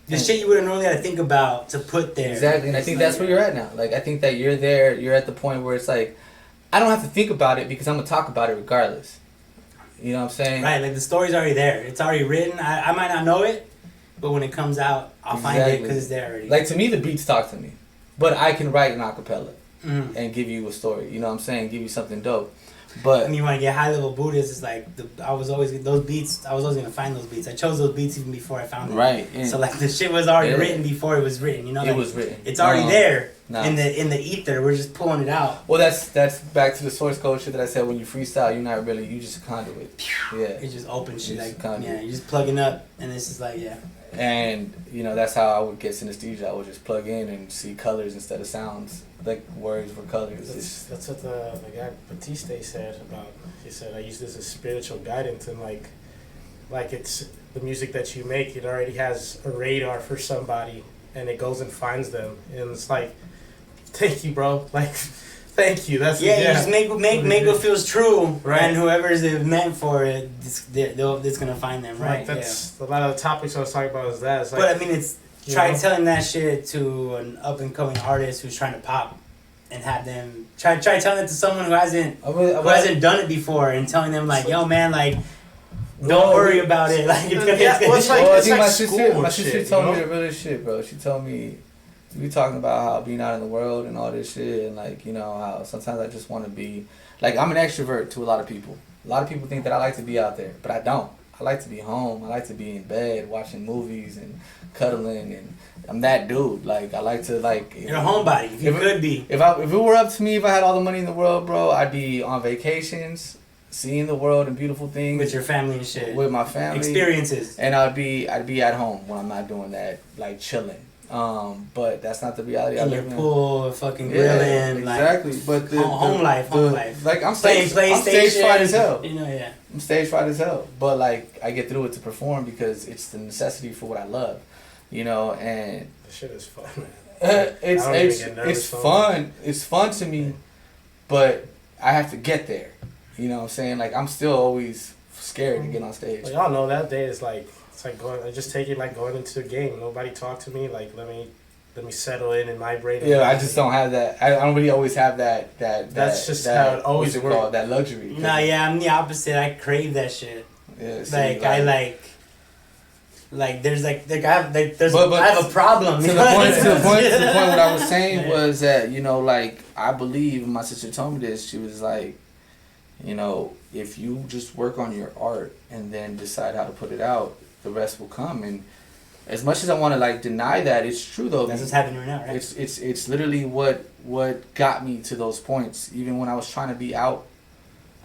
The shit you wouldn't normally have to think about to put there. Exactly, and I think that's where you're at now. Like, I think that you're there, you're at the point where it's like, I don't have to think about it because I'm going to talk about it regardless. You know what I'm saying? Right, like the story's already there. It's already written. I might not know it, but when it comes out, I'll find it because it's there already. Like, to me, the beats talk to me, but I can write an acapella. and give you a story. You know what I'm saying? Give you something dope. But I mean, when I get high level Buddhist, it's like I was always those beats. I was always gonna find those beats. I chose those beats even before I found them. Right. Yeah. So like the shit was already written before it was written. You know, like, it was written. It's already there Nah. in the ether. We're just pulling it out. Well, that's back to the source code shit that I said. When you freestyle, you're not really, you just a conduit. Yeah. It's just open shit. Just Like a conduit. you're just plugging up, and it's just like And you know, that's how I would get synesthesia. I would just plug in and see colors instead of sounds. Like words were colors. That's what the guy Batiste said about. He said, I use this as spiritual guidance, and like it's the music that you make. It already has a radar for somebody, and it goes and finds them, and it's like, thank you, bro. Like, thank you. That's you just make what feels true, Right. And whoever's it meant for it, it's gonna find them, right? Like, that's a lot of the topics I was talking about. Is that? It's like, But I mean, it's try know? telling that shit to an up and coming artist who's trying to pop, and have them try telling it to someone who hasn't done it before, and telling them like, yo, man, like, don't worry about it. Like, it's gonna. Yeah, well, it's like, Well, I it's think like my school sister shit, told you me know? the realest shit, bro. She told me, we talking about how being out in the world and all this shit, and like, you know, how sometimes I just want to be, like, I'm an extrovert to a lot of people. A lot of people think that I like to be out there, but I don't. I like to be home. I like to be in bed watching movies and cuddling, and I'm that dude. Like, I like to, like... You're a homebody. If you could be. If it were up to me, if I had all the money in the world, bro, I'd be on vacations, seeing the world and beautiful things. With your family and shit. With my family. Experiences. And I'd be at home when I'm not doing that, like chilling. But that's not the reality I In your live in. pool, fucking grilling. Exactly. Like, But home life. Like, I'm Playing stage PlayStation. fright as hell. You know, yeah. I'm stage fright as hell. But like, I get through it to perform because it's the necessity for what I love. You know, and The shit is fun, man. it's fun. It's fun to me, but I have to get there. You know what I'm saying? Like, I'm still always scared to get on stage. Well, y'all know that day is like, it's like going. I just take it like going into a game. Nobody talk to me. Like, let me settle in my brain. Yeah, I just don't have that. I don't really always have that. That's just how it always what's it called? works. That luxury. Nah, yeah, I'm the opposite. I crave that shit. Yeah, see, Like, I there's I have a problem. To the point what I was saying was that, you know, like, I believe, my sister told me this, she was like, you know, if you just work on your art and then decide how to put it out, the rest will come. And as much as I want to like deny that, it's true though. That's what's happening right now, right? It's literally what got me to those points. Even when I was trying to be out,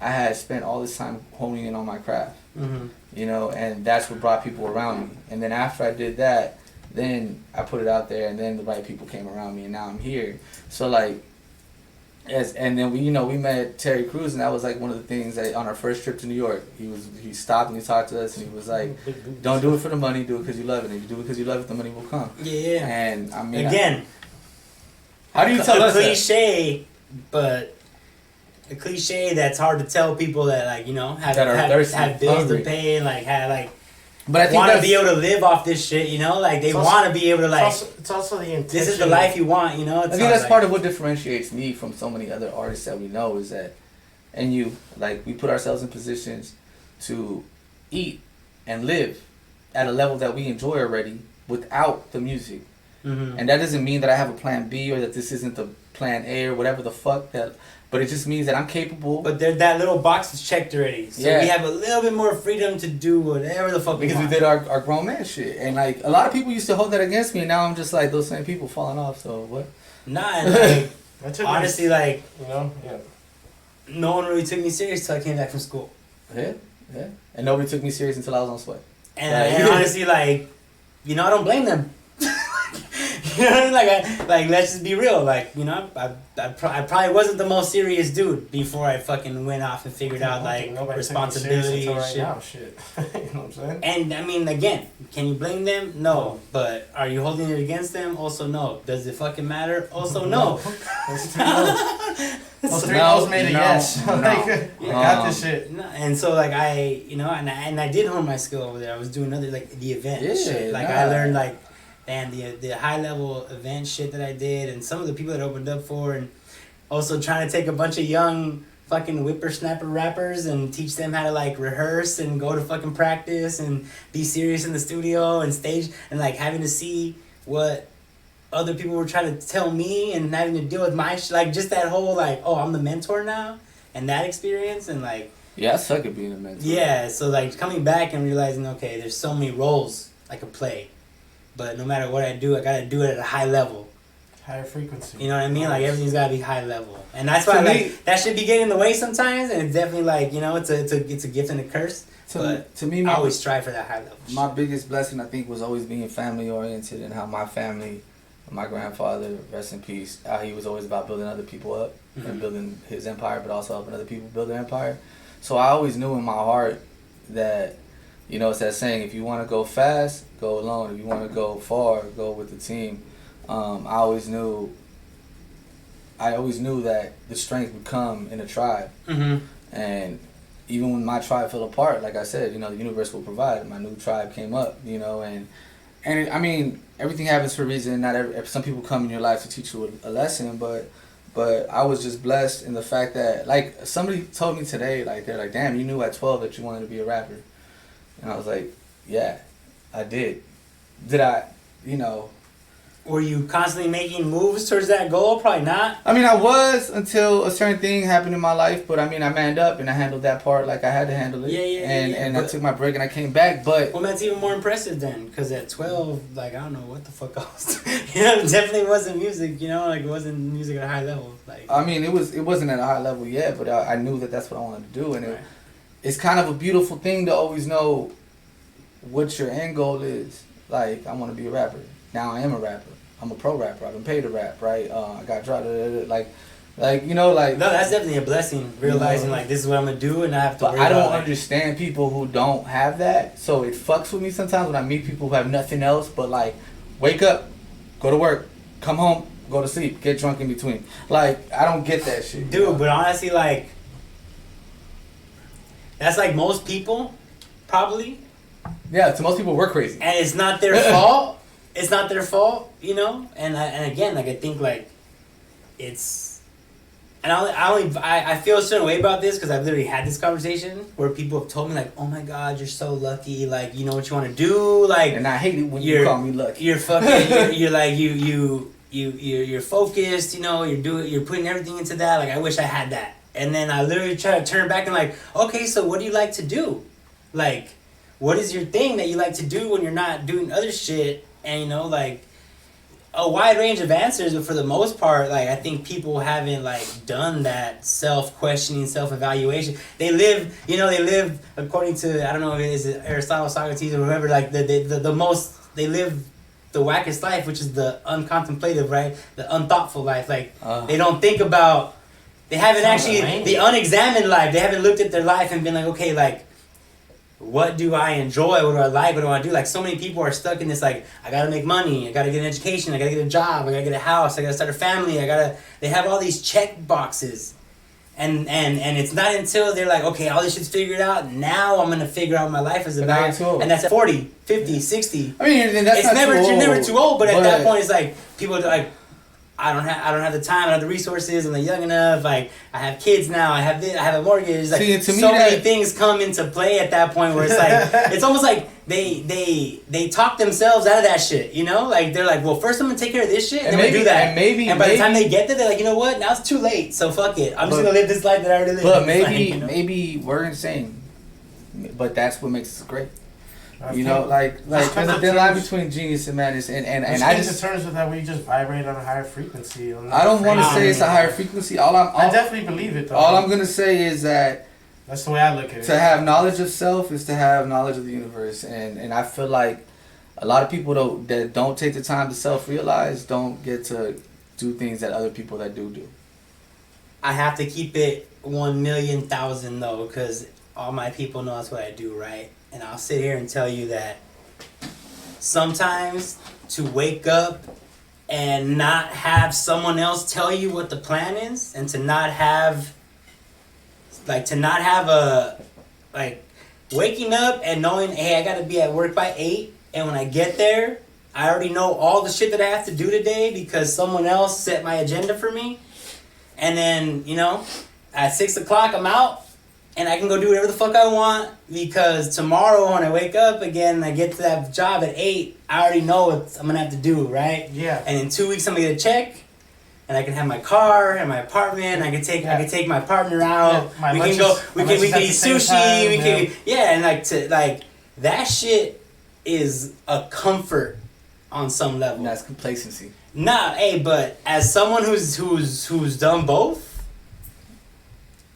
I had spent all this time honing in on my craft. Mm-hmm. You know, and that's what brought people around me. And then after I did that, then I put it out there, and then the right people came around me, and now I'm here. So like, and then we met Terry Crews, and that was like one of the things that on our first trip to New York, he stopped and he talked to us, and he was like, "Don't do it for the money, do it because you love it. And if you do it because you love it, the money will come." Yeah. And I mean, again, how do you tell us that? Cliche, but a cliche that's hard to tell people that, like, you know, have bills hungry to pay, and like but I think want to be able to live off this shit, you know, like they want to be able to like. It's also the intention. This is the life you want, you know. I think that's part of what differentiates me from so many other artists that we know is that, and you, like, we put ourselves in positions to eat and live at a level that we enjoy already without the music. Mm-hmm. And that doesn't mean that I have a plan B or that this isn't the plan A or whatever the fuck that. But it just means that I'm capable. But that little box is checked already, so Yeah. we have a little bit more freedom to do whatever the fuck because we we want. did our grown man shit. And like a lot of people used to hold that against me, and now I'm just like those same people falling off. So what? Nah, and like, took honestly, like, you know, yeah. no one really took me serious till I came back from school. Yeah. And nobody took me serious until I was on Sweat. And honestly, like, you know, I don't blame them. You know what I mean? Like, let's just be real. Like, you know, I probably wasn't the most serious dude before I fucking went off and figured out, like, responsibility and shit. Now, shit. You know what I'm saying? And, I mean, again, can you blame them? No. But are you holding it against them? Also, no. Does it fucking matter? Also, no. Those three no's made a yes. No. I got this shit. No, and so, like, I did hone my skill over there. I was doing the event shit. Like, I learned, like, and the high level event shit that I did, and some of the people that opened up for, and also trying to take a bunch of young fucking whippersnapper rappers and teach them how to like rehearse and go to fucking practice and be serious in the studio and stage, and like having to see what other people were trying to tell me and having to deal with my like just that whole like, oh, I'm the mentor now, and that experience and like. Yeah, I suck at being a mentor. Yeah, so like coming back and realizing, okay, there's so many roles I could play, but no matter what I do, I gotta do it at a high level. Higher frequency. You know what I mean? Like everything's gotta be high level, and that's why like that should be getting in the way sometimes. And it's definitely like it's a gift and a curse. To me, I always strive for that high level. My biggest blessing, I think, was always being family oriented and how my family, my grandfather, rest in peace, how he was always about building other people up and building his empire, but also helping other people build their empire. So I always knew in my heart that, it's that saying, if you want to go fast, go alone. If you want to go far, go with the team. I always knew that the strength would come in a tribe. And even when my tribe fell apart, like I said, the universe will provide. My new tribe came up, and I mean, everything happens for a reason. Some people come in your life to teach you a lesson, but I was just blessed in the fact that, like, somebody told me today, like, they're like, damn, you knew at 12 that you wanted to be a rapper. And I was like, yeah, I did. Did I, Were you constantly making moves towards that goal? Probably not. I mean, I was until a certain thing happened in my life, but I mean, I manned up and I handled that part like I had to handle it. And I took my break and I came back, but... Well, that's even more impressive then, because at 12, like, I don't know what the fuck I was doing. It definitely wasn't music, like, it wasn't music at a high level. Like, I mean, it wasn't at a high level yet, but I knew that that's what I wanted to do, and it's kind of a beautiful thing to always know what your end goal is. Like, I want to be a rapper. Now I am a rapper. I'm a pro rapper. I've been paid to rap, right? I got dropped, like. No, that's definitely a blessing. Realizing like this is what I'm gonna do, and I have to. But I don't understand people who don't have that, so it fucks with me sometimes when I meet people who have nothing else but like, wake up, go to work, come home, go to sleep, get drunk in between. Like, I don't get that shit, dude. But honestly, like, that's like most people, probably. Yeah, to most people, we're crazy, and it's not their fault. It's not their fault, And again, like, I think like it's. And I feel a certain way about this because I've literally had this conversation where people have told me like, oh my God, you're so lucky, like, you know what you want to do, like. And I hate it when you call me lucky. You're fucking, you're like, you're focused, you're putting everything into that, like, I wish I had that. And then I literally try to turn back and like, okay, so what do you like to do? Like, what is your thing that you like to do when you're not doing other shit? And, like, a wide range of answers, but for the most part, like, I think people haven't like done that self-questioning, self-evaluation. They live according to, I don't know if it is Aristotle, Socrates, or whoever, like the most, they live the wackest life, which is the uncontemplative, right? The unthoughtful life. Like, they don't think about, they haven't actually, the unexamined life. They haven't looked at their life and been like, okay, like, what do I enjoy? What do I like? What do I do? Like, so many people are stuck in this, like, I gotta make money, I gotta get an education, I gotta get a job, I gotta get a house, I gotta start a family, they have all these check boxes. And it's not until they're like, okay, all this shit's figured out, now I'm gonna figure out what my life is about. And that's at 40, 50, 60. I mean, and that's you're never too old, but at that point, it's like, people are like, I don't have the time, I don't have the resources, I'm not young enough, like, I have kids now, I have this, I have a mortgage, like, many things come into play at that point where it's like, it's almost like they talk themselves out of that shit, like, they're like, well, first I'm gonna take care of this shit, and then I'm gonna do that, and by the time they get there, they're like, you know what, now it's too late, so fuck it, I'm just gonna live this life that I already lived. But maybe we're insane, but that's what makes us great. Like there's a thin line between genius and madness, and I just in terms of that we just vibrate on a higher frequency. I don't want to say it's a higher frequency. I definitely believe it though. All I'm gonna say is that that's the way I look at it. To have knowledge of self is to have knowledge of the universe, and I feel like a lot of people that don't take the time to self-realize don't get to do things that other people that do. I have to keep it 1,000,000 though, because all my people know that's what I do, right? And I'll sit here and tell you that sometimes to wake up and not have someone else tell you what the plan is, and to not have waking up and knowing, hey, I gotta be at work by 8, and when I get there, I already know all the shit that I have to do today because someone else set my agenda for me. And then, at 6 o'clock I'm out, and I can go do whatever the fuck I want, because tomorrow when I wake up again and I get to that job at 8, I already know what I'm gonna have to do, right? Yeah. And in 2 weeks I'm gonna get a check, and I can have my car and my apartment. I can take my partner out. Yeah, we can go. We can eat sushi. We can and like that shit is a comfort on some level. That's complacency. Nah, hey, but as someone who's done both,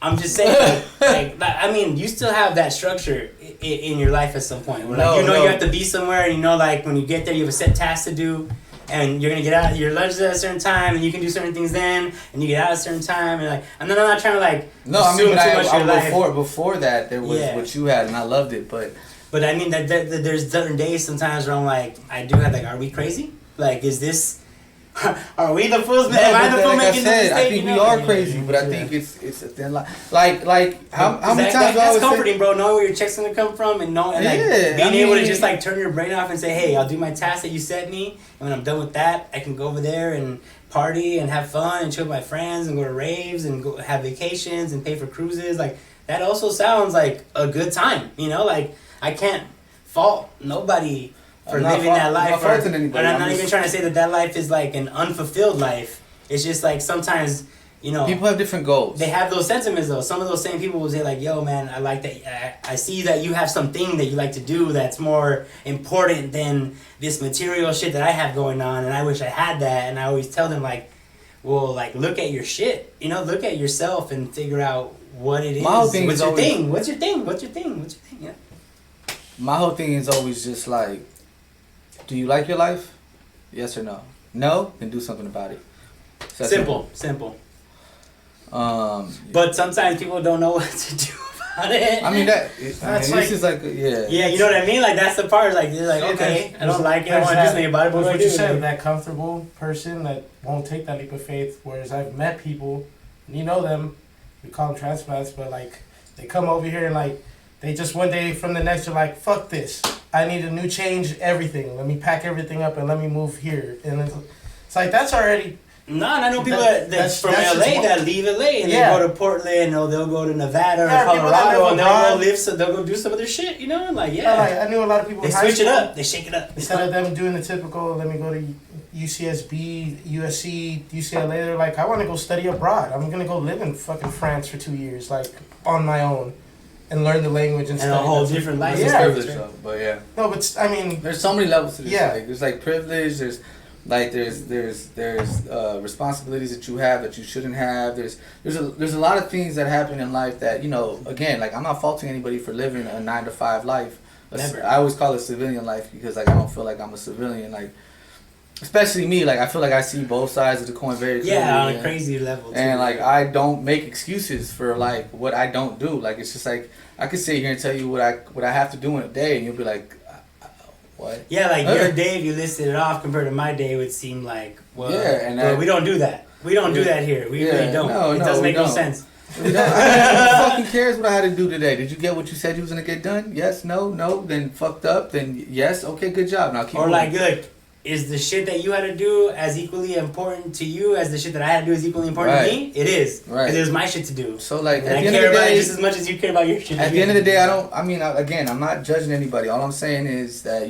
I'm just saying, like, I mean, you still have that structure in your life at some point. Where, like, you have to be somewhere, and like when you get there, you have a set task to do, and you're gonna get out your lunch at a certain time, and you can do certain things then, and you get out at a certain time, and like, I'm not trying to like assume too much of your life. Before that, there was what you had, and I loved it, but I mean that there's certain days sometimes where I'm like, I do have like, are we crazy? Like, is this? Are we the fools? Am I the fool making the mistake? I think we are crazy, but I think it's a thin line. Like how many times that's comforting, bro. Knowing where your check's gonna come from, and being able to just like turn your brain off and say, hey, I'll do my task that you set me, and when I'm done with that, I can go over there and party and have fun and chill with my friends and go to raves and go have vacations and pay for cruises. Like, that also sounds like a good time, Like, I can't fault nobody for living that life. And I'm not even trying to say that life is like an unfulfilled life. It's just like sometimes, people have different goals. They have those sentiments though. Some of those same people will say like, yo man, I like that. I see that you have something that you like to do that's more important than this material shit that I have going on, and I wish I had that. And I always tell them like, well, like, look at your shit. Look at yourself and figure out what it is. What's your thing? Yeah. My whole thing is always just like, do you like your life? Yes or no? No? Then do something about it. So simple. But sometimes people don't know what to do about it. I mean, this is like, yeah. Yeah, you know what I mean? Like, that's the part. Like, they're like, okay, I don't like it. I want to do something about it. But what you said, that comfortable person that won't take that leap of faith. Whereas I've met people, and you know them, we call them transplants, but like, they come over here and like, they just one day from the next, are like, fuck this. I need a new change, everything. Let me pack everything up and let me move here. And it's like, that's already... No, I know people that's from LA that leave LA and they go to Portland, or they'll go to Nevada or Colorado, and they'll go do some of their shit, Like, I knew a lot of people. They switch it up, they shake it up. Instead of them doing the typical, let me go to UCSB, USC, UCLA, they're like, I want to go study abroad. I'm gonna go live in fucking France for 2 years, like on my own, and learn the language and stuff. A whole different life. Privilege though, but yeah. No, but I mean, there's so many levels to this. Yeah. Like, there's like privilege. There's responsibilities that you have that you shouldn't have. There's a lot of things that happen in life that, again, like, I'm not faulting anybody for living a 9-to-5 life. Never. I always call it civilian life because, like, I don't feel like I'm a civilian. Like, especially me, like, I feel like I see both sides of the coin very clearly. Yeah, on a crazy level too. And like, I don't make excuses for like what I don't do. Like, it's just like, I could sit here and tell you what I have to do in a day, and you'll be like, what? Yeah, like your day, if you listed it off compared to my day, would seem like, well, and we don't do that. We don't do that here. We really don't. It doesn't make no sense. Who fucking cares what I had to do today? Did you get what you said you was gonna get done? Yes, no, then fucked up, then yes, okay, good job. Now keep Or moving. like, is the shit that you had to do as equally important to you as the shit that I had to do is equally important to me? It is. Right. Because it was my shit to do. So like, and I care about it just as much as you care about your shit. At the end of the day, again, I'm not judging anybody. All I'm saying is that,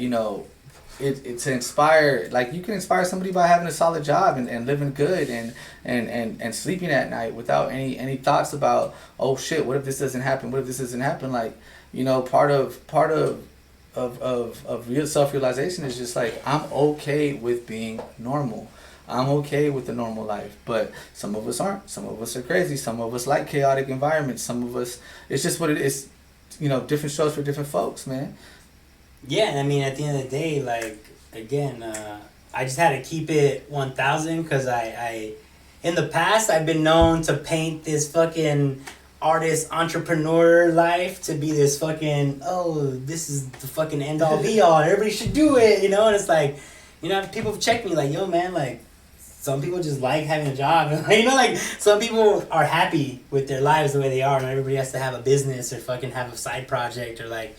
it's to inspire, like, you can inspire somebody by having a solid job and living good and sleeping at night without any thoughts about, oh shit, what if this doesn't happen? What if this doesn't happen? Like, part of real self-realization is just like, I'm okay with being normal. I'm okay with the normal life, but some of us aren't. Some of us are crazy. Some of us like chaotic environments. Some of us, it's just what it is. Different shows for different folks, man. Yeah, I mean, at the end of the day, like, again, I just had to keep it 1,000 because I in the past, I've been known to paint this fucking artist entrepreneur life to be this fucking, oh, this is the fucking end all be all, everybody should do it, and it's like, people have checked me like, yo man, like, some people just like having a job, like, some people are happy with their lives the way they are, and everybody has to have a business or fucking have a side project or like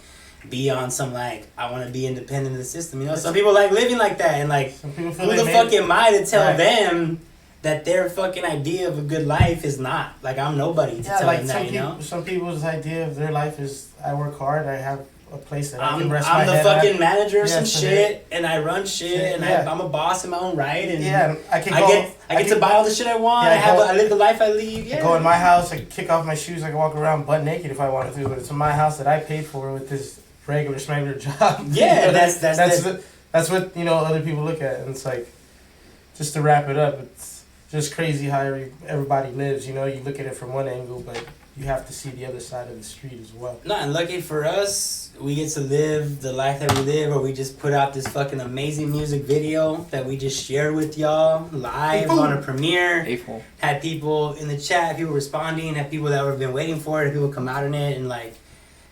be on some, like, I want to be independent of the system, some people like living like that, and like, who the fuck am I to tell them that their fucking idea of a good life is not. Like, I'm nobody to tell them that, you know? Some people's idea of their life is, I work hard, I have a place that I can rest I'm my the head fucking at. manager of Yeah, some so shit, and I run shit, and I'm a boss in my own right, and I get to buy all the shit I want. I live the life I lead. Yeah. I go in my house, I can kick off my shoes, I can walk around butt naked if I wanted to, but it's in my house that I paid for with this regular smuggler job. Yeah, that's what, you know, other people look at, and it's like, just to wrap it up, it's just crazy how everybody lives, you know? You look at it from one angle, but you have to see the other side of the street as well. No, and lucky for us, we get to live the life that we live, where we just put out this fucking amazing music video that we just shared with y'all live on a premiere. Had people in the chat, people responding, had people that have been waiting for it, had people come out in it, and like,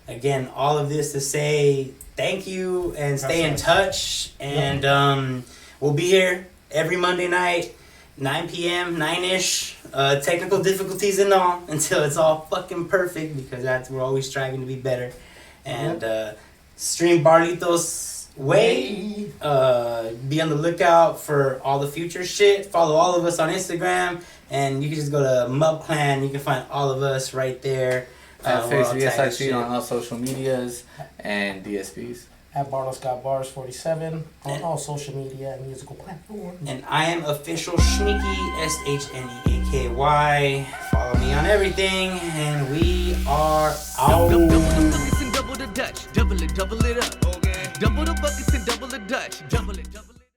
again, all of this to say thank you and stay in touch, and we'll be here every Monday night, 9 p.m., 9-ish, technical difficulties and all, until it's all fucking perfect, because we're always striving to be better. And stream Barlito's way. Be on the lookout for all the future shit. Follow all of us on Instagram, and you can just go to MMUpClan. You can find all of us right there. At FaceVsit on all social medias and DSPs. At BarlosGotBars 47 on all social media and musical platforms. And I am official Shneaky, SHNEAKY. Follow me on everything, and we are out. Double the buckets and double the Dutch. Double it up. Okay. Double the buckets and double the Dutch. Double it.